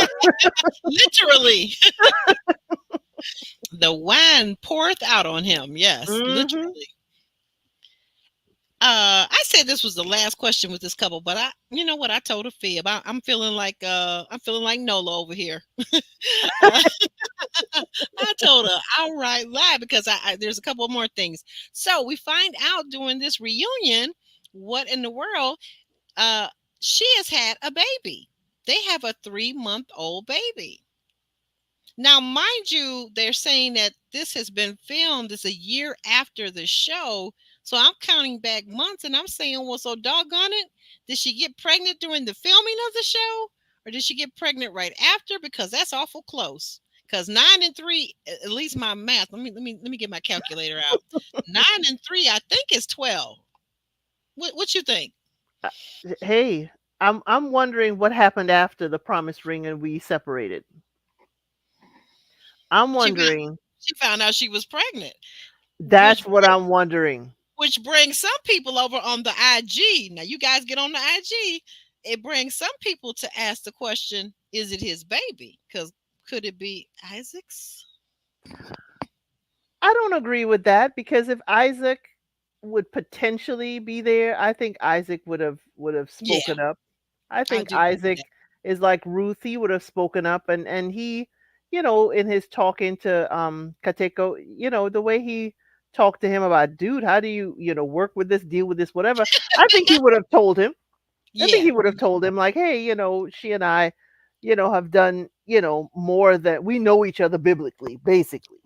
Literally. The wine poureth out on him. Yes, Hmm. literally. I said this was the last question with this couple, but you know what? I told a fib. I'm feeling like Nola over here. Uh, I told her outright lie because there's a couple more things. So we find out during this reunion, what in the world? Uh, she has had a baby. They have a 3-month old baby. Now, mind you, they're saying that this has been filmed. It's a year after the show. So I'm counting back months and I'm saying, well, so doggone it. Did she get pregnant during the filming of the show? Or did she get pregnant right after? Because that's awful close. Because 9 and 3, at least my math. Let me get my calculator out. 9 and 3, I think is 12. What you think? Uh, Hey, I'm wondering what happened after the promise ring and we separated. I'm She found wondering. she found out she was pregnant, which That's what I'm wondering. which brings some people over on the IG. Now you guys get on the IG. It brings some people to ask the question: is it his baby? Because could it be Isaac's? I don't agree with that because if Isaac would potentially be there, I think Isaac would have Yeah, spoken up. I I think do think Isaac that. is like Ruth. He would have spoken up, and he, in his talking to Kateko, the way he talked to him about, dude, how do you work with this, deal with this, whatever. I think he would have told him. I think Yeah, he would have told him like, hey, she and I, have done, more than we know each other biblically, basically.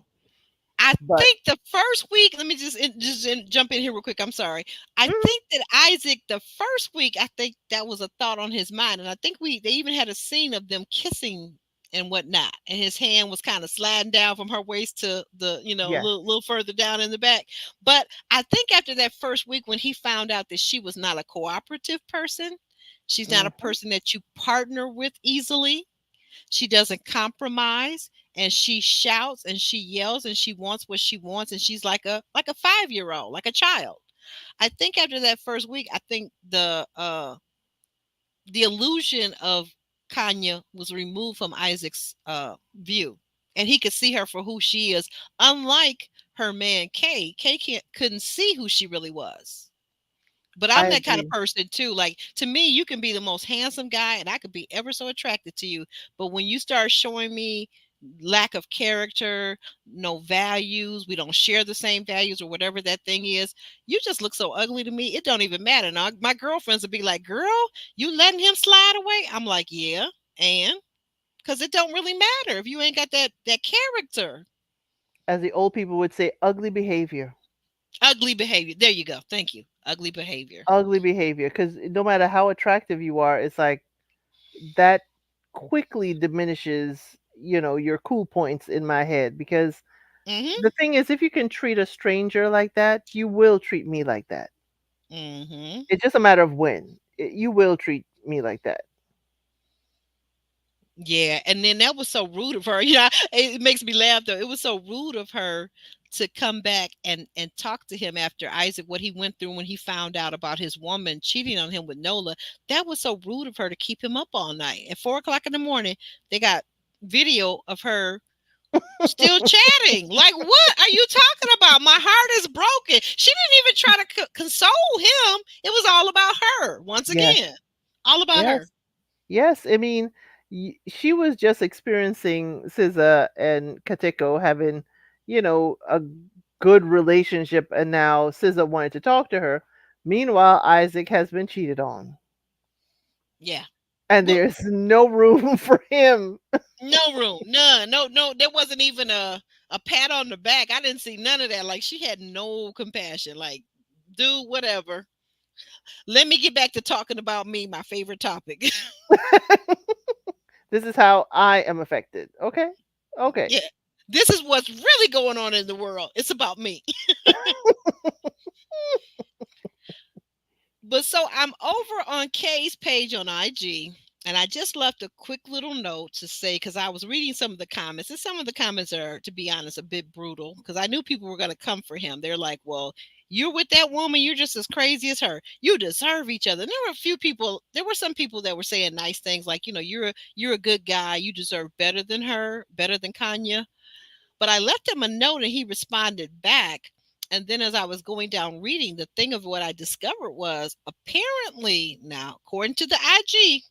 I But think the first week, let me jump in here real quick. I'm sorry. I mm, think that Isaac, the first week, I think that was a thought on his mind, and I think they even had a scene of them kissing and whatnot, and his hand was kind of sliding down from her waist to the, yes. little further down in the back. But I think after that first week, when he found out that she was not a cooperative person, she's not a Mhm. person that you partner with easily, she doesn't compromise, and she shouts and she yells and she wants what she wants, and she's like a 5-year old, like a child. I think after that first week, I think the illusion of Kanya was removed from Isaac's view, and he could see her for who she is, unlike her man Kay. Kay couldn't see who she really was. But I I'm that kind of agree. person too. Like, to me, you can be the most handsome guy and I could be ever so attracted to you. But when you start showing me lack of character, no values, we don't share the same values or whatever that thing is, you just look so ugly to me. It don't even matter. Now, my girlfriends would be like, "Girl, you letting him slide away?" I'm like, "Yeah." And because it don't really matter if you ain't got that character. As the old people would say, ugly behavior. Ugly behavior. There you go. Thank you. Ugly behavior. Ugly behavior. Because no matter how attractive you are, it's like that quickly diminishes, your cool points in my head. Because Mhm. the thing is, if you can treat a stranger like that, you will treat me like that. Mhm. It's just a matter of when. You will treat me like that. Yeah, and then that was so rude of her. It makes me laugh though. It was so rude of her to come back and talk to him after Isaac, what he went through when he found out about his woman cheating on him with Nola. That was so rude of her to keep him up all night. At 4 o'clock in the morning, they got video of her still chatting. Like, what are you talking about? My heart is broken. She didn't even try to console him. It was all about her once Yes. again. All about Yes. her. Yes. I mean, she was just experiencing SZA and Kateko having, a good relationship, and now SZA wanted to talk to her. Meanwhile, Isaac has been cheated on, Yeah. and What there's no room for him. No room, none. No, no, there wasn't even a pat on the back. I didn't see none of that. Like, she had no compassion. Like, dude, whatever. Let me get back to talking about me, my favorite topic. This is how I am affected. Okay. Okay. Yeah. This is what's really going on in the world. It's about me. But so I'm over on Kay's page on IG, and I just left a quick little note to say, because I was reading some of the comments, and some of the comments are, to be honest, a bit brutal, because I knew people were going to come for him. They're like, "Well, you're with that woman, you're just as crazy as her. You deserve each other." And there were a few people, there were some people that were saying nice things like, you're a good guy, you deserve better than her, better than Kanya. But I left him a note and he responded back. And then as I was going down reading, the thing of what I discovered was, apparently, now, according to the IG,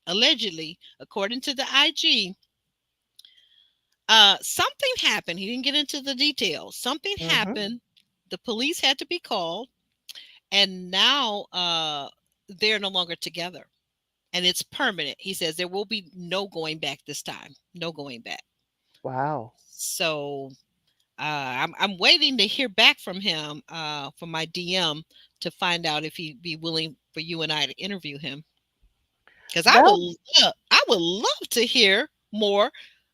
allegedly, according to the IG, something happened. He didn't get into the details. Something Hmm. happened. The police had to be called, and now they're no longer together. And it's permanent. He says there will be no going back this time. No going back. Wow. So I'm waiting to hear back from him, from my DM, to find out if he'd be willing for you and I to interview him. Because That I would love to hear more.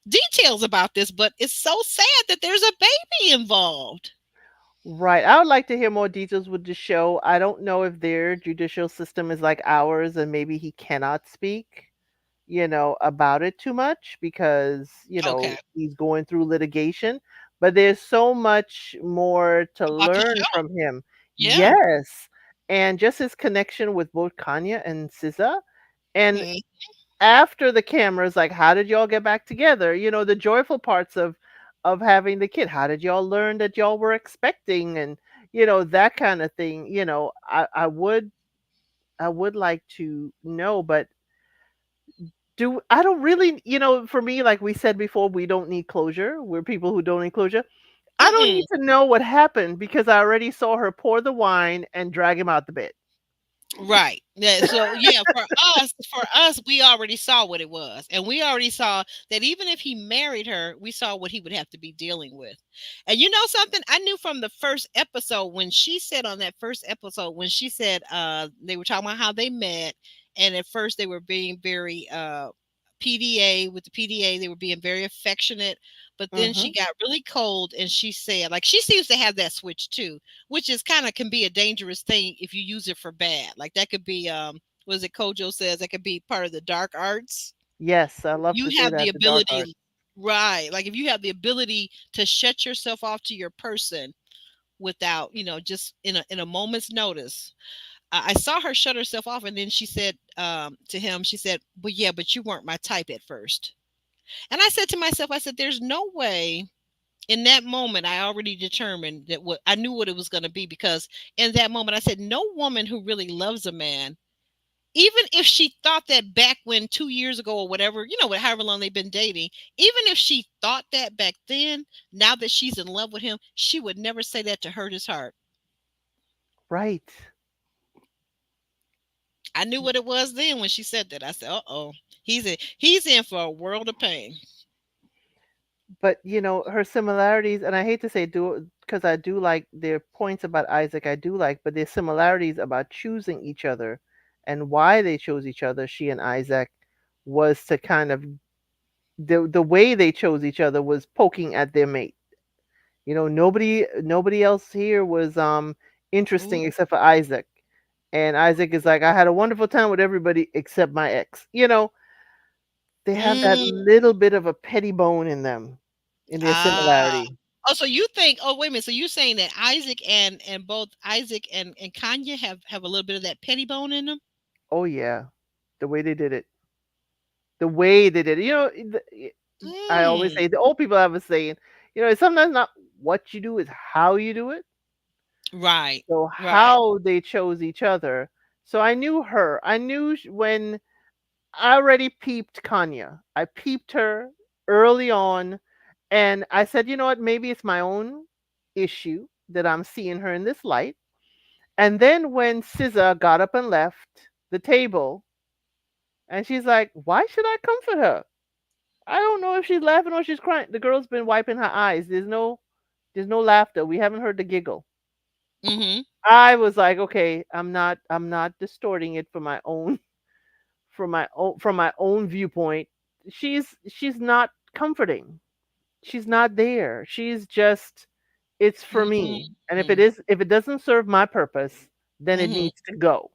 details about this, but it's so sad that there's a baby involved. Right. I would like to hear more details with the show. I don't know if their judicial system is like ours and maybe he cannot speak, about it too much because, Okay. he's going through litigation. But there's so much more to About the learn show. from him. Yeah. Yes. And just his connection with both Kanya and SZA. And Mm, after the cameras, like, how did y'all get back together? The joyful parts of having the kid. How did y'all learn that y'all were expecting, and that kind of thing. I would like to know, but do I don't really, for me, like we said before, we don't need closure. We're people who don't need closure. I don't mm-mm. need to know what happened because I already saw her pour the wine and drag him out the bed. Right. Yeah. So yeah, for us, we already saw what it was. And we already saw that even if he married her, we saw what he would have to be dealing with. And you know something? I knew from the first episode when she said on that first episode, when she said they were talking about how they met, and at first they were being very PDA with the PDA, they were being very affectionate, but then Hmm. she got really cold and she said, like she seems to have that switch too, which is kind of can be a dangerous thing if you use it for bad. Like that could be was it Kojo says that could be part of the dark arts. Yes, I love You to say have the that, the dark art. ability, right? Like if you have the ability to shut yourself off to your person without, just in a moment's notice. I saw her shut herself off, and then she said to him, she said, "But yeah, but you weren't my type at first." And I said to myself, I said, "There's no way." In that moment, I already determined that what I knew what it was going to be, because in that moment, I said, no woman who really loves a man, even if she thought that back when 2 years ago or whatever, however long they've been dating, even if she thought that back then, now that she's in love with him, she would never say that to hurt his heart. Right. I knew what it was then when she said that. I said, "Uh oh, he's in for a world of pain." But her similarities, and I hate to say do because I do like their points about Isaac, I do like, but their similarities about choosing each other and why they chose each other, she and Isaac, was to kind of the way they chose each other was poking at their mate. Nobody else here was Ooh, interesting except for Isaac. And Isaac is like, I had a wonderful time with everybody except my ex. They have that mm, little bit of a petty bone in them, in their ah. similarity. Oh, so you think? Oh, wait a minute. So you're saying that Isaac and both Isaac and Kanye have a little bit of that petty bone in them? Oh yeah, the way they did it, the way they did it. I always Mm, say the old people have a saying. It's sometimes not what you do, is how you do it. right, So right. how they chose each other. So I knew her. I knew when I already peeped Kanya. I peeped her early on, and I said, you know what? Maybe it's my own issue that I'm seeing her in this light. And then when SZA got up and left the table, and she's like, "Why should I comfort her? I don't know if she's laughing or she's crying." The girl's been wiping her eyes. There's no laughter. We haven't heard the giggle. Mm-hmm. I was like, okay, I'm not distorting it for my own from my own viewpoint. She's not comforting. She's not there. She's just, it's for me. And if it Mm-hmm. is if it doesn't serve my purpose, then it Mm-hmm. needs to go.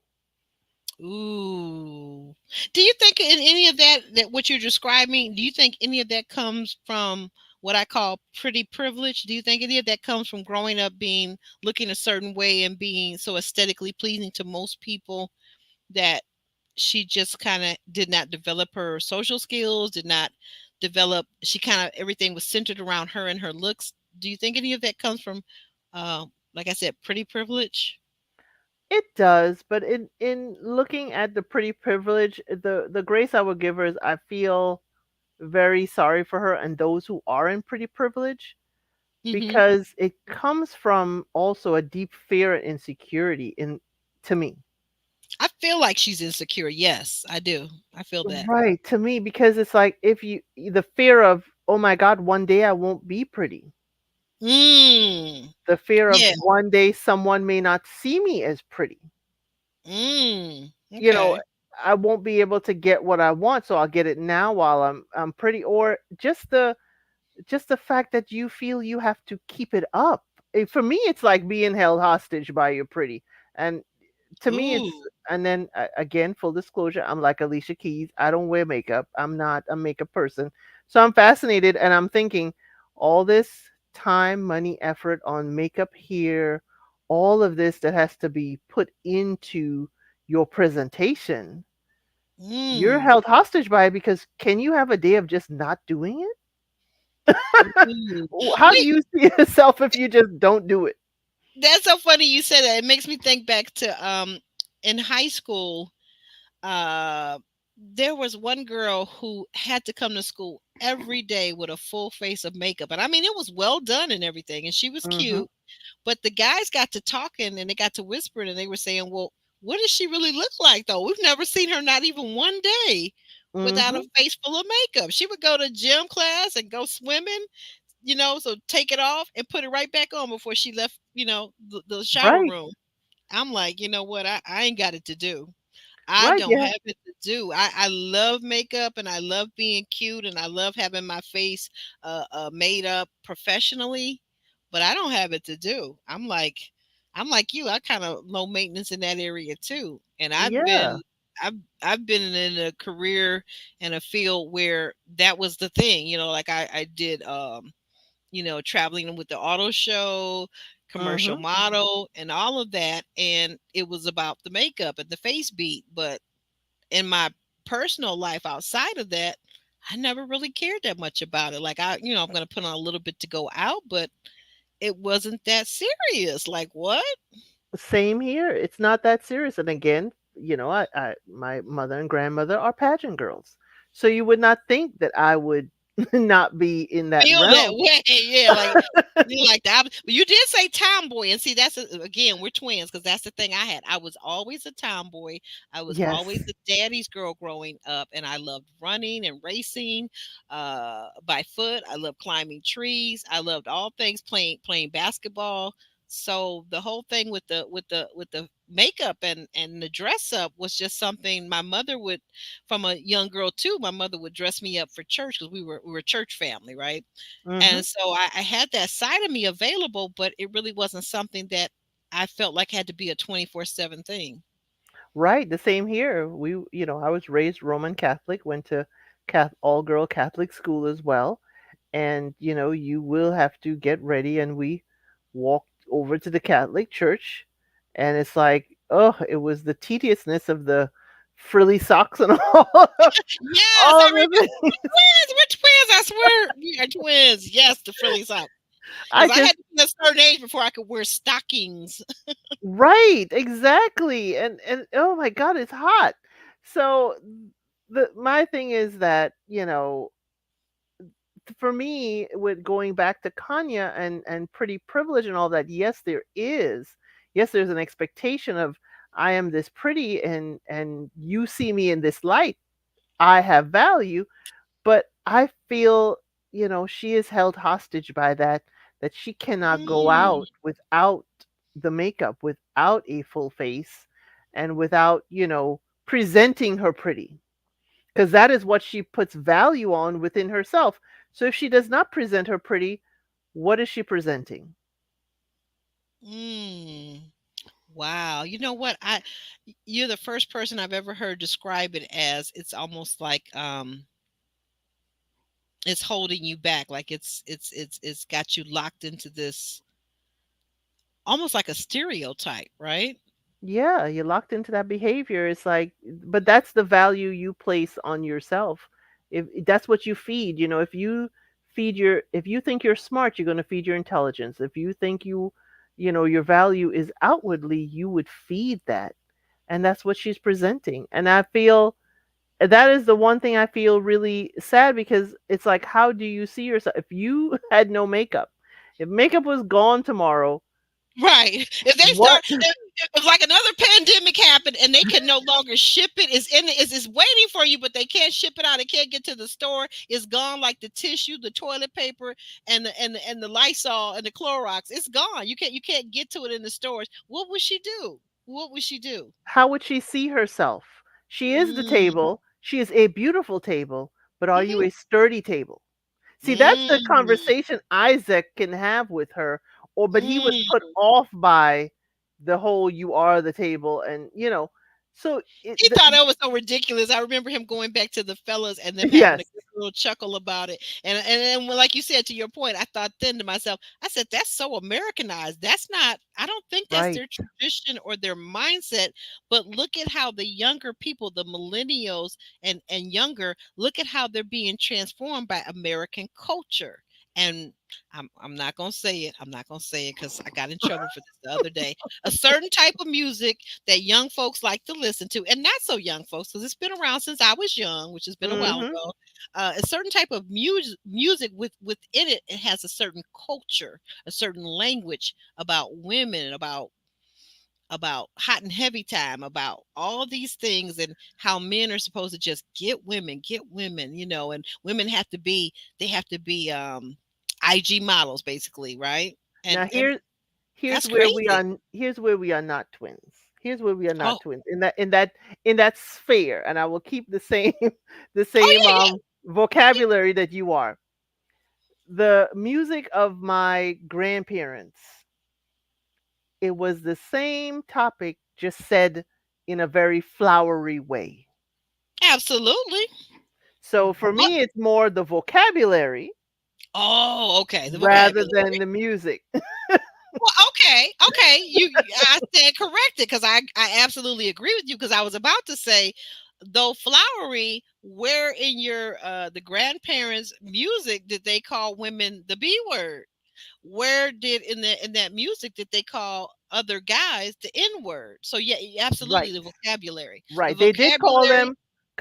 Ooh. Do you think in any of that what you're describing, do you think any of that comes from what I call pretty privilege? Do you think any of that comes from growing up being looking a certain way and being so aesthetically pleasing to most people that she just kind of did not develop her social skills, did not develop, she kind of everything was centered around her and her looks? Do you think any of that comes from uh like I said, pretty privilege? It does, but in looking at the pretty privilege, the grace I would give her is I feel very sorry for her and those who are in pretty privilege, Mm-hmm. because it comes from also a deep fear and insecurity in to me. I feel like she's insecure. Yes, I do. I feel that. Right, to me, because it's like, if you the fear of, oh my God, one day I won't be pretty. Mm. The fear of Yeah. one day someone may not see me as pretty. Mm. You know, Okay. I won't be able to get what I want, so I'll get it now while I'm pretty, or just the fact that you feel you have to keep it up. For me, it's like being held hostage by your pretty. And to me, it's, Ooh. and then again, full disclosure, I'm like Alicia Keys. I don't wear makeup. I'm not a makeup person. So I'm fascinated and I'm thinking all this time, money, effort on makeup here, all of this that has to be put into your presentation, you're Mm. held hostage by it because can you have a day of just not doing it? Ooh. How do Wait, you see yourself if you just don't do it? that's so funny you said that. It makes me think back to in high school. uh there was one girl who had to come to school every day with a full face of makeup, and I mean it was well done and everything, and she was Mhm. cute. But the guys got to talking and they got to whispering and they were saying, well, what does she really look like though? We've never seen her not even one day without a Mhm. face full of makeup. She would go to gym class and go swimming, so take it off and put it right back on before she left, the shower Right. room. I'm like, you know what? I ain't got it to do. I Right. don't Yeah. have it to do. I love makeup and I love being cute and I love having my face made up professionally, but I don't have it to do. I'm like you. I kind of low maintenance in that area too. And Yeah. I've I've been in a career and a field where that was the thing. Like I did traveling with the auto show, commercial Mhm. model, and all of that. And it was about the makeup and the face beat. But in my personal life outside of that, I never really cared that much about it. Like I'm going to put on a little bit to go out, but it wasn't that serious. Like what? Same here. It's not that serious. And again, my mother and grandmother are pageant girls, so you would not think that I would not be in that Feel that realm. way. Yeah, like you like that. But you did say tomboy, and see again, we're twins because that's the thing I had. I was always a tomboy. I was always Yes. the daddy's girl growing up, and I loved running and racing by foot. I loved climbing trees. I loved all things playing basketball. So the whole thing with the makeup and the dress up was just something my mother would, from a young girl too. My mother would dress me up for church because we were a church family, right? Mhm. And so I had that side of me available, but it really wasn't something that I felt like had to be a 24/7 thing. Right. The same here. I was raised Roman Catholic, went to all girl Catholic school as well. And you will have to get ready, and we walked over to the Catholic church, and it's like, oh, it was the tediousness of the frilly socks and Yes, all I of remember. the things. We're twins. I swear, we are twins. Yes, the frilly sock. I Because I just had to be a certain age before I could wear stockings. Right, exactly. And oh my god, it's hot. So the my thing is that, for me, with going back to Kanya and pretty privilege and all that, yes, yes, there's an expectation of I am this pretty, and you see me in this light, I have value. But I feel, she is held hostage by that she cannot go Mm, out without the makeup, without a full face, and without, presenting her pretty, because that is what she puts value on within herself. So if she does not present her pretty, what is she presenting? mm. Wow. You know what? You're the first person I've ever heard describe it as it's almost like it's holding you back, like it's got you locked into this, almost like a stereotype, right? Yeah, you're locked into that behavior. It's like, but that's the value you place on yourself. If that's what you feed, if you think you're smart, you're going to feed your intelligence. If you think your value is outwardly, you would feed that. And that's what she's presenting. And I feel that is the one thing I feel really sad, because it's like, how do you see yourself if you had no makeup? If makeup was gone tomorrow, Right. If they what start, if like another pandemic happened and they can no longer ship it, it's waiting for you, but they can't ship it out. It can't get to the store. It's gone, like the tissue, the toilet paper, and the Lysol and the Clorox. It's gone. You can't get to it in the stores. What would she do? What would she do? how would she see herself? She is the Mm, table. She is a beautiful table, but are you mhm, a sturdy table? See, that's the mm, conversation Isaac can have with her, or but he was put mm. off by the whole "you are the table," and so He thought that was so ridiculous. I remember him going back to the fellas and them having a yes, good little chuckle about it. And then, like you said, to your point, I thought then to myself, I said, that's so Americanized. That's not. I don't think that's right. their tradition or their mindset. But look at how the younger people, the millennials and younger, look at how they're being transformed by American culture. And I'm not gonna say it. I'm not gonna say it because I got in trouble for this the other day. A certain type of music that young folks like to listen to, and not so young folks, because it's been around since I was young, which has been a while Mhm. ago. A certain type of music within it, it has a certain culture, a certain language about women, about hot and heavy time, about all these things, and how men are supposed to just get women, and women have to be, they have to be IG models, basically, right? Now And here's that's where we crazy. are here's where we are not twins. Here's where we are not Oh, twins in that sphere, and I will keep the same the oh same yeah, vocabulary that you are. The music of my grandparents, it was the same topic just said in a very flowery way. yeah, absolutely. So for But me, it's more the vocabulary oh, okay, the rather vocabulary. than the music. Well, okay, okay. I stand corrected because I absolutely agree with you because I was about to say, though flowery, where in your the grandparents' music did they call women the B word? Where did in that music did they call other guys the N word? So yeah, absolutely Right, the right. They did call vocabulary, them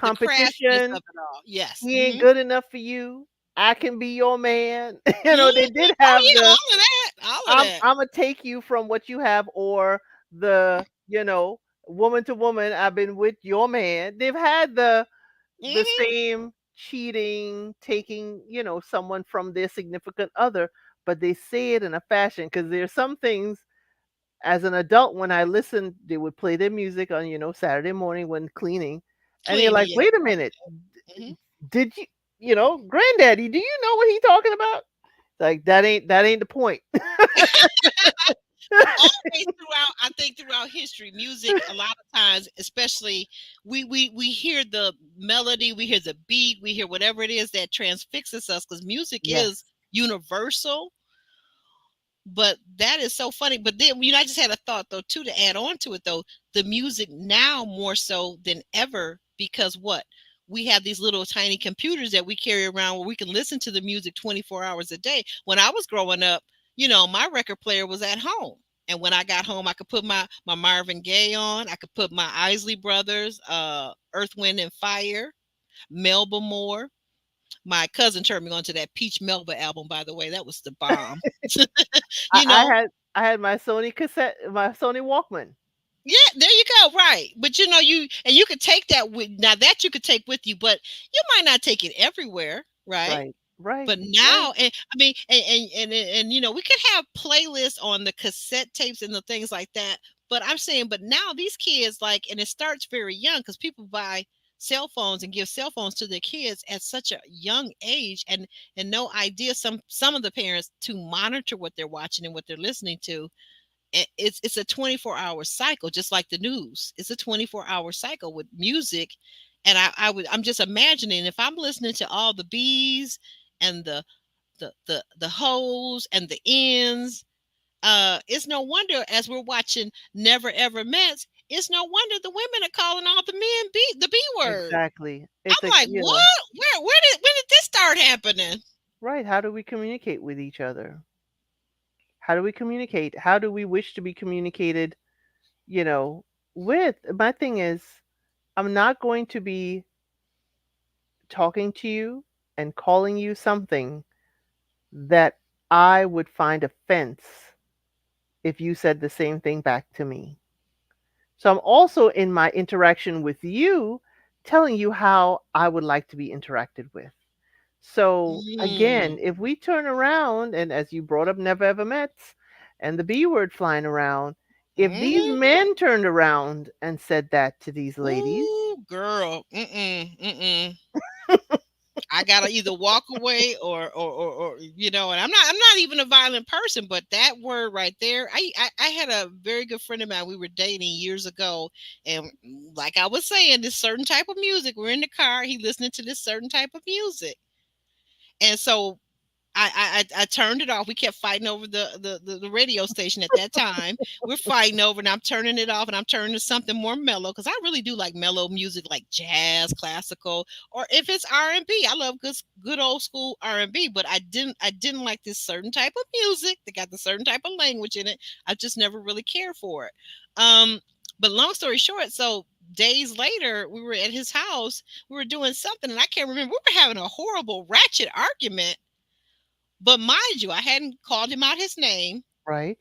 the crassness of competition. it all. Yes. He ain't Mm-hmm. good enough for you. I can be your man. They Mm-hmm. did Oh have yeah, the all of that, all of I'm that. I'm gonna take you from what you have, or the woman to woman. I've been with your man. They've had the Mm-hmm. same cheating, taking someone from their significant other, but they say it in a fashion because there's some things as an adult when I listened, they would play their music on Saturday morning when cleaning, and you're Cleaning, like, yeah. wait a minute, Mhm. did granddaddy, do you know what he talking about? Like that ain't the point. Always throughout, I think throughout history, music a lot of times, especially we hear the melody, we hear the beat, we hear whatever it is that transfixes us because music Yes, is universal. But that is so funny. But then, I just had a thought though too to add on to it though. The music now more so than ever because what? We have these little tiny computers that we carry around where we can listen to the music 24 hours a day. When I was growing up, my record player was at home. And when I got home, I could put my Marvin Gaye on. I could put my Isley Brothers, Earth, Wind and Fire, Melba Moore. My cousin turned me on to that Peach Melba album, by the way. That was the bomb. I, you I know, had I had my Sony cassette, my Sony Walkman. Yeah, there you go. Right. But you could take that with now that you could take with you, but you might not take it everywhere, right? Right, right, But right. now, and I mean, and we could have playlists on the cassette tapes and the things like that. But I'm saying, but now these kids like, and it starts very young because people buy cell phones and give cell phones to their kids at such a young age, and no idea some of the parents to monitor what they're watching and what they're listening to. It's a 24-hour cycle, just like the news. It's a 24-hour cycle with music. And I'm just imagining if I'm listening to all the bees and the hoes and the ends, it's no wonder as we're watching Never Ever Mets, it's no wonder the women are calling all the men the B word. Exactly. It's I'm a like, what? When did this start happening? right. How do we communicate with each other? How do we communicate? How do we wish to be communicated? You know, with my thing is, I'm not going to be talking to you and calling you something that I would find offense if you said the same thing back to me. So I'm also in my interaction with you telling you how I would like to be interacted with. So Mm, again, if we turn around and as you brought up never ever mets and the B word flying around, if these mm, men turned around and said that to these ladies, Ooh, girl. Mm-mm. Mm-mm. I gotta either walk away or and I'm not even a violent person, but that word right there, I had a very good friend of mine. We were dating years ago, and like I was saying, this certain type of music. We're in the car. He listening to this certain type of music, and so I turned it off. We kept fighting over the radio station at that time. We're fighting over, and I'm turning it off, and I'm turning to something more mellow because I really do like mellow music, like jazz, classical, or if it's R&B. I love good old school R&B, but I didn't like this certain type of music that got the certain type of language in it. I just never really cared for it. But long story short, so days later, we were at his house. We were doing something, and I can't remember. We were having a horrible, ratchet argument, but mind you, I hadn't called him out his name. Right.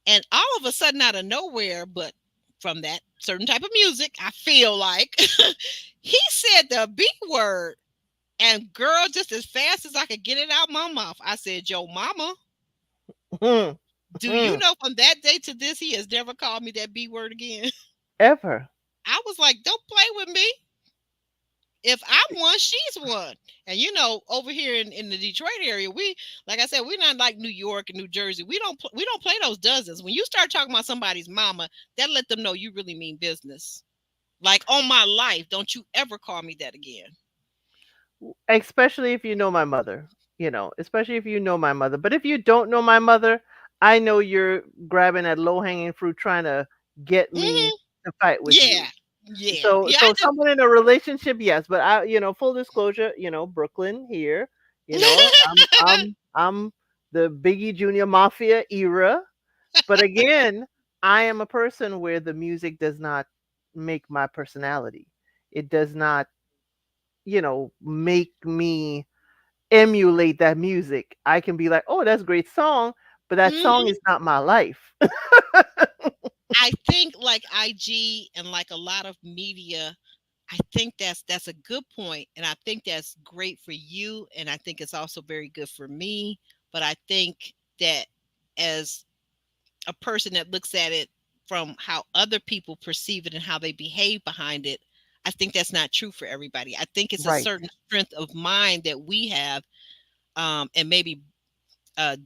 And all of a sudden, out of nowhere, but from that certain type of music, I feel like he said the B word. And girl, just as fast as I could get it out my mouth, I said, Yo, mama, Hmm. do you Hmm. know from that day to this, he has never called me that B word again? Ever. I was like, Don't play with me. If I'm one, she's one. And over here in the Detroit area, we like I said, we're not like New York and New Jersey. We don't play those dozens. When you start talking about somebody's mama, that let them know you really mean business. Like on my life, don't you ever call me that again. Especially if you know my mother, especially if you know my mother. But if you don't know my mother, I know you're grabbing at low hanging fruit trying to get me Hmm. to fight with Yeah, you. yeah, So yeah. I so someone in a relationship, yes, but full disclosure, Brooklyn here, I'm the Biggie Junior Mafia era. But again, I am a person where the music does not make my personality. It does not, make me emulate that music. I can be like, "Oh, that's a great song," but that song Mhm. is not my life. I think like IG and like a lot of media, I think that's a good point, and I think that's great for you, and I think it's also very good for me. But I think that as a person that looks at it from how other people perceive it and how they behave behind it, I think that's not true for everybody. I think it's a Right. certain strength of mind that we have, and maybe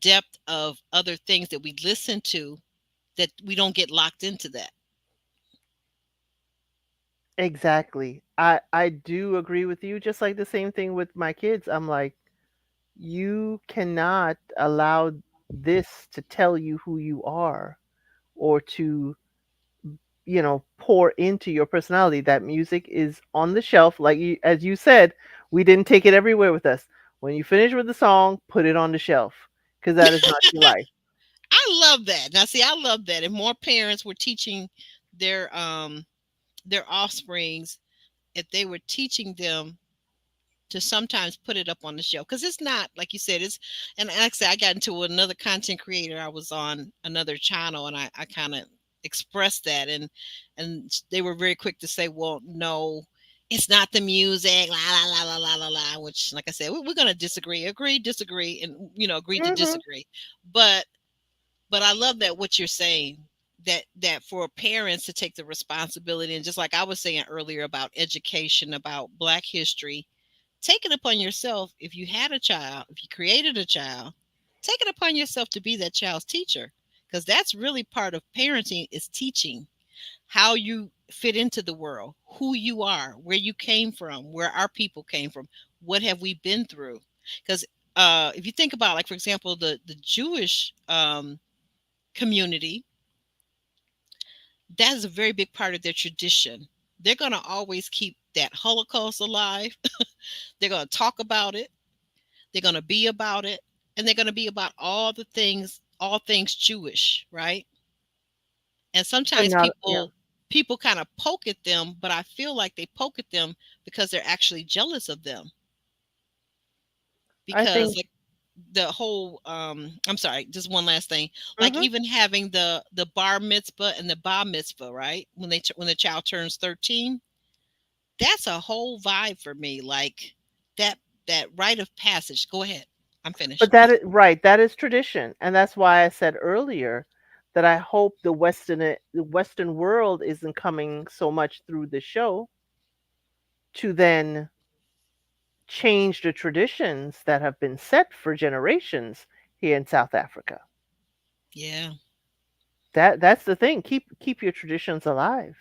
depth of other things that we listen to that we don't get locked into that. Exactly. I do agree with you. Just like the same thing with my kids. I'm like, you cannot allow this to tell you who you are or to, pour into your personality. That music is on the shelf. Like as you said, we didn't take it everywhere with us. When you finish with the song, put it on the shelf because that is not your life. I love that. Now, see, I love that. If more parents were teaching their offsprings, if they were teaching them to sometimes put it up on the shelf, because it's not like you said. It's and actually, I got into another content creator. I was on another channel, and I kind of expressed that, and they were very quick to say, "Well, no." It's not the music, la la la la la la la. Which, like I said, we're gonna disagree, agree, disagree, and agree to Hmm. disagree. But I love that what you're saying, that for parents to take the responsibility, and just like I was saying earlier about education, about Black history, take it upon yourself. If you had a child, if you created a child, take it upon yourself to be that child's teacher, because that's really part of parenting, is teaching how you fit into the world, who you are, where you came from, where our people came from, what have we been through. Because if you think about, like, for example, the Jewish community, that is a very big part of their tradition. They're going to always keep that Holocaust alive. They're going to talk about it. They're going to be about it. And they're going to be about all things Jewish, right? And But sometimes not, yeah. people kind of poke at them, but I feel like they poke at them because they're actually jealous of them. I Because think. like the whole I'm sorry, just one last thing. Like Hmm. even having the bar mitzvah and the bar mitzvah, right? When the child turns 13, that's a whole vibe for me. Like that that rite of passage. Go ahead. I'm But finished. that is right. That is tradition, and that's why I said earlier that I hope the Western world isn't coming so much through the show. to then change the traditions that have been set for generations here in South Africa. Yeah. That's the thing. Keep your traditions alive.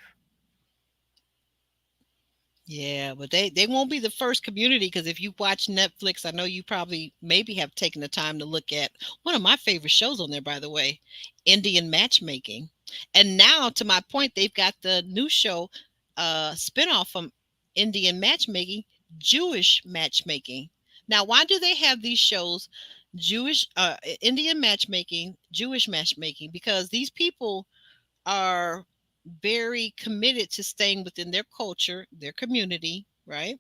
Yeah, but they won't be the first community because if you watch Netflix, I know you probably maybe have taken the time to look at one of my favorite shows on there, by the way, Indian matchmaking. And now, to my point, they've got the new show, spinoff from Indian matchmaking, Jewish matchmaking. Now, why do they have these shows, Indian matchmaking, Jewish matchmaking? Because these people are very committed to staying within their culture, their community, right?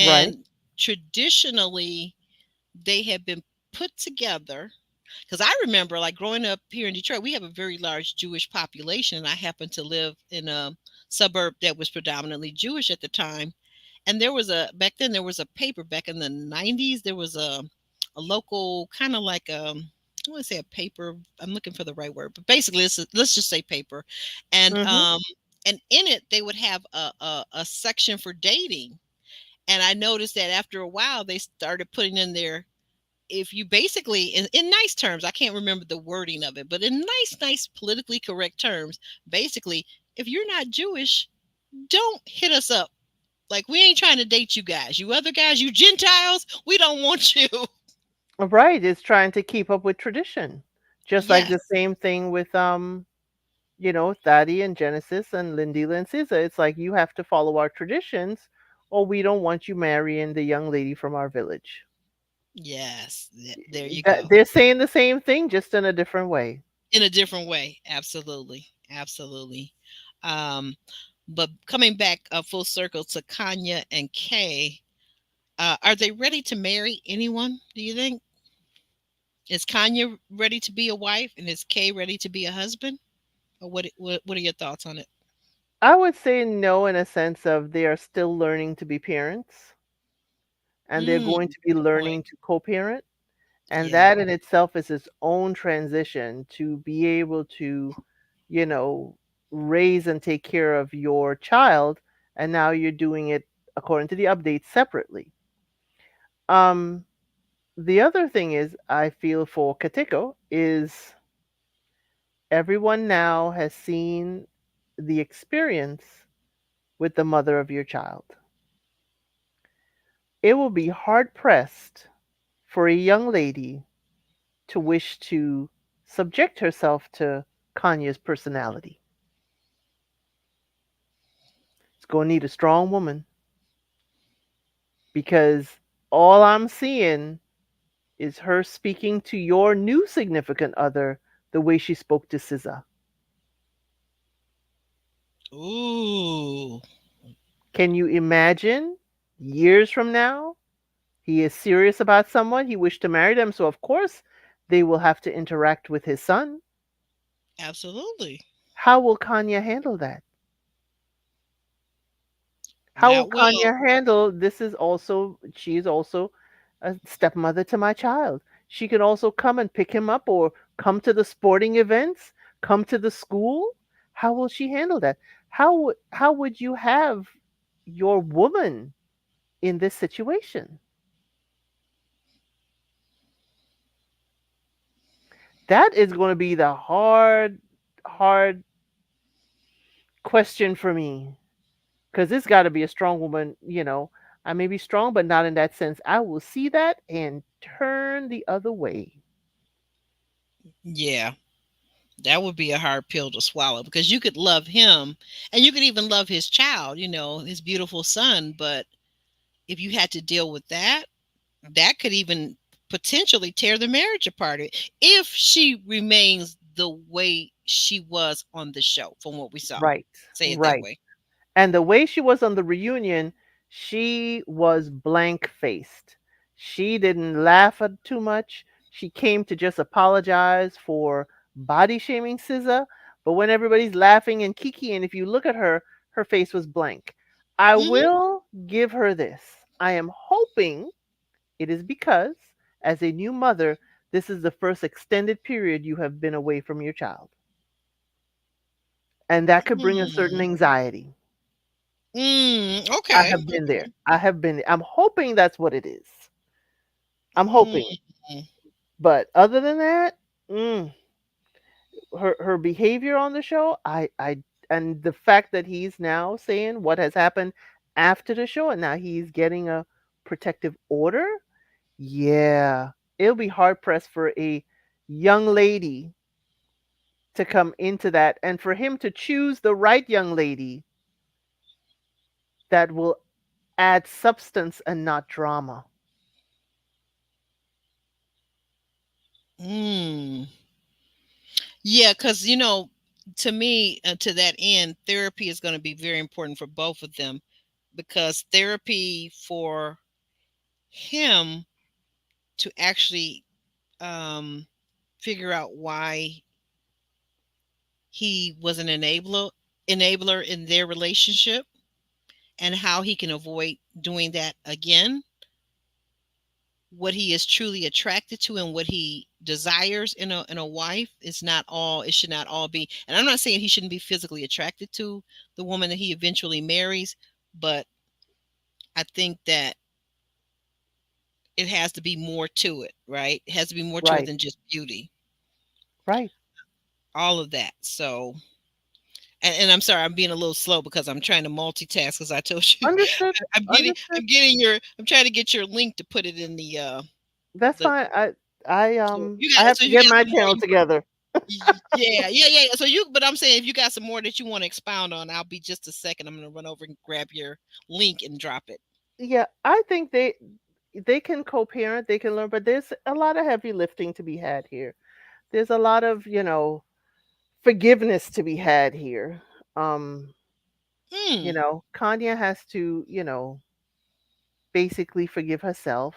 Right? And traditionally, they have been put together. Because I remember, like growing up here in Detroit, we have a very large Jewish population, and I happened to live in a suburb that was predominantly Jewish at the time. And there was a back then there was a paper back in the 90s. There was a local kind of like I want to say a paper. I'm looking for the right word, but basically let's just say paper, and Mhm. um and in it they would have a section for dating. And I noticed that after a while they started putting in there, if you basically in nice terms, I can't remember the wording of it, but in nice politically correct terms, basically, if you're not Jewish, don't hit us up. Like, we ain't trying to date you guys. You other guys, you Gentiles, we don't want you. Right, it's trying to keep up with tradition. Just like the Yes. same thing with Thaddy and Genesis and Lindila and Caesar. It's like you have to follow our traditions or we don't want you marrying the young lady from our village. Yes. There you That go. they're saying the same thing just in a different way. In a different way. Absolutely. Absolutely. Um, but coming back full circle to Kanya and Kay, are they ready to marry anyone, do you think? Is Kanya ready to be a wife and is Kay ready to be a husband? Or what are your thoughts on it? I would say no in a sense of they are still learning to be parents and they're going to be Good point. learning to co-parent. And Yeah. that in itself is its own transition to be able to, you know, raise and take care of your child. And now you're doing it according to the updates separately. Um, the other thing is, I feel for Katiko is everyone now has seen the experience with the mother of your child. It will be hard pressed for a young lady to wish to subject herself to Kanye's personality. It's going to need a strong woman because all I'm seeing is her speaking to your new significant other the way she spoke to SZA. Ooh. Can you imagine years from now? He is serious about someone, he wished to marry them, so of course they will have to interact with his son. Absolutely. How will Kanye handle that? How will Not well. Kanya handle this? She is also a stepmother to my child. She can also come and pick him up or come to the sporting events, come to the school. How will she handle that? How would you have your woman in this situation? That is going to be the hard question for me because it's got to be a strong woman. I may be strong, but not in that sense. I will see that and turn the other way. Yeah. That would be a hard pill to swallow because you could love him and you could even love his child, his beautiful son. But if you had to deal with that, that could even potentially tear the marriage apart if she remains the way she was on the show from what we saw. Right, Say it that right. way. And the way she was on the reunion, she was blank faced. She didn't laugh at too much. She came to just apologize for body shaming SZA. But when everybody's laughing and kiki, and if you look at her, her face was blank. I Hmm. will give her this. I am hoping it is because, as a new mother, this is the first extended period you have been away from your child. And that could bring a certain Hmm. anxiety. I Okay. have been there. I have been. I'm hoping that's what it is. I'm hoping. Mm, But other than that, mm, her behavior on the show, I and the fact that he's now saying what has happened after the show, and now he's getting a protective order. Yeah, it'll be hard pressed for a young lady to come into that, and for him to choose the right young lady that will add substance and not drama. mm. Yeah, because to me, to that end, therapy is going to be very important for both of them, because therapy for him to actually um, figure out why he was an enabler in their relationship, and how he can avoid doing that again, what he is truly attracted to and what he desires in a wife is not all it should not all be. And I'm not saying he shouldn't be physically attracted to the woman that he eventually marries, but I think that it has to be more to it, right? It has to be more to it Right, than just beauty, right. all of that. So, and I'm sorry, I'm being a little slow because I'm trying to multitask. As I told you, Understood. Understood. I'm trying to get your link to put it in That's the fine. so I have so to you get got my some more channel together. yeah. So but I'm saying, if you got some more that you want to expound on, I'll be just a second. I'm gonna run over and grab your link and drop it. Yeah, I think they can co-parent, they can learn, but there's a lot of heavy lifting to be had here. There's a lot of, forgiveness to be had here. Um, Hmm. Kanya has to, basically forgive herself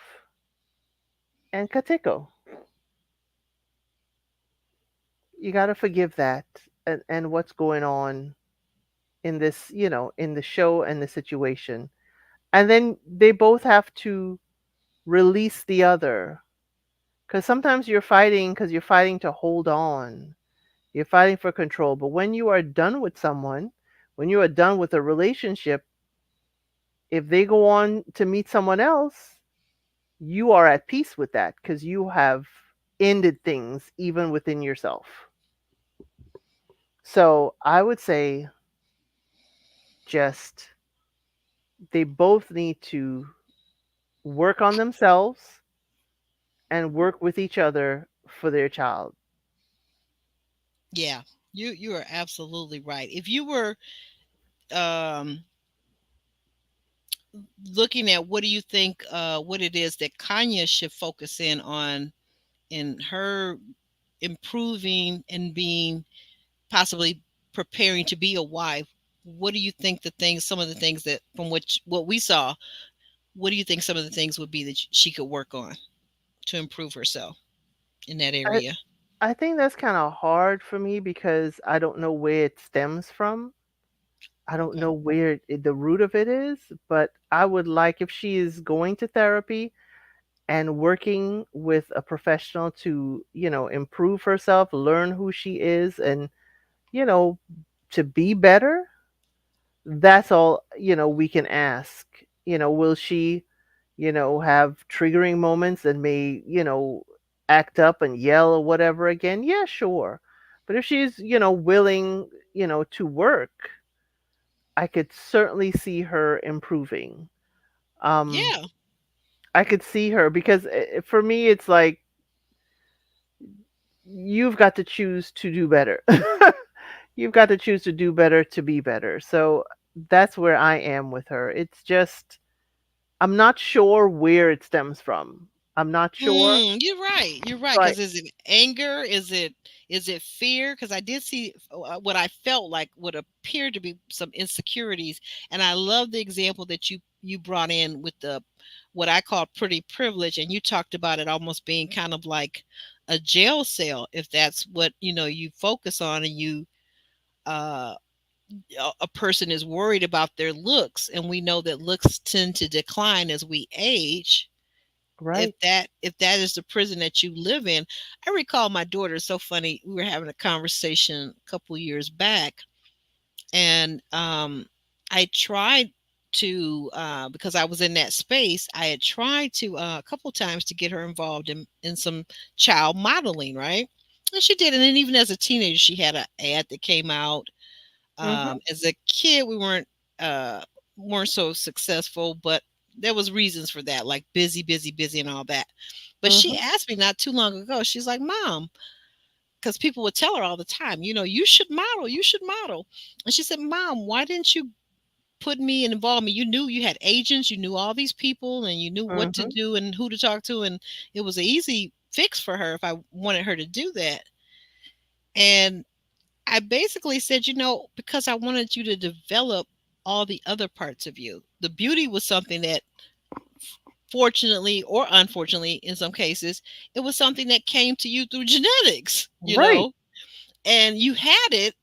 and Katiko. You got to forgive that and what's going on in this, in the show and the situation. And then they both have to release the other. Because sometimes you're fighting because you're fighting to hold on. You're fighting for control. But when you are done with someone, when you are done with a relationship, if they go on to meet someone else, you are at peace with that because you have ended things even within yourself. So I would say just they both need to work on themselves and work with each other for their child. Yeah, you are absolutely right. If you were um looking at, what do you think what it is that Kanya should focus in on in her improving and being, possibly preparing to be a wife, what do you think some of the things that, from what we saw, what do you think some of the things would be that she could work on to improve herself in that I, area? I think that's kind of hard for me because I don't know where it stems from. I don't Okay. know where the root of it is, but I would like, if she is going to therapy and working with a professional to, improve herself, learn who she is, and, you know, to be better. That's all, we can ask. Will she, have triggering moments and may, act up and yell or whatever again? Yeah, sure. But if she's, willing, to work, I could certainly see her improving. Um, Yeah. I could see her because for me, it's like you've got to choose to do better. You've got to choose to do better to be better. So that's where I am with her. It's just, I'm not sure where it stems from. I'm not sure, You're right. You're right. but Because is it anger? Is it fear? Because I did see what I felt like would appear to be some insecurities, and I love the example that you brought in with the, what I call pretty privilege, and you talked about it almost being kind of like a jail cell, if that's what you focus on, and uh a person is worried about their looks, and we know that looks tend to decline as we age. if right. that if that is the prison that you live in. I recall my daughter, it's so funny, we were having a conversation a couple years back, and I tried to because I was in that space. I had tried to a couple times to get her involved in some child modeling, right? And she did. And then even as a teenager, she had an ad that came out. Mm-hmm. As a kid, we uh, weren't so successful, but there was reasons for that, like busy, busy, busy, and all that. But she Mm-hmm. asked me not too long ago. She's like, "Mom," because people would tell her all the time, you should model, you should model. And she said, "Mom, why didn't you put me and involve me? You knew you had agents, you knew all these people, and you knew what to Mm-hmm. do and who to talk to, and it was an easy fix for her if I wanted her to do that." And I basically said, because I wanted you to develop all the other parts of you. The beauty was something that, fortunately or unfortunately, in some cases, it was something that came to you through genetics. Right. And you had it,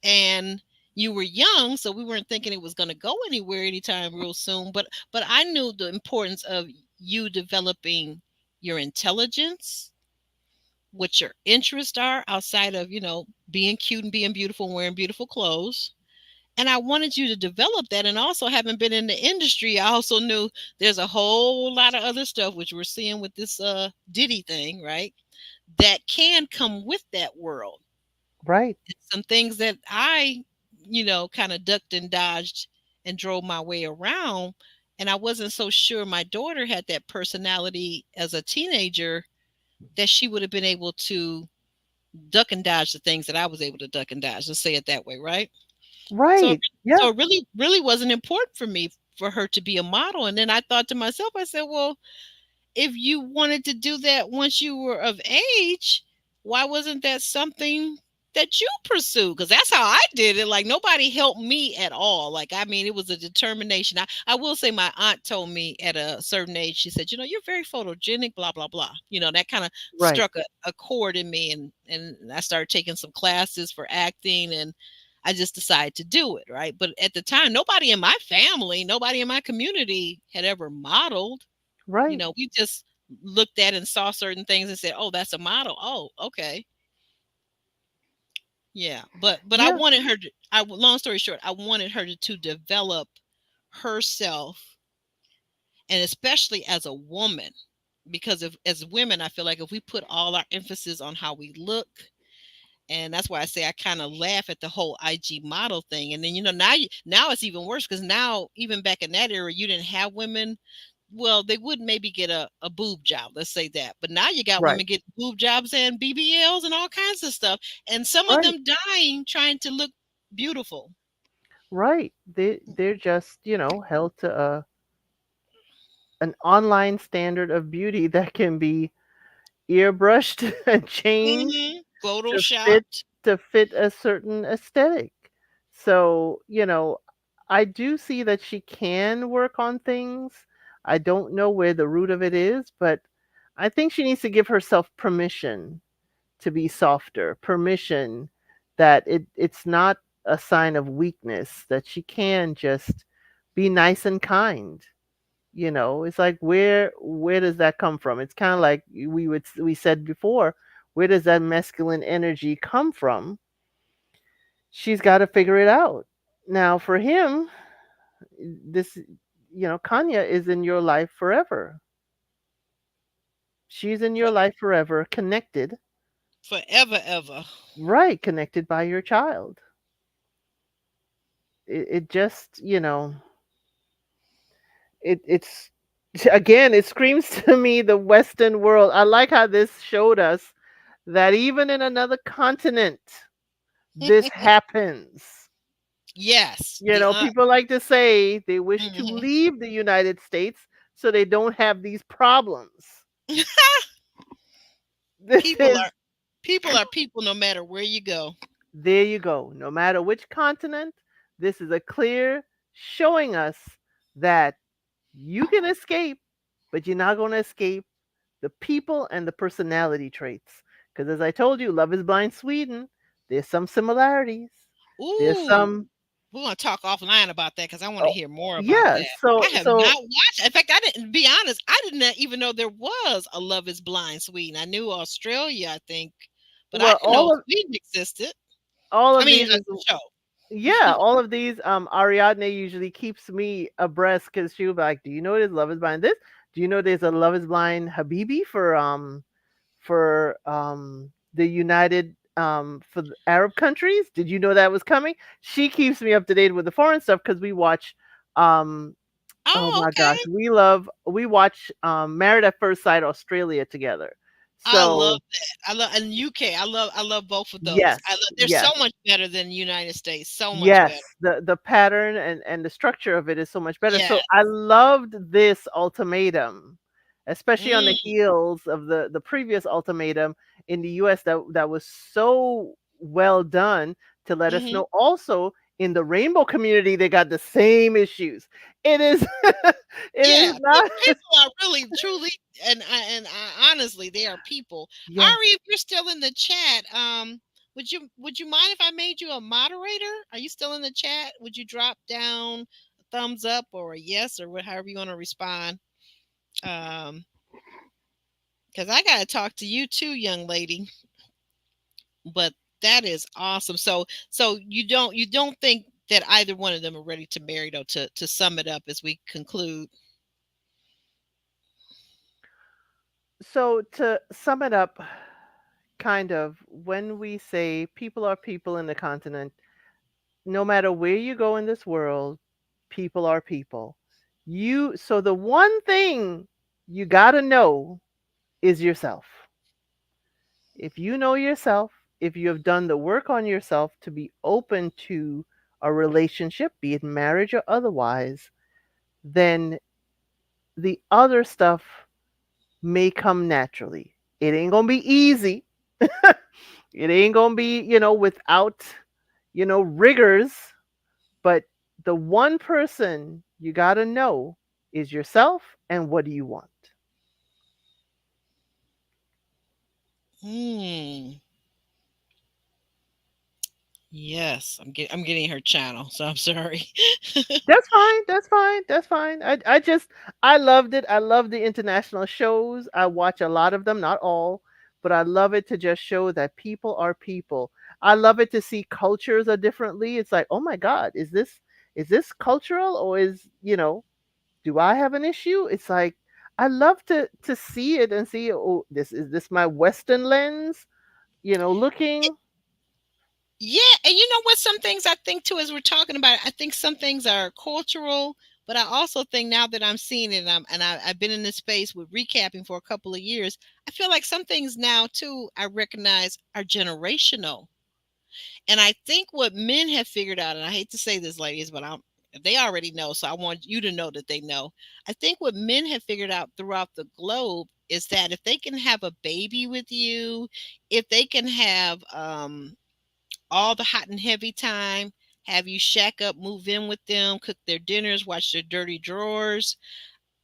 and you were young, so we weren't thinking it was going to go anywhere anytime real soon. But I knew the importance of you developing your intelligence, what your interests are outside of being cute and being beautiful and wearing beautiful clothes. And I wanted you to develop that. And also, having been in the industry, I also knew there's a whole lot of other stuff which we're seeing with this Diddy thing, right? That can come with that world. Right. Some things that I, kind of ducked and dodged and drove my way around. And I wasn't so sure my daughter had that personality as a teenager that she would have been able to duck and dodge the things that I was able to duck and dodge. Let's say it that way, right? So, Right. Yeah. so it really, really wasn't important for me for her to be a model. And then I thought to myself, I said, well, if you wanted to do that once you were of age, why wasn't that something that you pursued? Because that's how I did it. Like, nobody helped me at all. Like, I mean, it was a determination. I will say my aunt told me at a certain age, she said, you're very photogenic, blah, blah, blah. That kind of Right. struck a chord in me. And I started taking some classes for acting, and I just decided to do it. Right. But at the time, nobody in my family, nobody in my community had ever modeled. Right. We just looked at and saw certain things and said, "Oh, that's a model. Oh, okay." Yeah. But I Yeah. wanted her to long story short, I wanted her to develop herself, and especially as a woman, because if as women, I feel like if we put all our emphasis on how we look, and that's why I say I kind of laugh at the whole IG model thing. And then now it's even worse, because now, even back in that era, you didn't have women. Well, they would maybe get a boob job, let's say that. But now you got Right. women getting boob jobs and BBLs and all kinds of stuff, and some of Right. them dying trying to look beautiful. Right. They're just, held to an online standard of beauty that can be airbrushed and changed to fit Photoshopped. a certain aesthetic. So, I do see that she can work on things. I don't know where the root of it is, but I think she needs to give herself permission to be softer, permission that it's not a sign of weakness, that she can just be nice and kind. It's like, where does that come from? It's kind of like we said before, where does that masculine energy come from? She's got to figure it out. Now for him, this Kanya is in your life forever. She's in your life forever, connected, Forever, ever. right, connected by your child. It just, it's again, it screams to me the Western world. I like how this showed us that even in another continent, this happens. Yes, the People like to say they wish to mhm. leave the United States so they don't have these problems. This people is, are people are people no matter where you go. there you go. No matter which continent, this is a clear showing us that you can escape, but you're not going to escape the people and the personality traits. Because as I told you, Love is Blind Sweden, there's some similarities. There's Ooh, some, we're gonna talk offline about that because I want to oh, hear more about yeah. that. I So, have so not watched. In fact, I didn't be honest. I didn't even know there was a Love Is Blind Sweden. I knew Australia, I think, but I well, didn't know Sweden existed. all I of mean, these a is show. yeah, all of these, Ariadne usually keeps me abreast because she'll be like, "Do you know there's Love Is Blind this? Do you know there's a Love Is Blind Habibi for the United for the Arab countries? Did you know that was coming?" She keeps me up to date with the foreign stuff because we watch um oh Oh, my okay. gosh, we watch Married at First Sight Australia together. I love So that. I love and UK. I love both of those. yes, I love. They're so yes. much better than the United States. So much Yes, better. the pattern and the structure of it is so much better. Yeah. So I loved this ultimatum, especially on the Mm, heels of the previous ultimatum in the US that was so well done to let us hmm know also in the rainbow community they got the same issues. It is it Yeah. is not People are really, truly, honestly, they are people. yes. Ari, if you're still in the chat, would you mind if I made you a moderator? Are you still in the chat? Would you drop down a thumbs up or a yes or however you want to respond? Um, because I gotta talk to you too, young lady. But that is awesome. So you don't think that either one of them are ready to marry though, to sum it up as we conclude. So to sum it up, kind of when we say people are people in the continent, no matter where you go in this world, people are people. So the one thing you got to know is yourself. If you know yourself, if you have done the work on yourself to be open to a relationship, be it marriage or otherwise, then the other stuff may come naturally. It ain't going to be easy. It ain't going to be, without, rigors. But the one person you got to know is yourself and what do you want? Hmm. Yes, I'm getting her channel, so I'm sorry. That's fine. That's fine. That's fine. I loved it. I love the international shows. I watch a lot of them, not all, but I love it to just show that people are people. I love it to see cultures are differently. It's like, oh my God, is this cultural or do I have an issue? It's like I love to see it and see, oh, this my Western lens, looking Yeah, and you know what? Some things I think too, as we're talking about it, I think some things are cultural, but I also think now that I'm seeing it, I've been in this space with recapping for a couple of years. I feel like some things now too I recognize are generational, and I think what men have figured out, and I hate to say this, ladies, but they already know, so I want you to know that they know. I think what men have figured out throughout the globe is that if they can have a baby with you, if they can have all the hot and heavy time, have you shack up, move in with them, cook their dinners, watch their dirty drawers.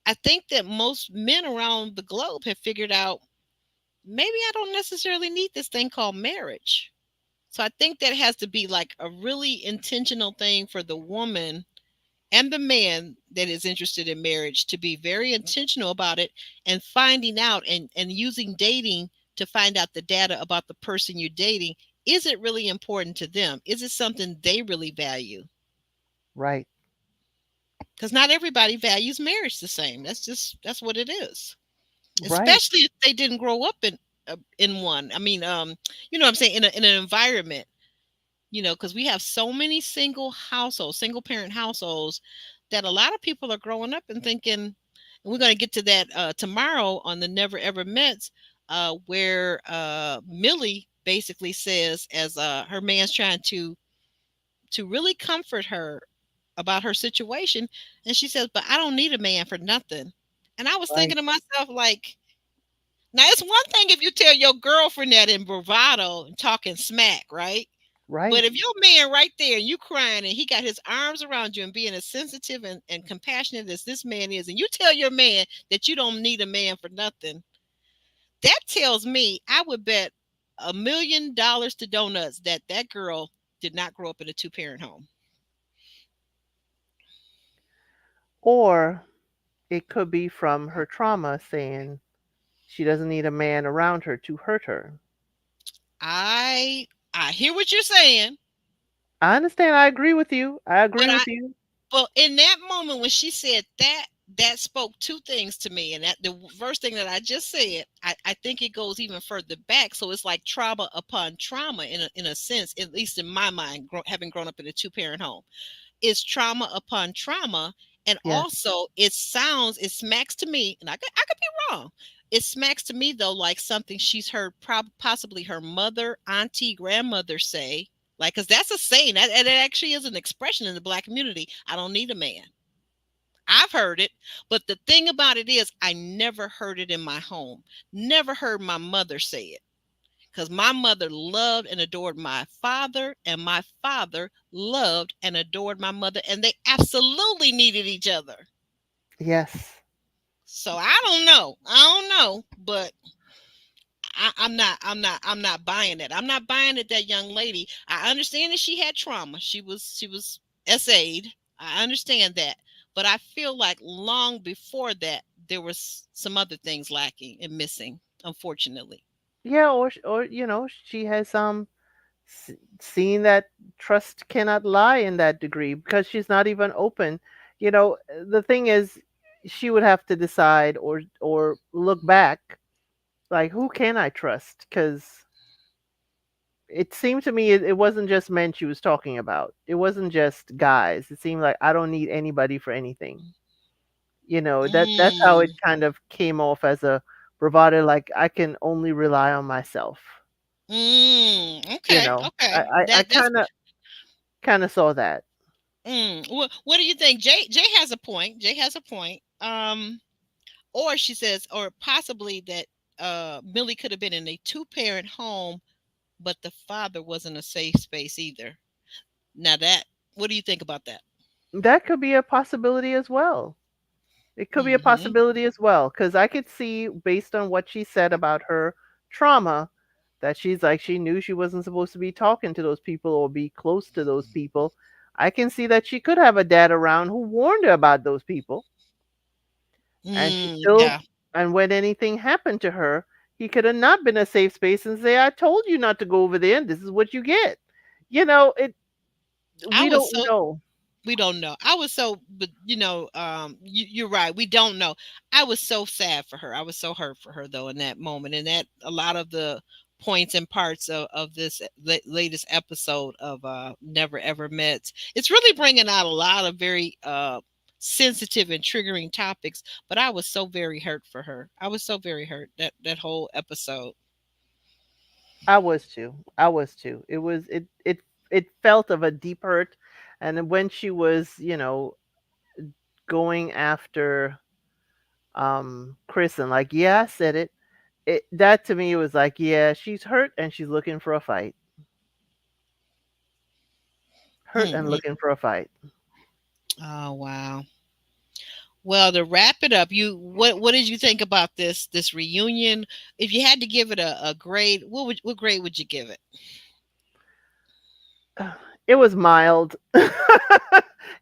I think that most men around the globe have figured out maybe I don't necessarily need this thing called marriage. So I think that has to be like a really intentional thing for the woman and the man that is interested in marriage to be very intentional about it and finding out and using dating to find out the data about the person you're dating. Is it really important to them? Is it something they really value? right, Because not everybody values marriage the same. That's what it is. right, Especially if they didn't grow up in one. I mean, you know what I'm saying, in an environment, because we have so many single parent households that a lot of people are growing up and thinking, and we're going to get to that tomorrow on the Never Ever Mets, where Millie basically says, as her man's trying to really comfort her about her situation, and she says, "But I don't need a man for nothing." And I was right, thinking to myself, like, now it's one thing if you tell your girlfriend that in bravado and talking smack, right? right, But if your man right there and you crying and he got his arms around you and being as sensitive and compassionate as this man is, and you tell your man that you don't need a man for nothing, that tells me I would bet $1 million to donuts that that girl did not grow up in a two-parent home. or it could be from her trauma saying she doesn't need a man around her to hurt her. I I hear what you're saying, I understand. I agree with you. I But agree I with you. Well, in that moment when she said that, that spoke two things to me. And that the first thing that I just said, I think it goes even further back. So it's like trauma upon trauma in a sense, at least in my mind, having grown up in a two-parent home. It's trauma upon trauma. And Yes. also it smacks to me, and I could be wrong. It smacks to me though like something she's heard possibly her mother, auntie, grandmother say, like, because that's a saying that, and it actually is an expression in the Black community. I don't need a man. I've heard it, but the thing about it is, I never heard it in my home. Never heard my mother say it because my mother loved and adored my father, and my father loved and adored my mother, and they absolutely needed each other. Yes. So I don't know, but I'm not buying it. I'm not buying it. That young lady. I understand that she had trauma. She was SA'd. I understand that, but I feel like long before that there was some other things lacking and missing. Unfortunately. Yeah, or she has seen that trust cannot lie in that degree because she's not even open. The thing is, she would have to decide or look back, like, who can I trust? Because it seemed to me it wasn't just men she was talking about. It wasn't just guys. It seemed like I don't need anybody for anything. That's how it Mm, kind of came off as a bravado, like I can only rely on myself. okay, I okay. I, I kind of saw that. What do you think? Jay has a point. Jay has a point. Or she says, or possibly that Millie could have been in a two-parent home, but the father wasn't a safe space either. Now that, what do you think about that? That could be a possibility as well. It could be a Hmm. possibility as well because I could see, based on what she said about her trauma, that she's like she knew she wasn't supposed to be talking to those people or be close to those people. I can see that she could have a dad around who warned her about those people, and she still, Yeah, and when anything happened to her, he could have not been a safe space and say, "I told you not to go over there, and this is what you get." It I we was don't so know. we don't know. I was so, but you're right. We don't know. I was so sad for her. I was so hurt for her though in that moment, and that a lot of the points and parts of this latest episode of Never Ever Met. It's really bringing out a lot of very sensitive and triggering topics. But I was so very hurt for her. I was so very hurt that whole episode. I was too. I was too. It felt of a deep hurt, and then when she was, going after Chris and like, yeah, I said it. That to me was like, yeah, she's hurt and she's looking for a fight. Hurt and Mhm. looking for a fight. Oh wow. Well, to wrap it up, what did you think about this reunion? If you had to give it a grade, what grade would you give it? It was mild.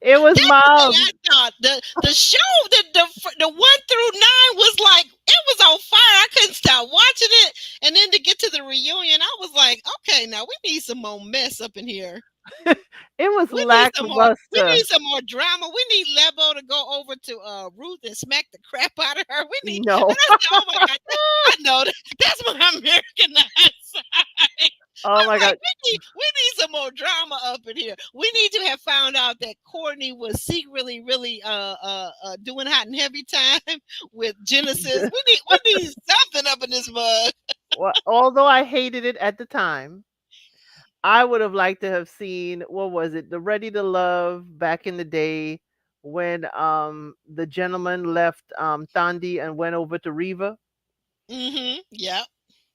It was That's the thing mild. I thought. The show, the 1 through 9 was like it was on fire. I couldn't stop watching it, and then to get to the reunion, I was like, okay, now we need some more mess up in here. It was We need some more. We lackluster. need some more drama. We need Lebo to go over to Ruth and smack the crap out of her. We need. And No. I said, oh my god, I know that's my Americanized side. Oh I'm my like, god. we need some more drama up in here. We need to have found out that Courtney was secretly really doing hot and heavy time with Genesis. We need something up in this mug. Although I hated it at the time, I would have liked to have seen, what was it, the Ready to Love back in the day when the gentleman left Thandi and went over to Riva. Mm-hmm. Yep.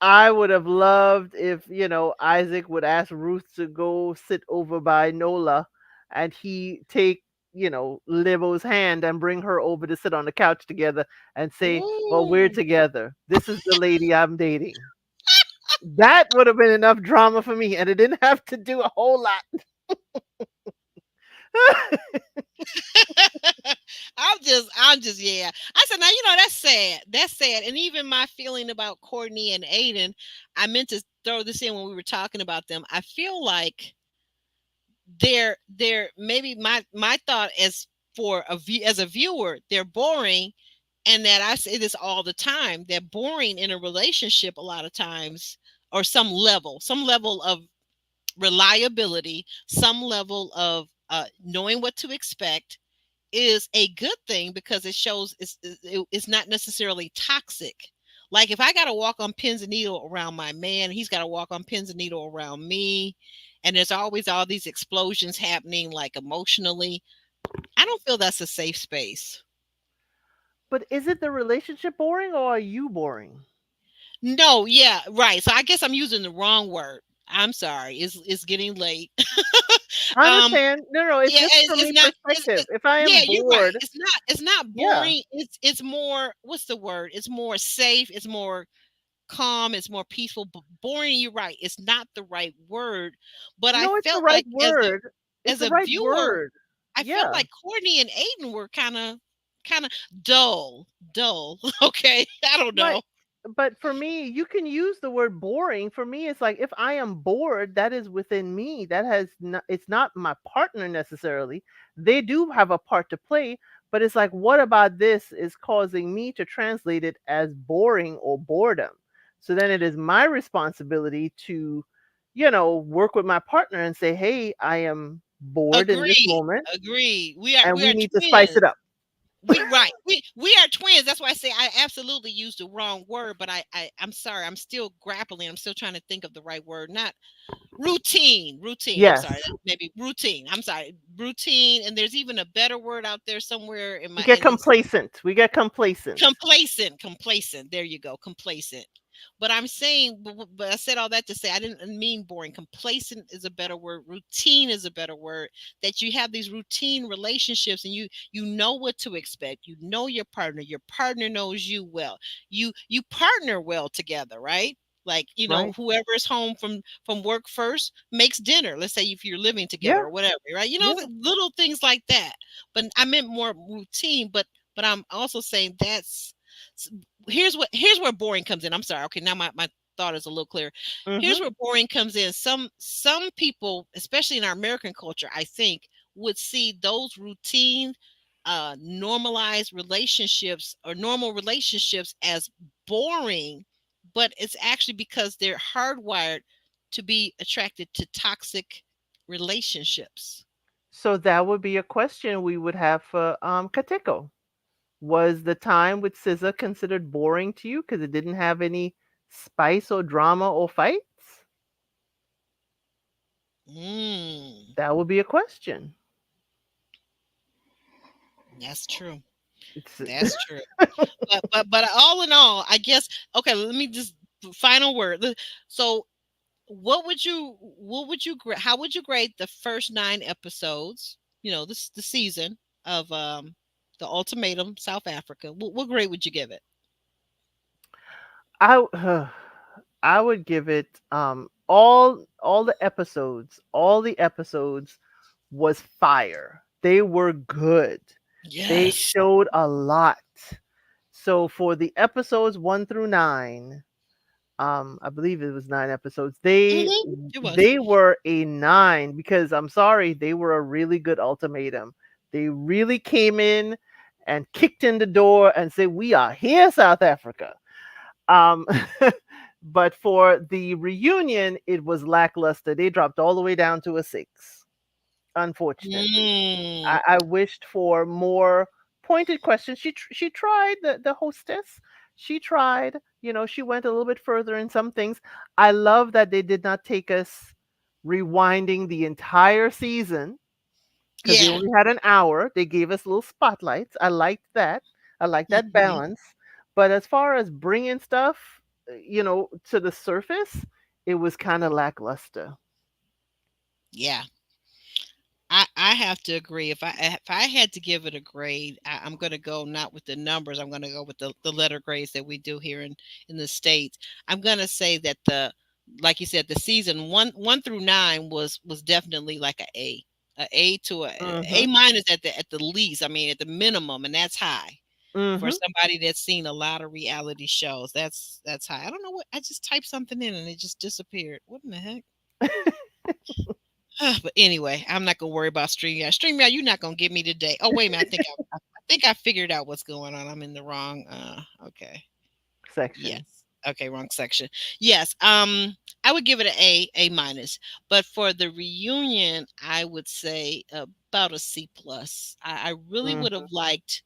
I would have loved if, Isaac would ask Ruth to go sit over by Nola and he take, Livo's hand and bring her over to sit on the couch together and say, "Well, we're Ooh. together. This is the lady I'm dating." That would have been enough drama for me, and it didn't have to do a whole lot. Yeah. I said, now that's sad. That's sad. And even my feeling about Courtney and Aiden, I meant to throw this in when we were talking about them. I feel like they're maybe my thought as for as a viewer, they're boring, and that I say this all the time, they're boring in a relationship a lot of times, or some level of reliability, some level of knowing what to expect is a good thing because it shows it's not necessarily toxic. Like if I got to walk on pins and needle around my man, he's got to walk on pins and needle around me, and there's always all these explosions happening, like emotionally. I don't feel that's a safe space. But is it the relationship boring or are you boring? No, yeah, right. So I guess I'm using the wrong word. I'm sorry. It's getting late. I um, understand. No, no, it's yeah, just for it's me not. perspective. If I Yeah, am you're right. bored, It's not yeah, boring. It's more. What's the word? It's more safe. It's more calm. It's more peaceful. But boring. You're right. It's not the right word. But I no, it's the felt right like word. It's as the a right viewer, word. I felt Yeah. like Courtney and Aiden were kind of dull. Okay, I don't Right. know. But for me, you can use the word boring. For me, it's like if I am bored, that is within me. That has not, it's not my partner necessarily. They do have a part to play, but it's like, what about this is causing me to translate it as boring or boredom? So then it is my responsibility to, work with my partner and say, hey, I am bored in this Agreed. moment Agreed. and We we are need to spice it twins. up. We are twins. That's why I say I absolutely used the wrong word, but I'm sorry. I'm still grappling. I'm still trying to think of the right word. Not routine. I'm Yes. sorry. Maybe routine. I'm sorry. Routine. And there's even a better word out there somewhere in We my get and it's complacent. We get complacent. complacent. There you go, complacent. But I'm saying, but I said all that to say I didn't mean boring. Complacent is a better word. Routine is a better word. That you have these routine relationships, and you know what to expect. You know your partner. Your partner knows you well. You partner well together, right? Like Right. whoever's home from work first makes dinner. Let's say if you're living together Yeah. or whatever, right? Yeah. The little things like that. But I meant more routine. But I'm also saying here's where boring comes in. I'm sorry. Okay, now my thought is a little clearer. Here's Mhm. where boring comes in. Some people, especially in our American culture, I think, would see those routine, normalized relationships or normal relationships as boring, but it's actually because they're hardwired to be attracted to toxic relationships. So that would be a question we would have for Kateko. Was the time with SZA considered boring to you because it didn't have any spice or drama or fights? Mm, That would be a question. that's true. It's That's true. But all in all, I guess okay, let me just final word. So what would you how would you grade the first 9 episodes, this the season of the Ultimatum South Africa? What grade would you give it? I I would give it all the episodes was fire. They were good. They Yes. showed a lot. So for the episodes 1 through 9, I believe it was 9 episodes. It was. They were a 9 because I'm sorry, they were a really good ultimatum. They really came in and kicked in the door and said, "We are here, South Africa." Um, but for the reunion, it was lackluster. They dropped all the way down to a 6, unfortunately. Mm, I wished for more pointed questions. She tried, the hostess. She tried. She went a little bit further in some things. I love that they did not take us rewinding the entire season because they yeah. only had an hour. They gave us little spotlights. I liked that. I like that Mhm. balance. But as far as bringing stuff, to the surface, it was kind of lackluster. Yeah. I have to agree. If I had to give it a grade, I'm going to go not with the numbers. I'm going to go with the letter grades that we do here in the states. I'm going to say that like you said, the season one through 9 was definitely like a to a Mhm. minus at the least. I mean, at the minimum, and that's high for Mhm. somebody that's seen a lot of reality shows. That's high. I don't know what I just typed something in and it just disappeared. What in the heck? But anyway, I'm not gonna worry about StreamYard. StreamYard, you're not gonna get me today. Oh wait a minute, I think I figured out what's going on. I'm in the wrong. Okay. Section. Yes. Okay, wrong section. Yes. I would give it a minus, but for the reunion, I would say about a C plus. I really Mm, would have liked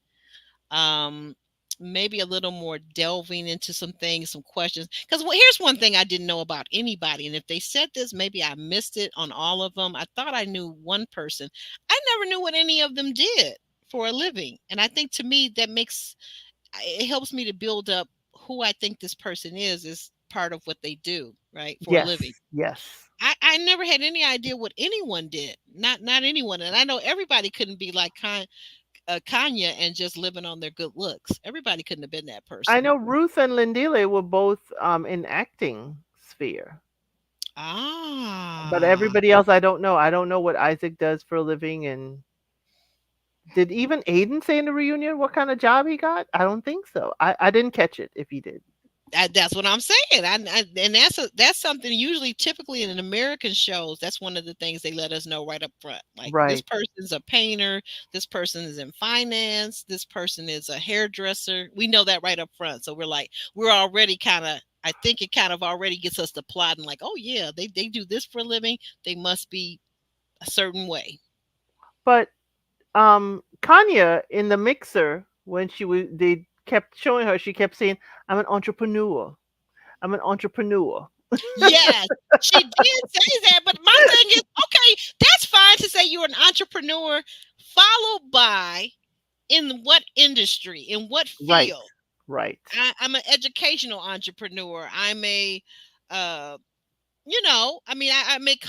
um maybe a little more delving into some things, some questions, because well, here's one thing I didn't know about anybody, and if they said this, maybe I missed it on all of them. I thought I knew one person. I never knew what any of them did for a living, and I think to me that makes it helps me to build up who I think this person is part of what they do, right, for a yes, living. yes. I never had any idea what anyone did. Not anyone. And I know everybody couldn't be like Kanya and just living on their good looks. Everybody couldn't have been that I person. know Ruth and Lindile were both in acting sphere, but Ah, everybody else I don't know. I don't know what Isaac does for a living. And did even Aiden say in the reunion what kind of job he got? I don't think so. I didn't catch it if he did. that's what I'm saying. And that's something usually, typically in American shows, that's one of the things they let us know right up front. Like this Right, person's a painter, this person is in finance, this person is a hairdresser. We know that right up front. So we're like, we're already kind of. I think it kind of already gets us to plotting like, oh yeah, they do this for a living. They must be a certain way. but Kanya in the mixer when she was they kept showing her, she kept saying, "I'm an entrepreneur. I'm an entrepreneur." Yes, she did say that, but my thing is, okay, that's fine to say you're an entrepreneur, followed by in what industry, in what Right, field. right, I'm an educational entrepreneur. I'm a, uh, I mean, I make,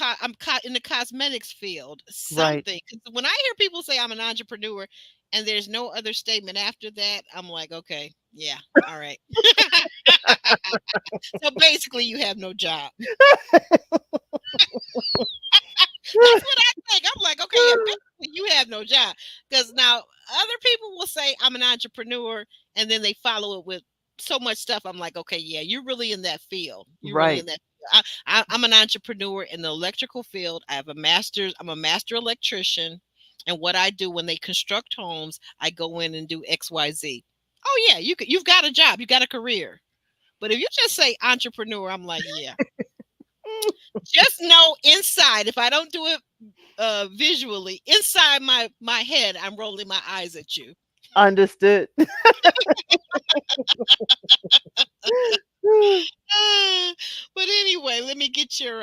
in the cosmetics field, right. something. 'Cause when I hear people say I'm an entrepreneur and there's no other statement after that, I'm like, okay, yeah, all right. So basically, you have no job. That's what I think. I'm like, okay, yeah, basically you have no job. Because now other people will say I'm an entrepreneur and then they follow it with so much stuff. I'm like, okay, yeah, you're really in that field. You're really Right. in that. I'm an entrepreneur in the electrical field. I have a master's. I'm a master electrician. And what I do when they construct homes, I go in and do XYZ. Oh yeah, you've got a job, you got a career. But if you just say entrepreneur, I'm like, yeah. Just know inside, if I don't do it visually inside my head, I'm rolling my eyes at you. Understood. Uh, but anyway, let me get your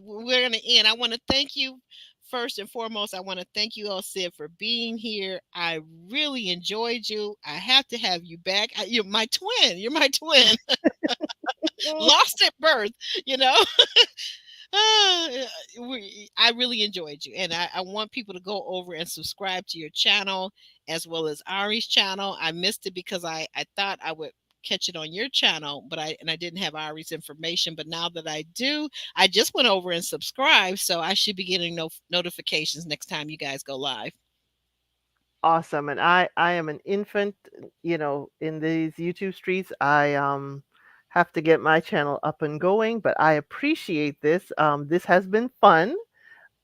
we're gonna end. I want to thank you first and foremost. I want to thank you, all Sid, for being here. I really enjoyed you. I have to have you back. You're my twin. You're my twin. Lost at birth, you know. Ah, I really enjoyed you, and I want people to go over and subscribe to your channel as well as Ari's channel. I missed it because I thought I would catch it on your channel, but I didn't have Ari's information. But now that I do, I just went over and subscribed, so I should be getting notifications next time you guys go live. Awesome. And I am an infant, in these YouTube streets. I have to get my channel up and going, but I appreciate this. This has been fun.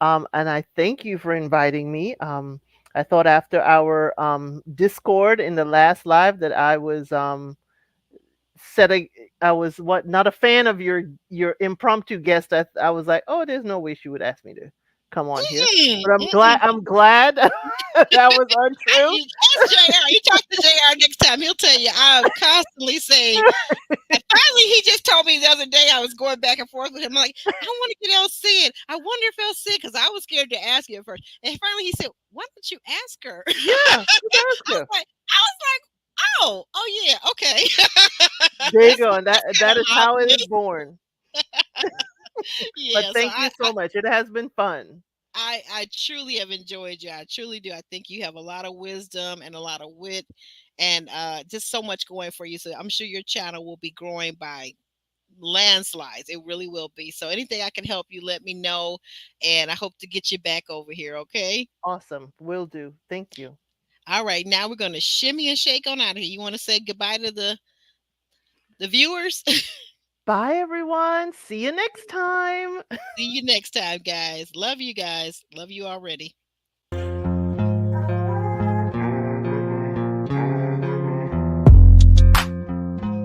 And I thank you for inviting me. I thought after our Discord in the last live that I was setting I was what not a fan of your impromptu guest. I was like, oh, there's no way she would ask me to come on here. Mm-mm, But mm-mm. I'm glad that was untrue. Ask JR. You talk to JR next time. He'll tell you. I'm constantly saying. And finally, he just told me the other day. I was going back and forth with him. I'm like, I want to get else Sid. I wonder if else Sid, because I was scared to ask you at first. And finally, he said, "Why don't you ask her?" Yeah, just ask her. I was like, oh yeah, okay. There you That's go. And kind that of is odd how to it me. is born. But Yeah. So thank you so much. It has been fun. I truly have enjoyed you. I truly do. I think you have a lot of wisdom and a lot of wit, and just so much going for you. So I'm sure your channel will be growing by landslides. It really will be. So anything I can help you, let me know, and I hope to get you back over here. Okay. Awesome. Will do. Thank you. All right. Now we're going to shimmy and shake on out of here. You want to say goodbye to the viewers? Bye, everyone. See you next time. See you next time, guys. Love you guys. Love you already.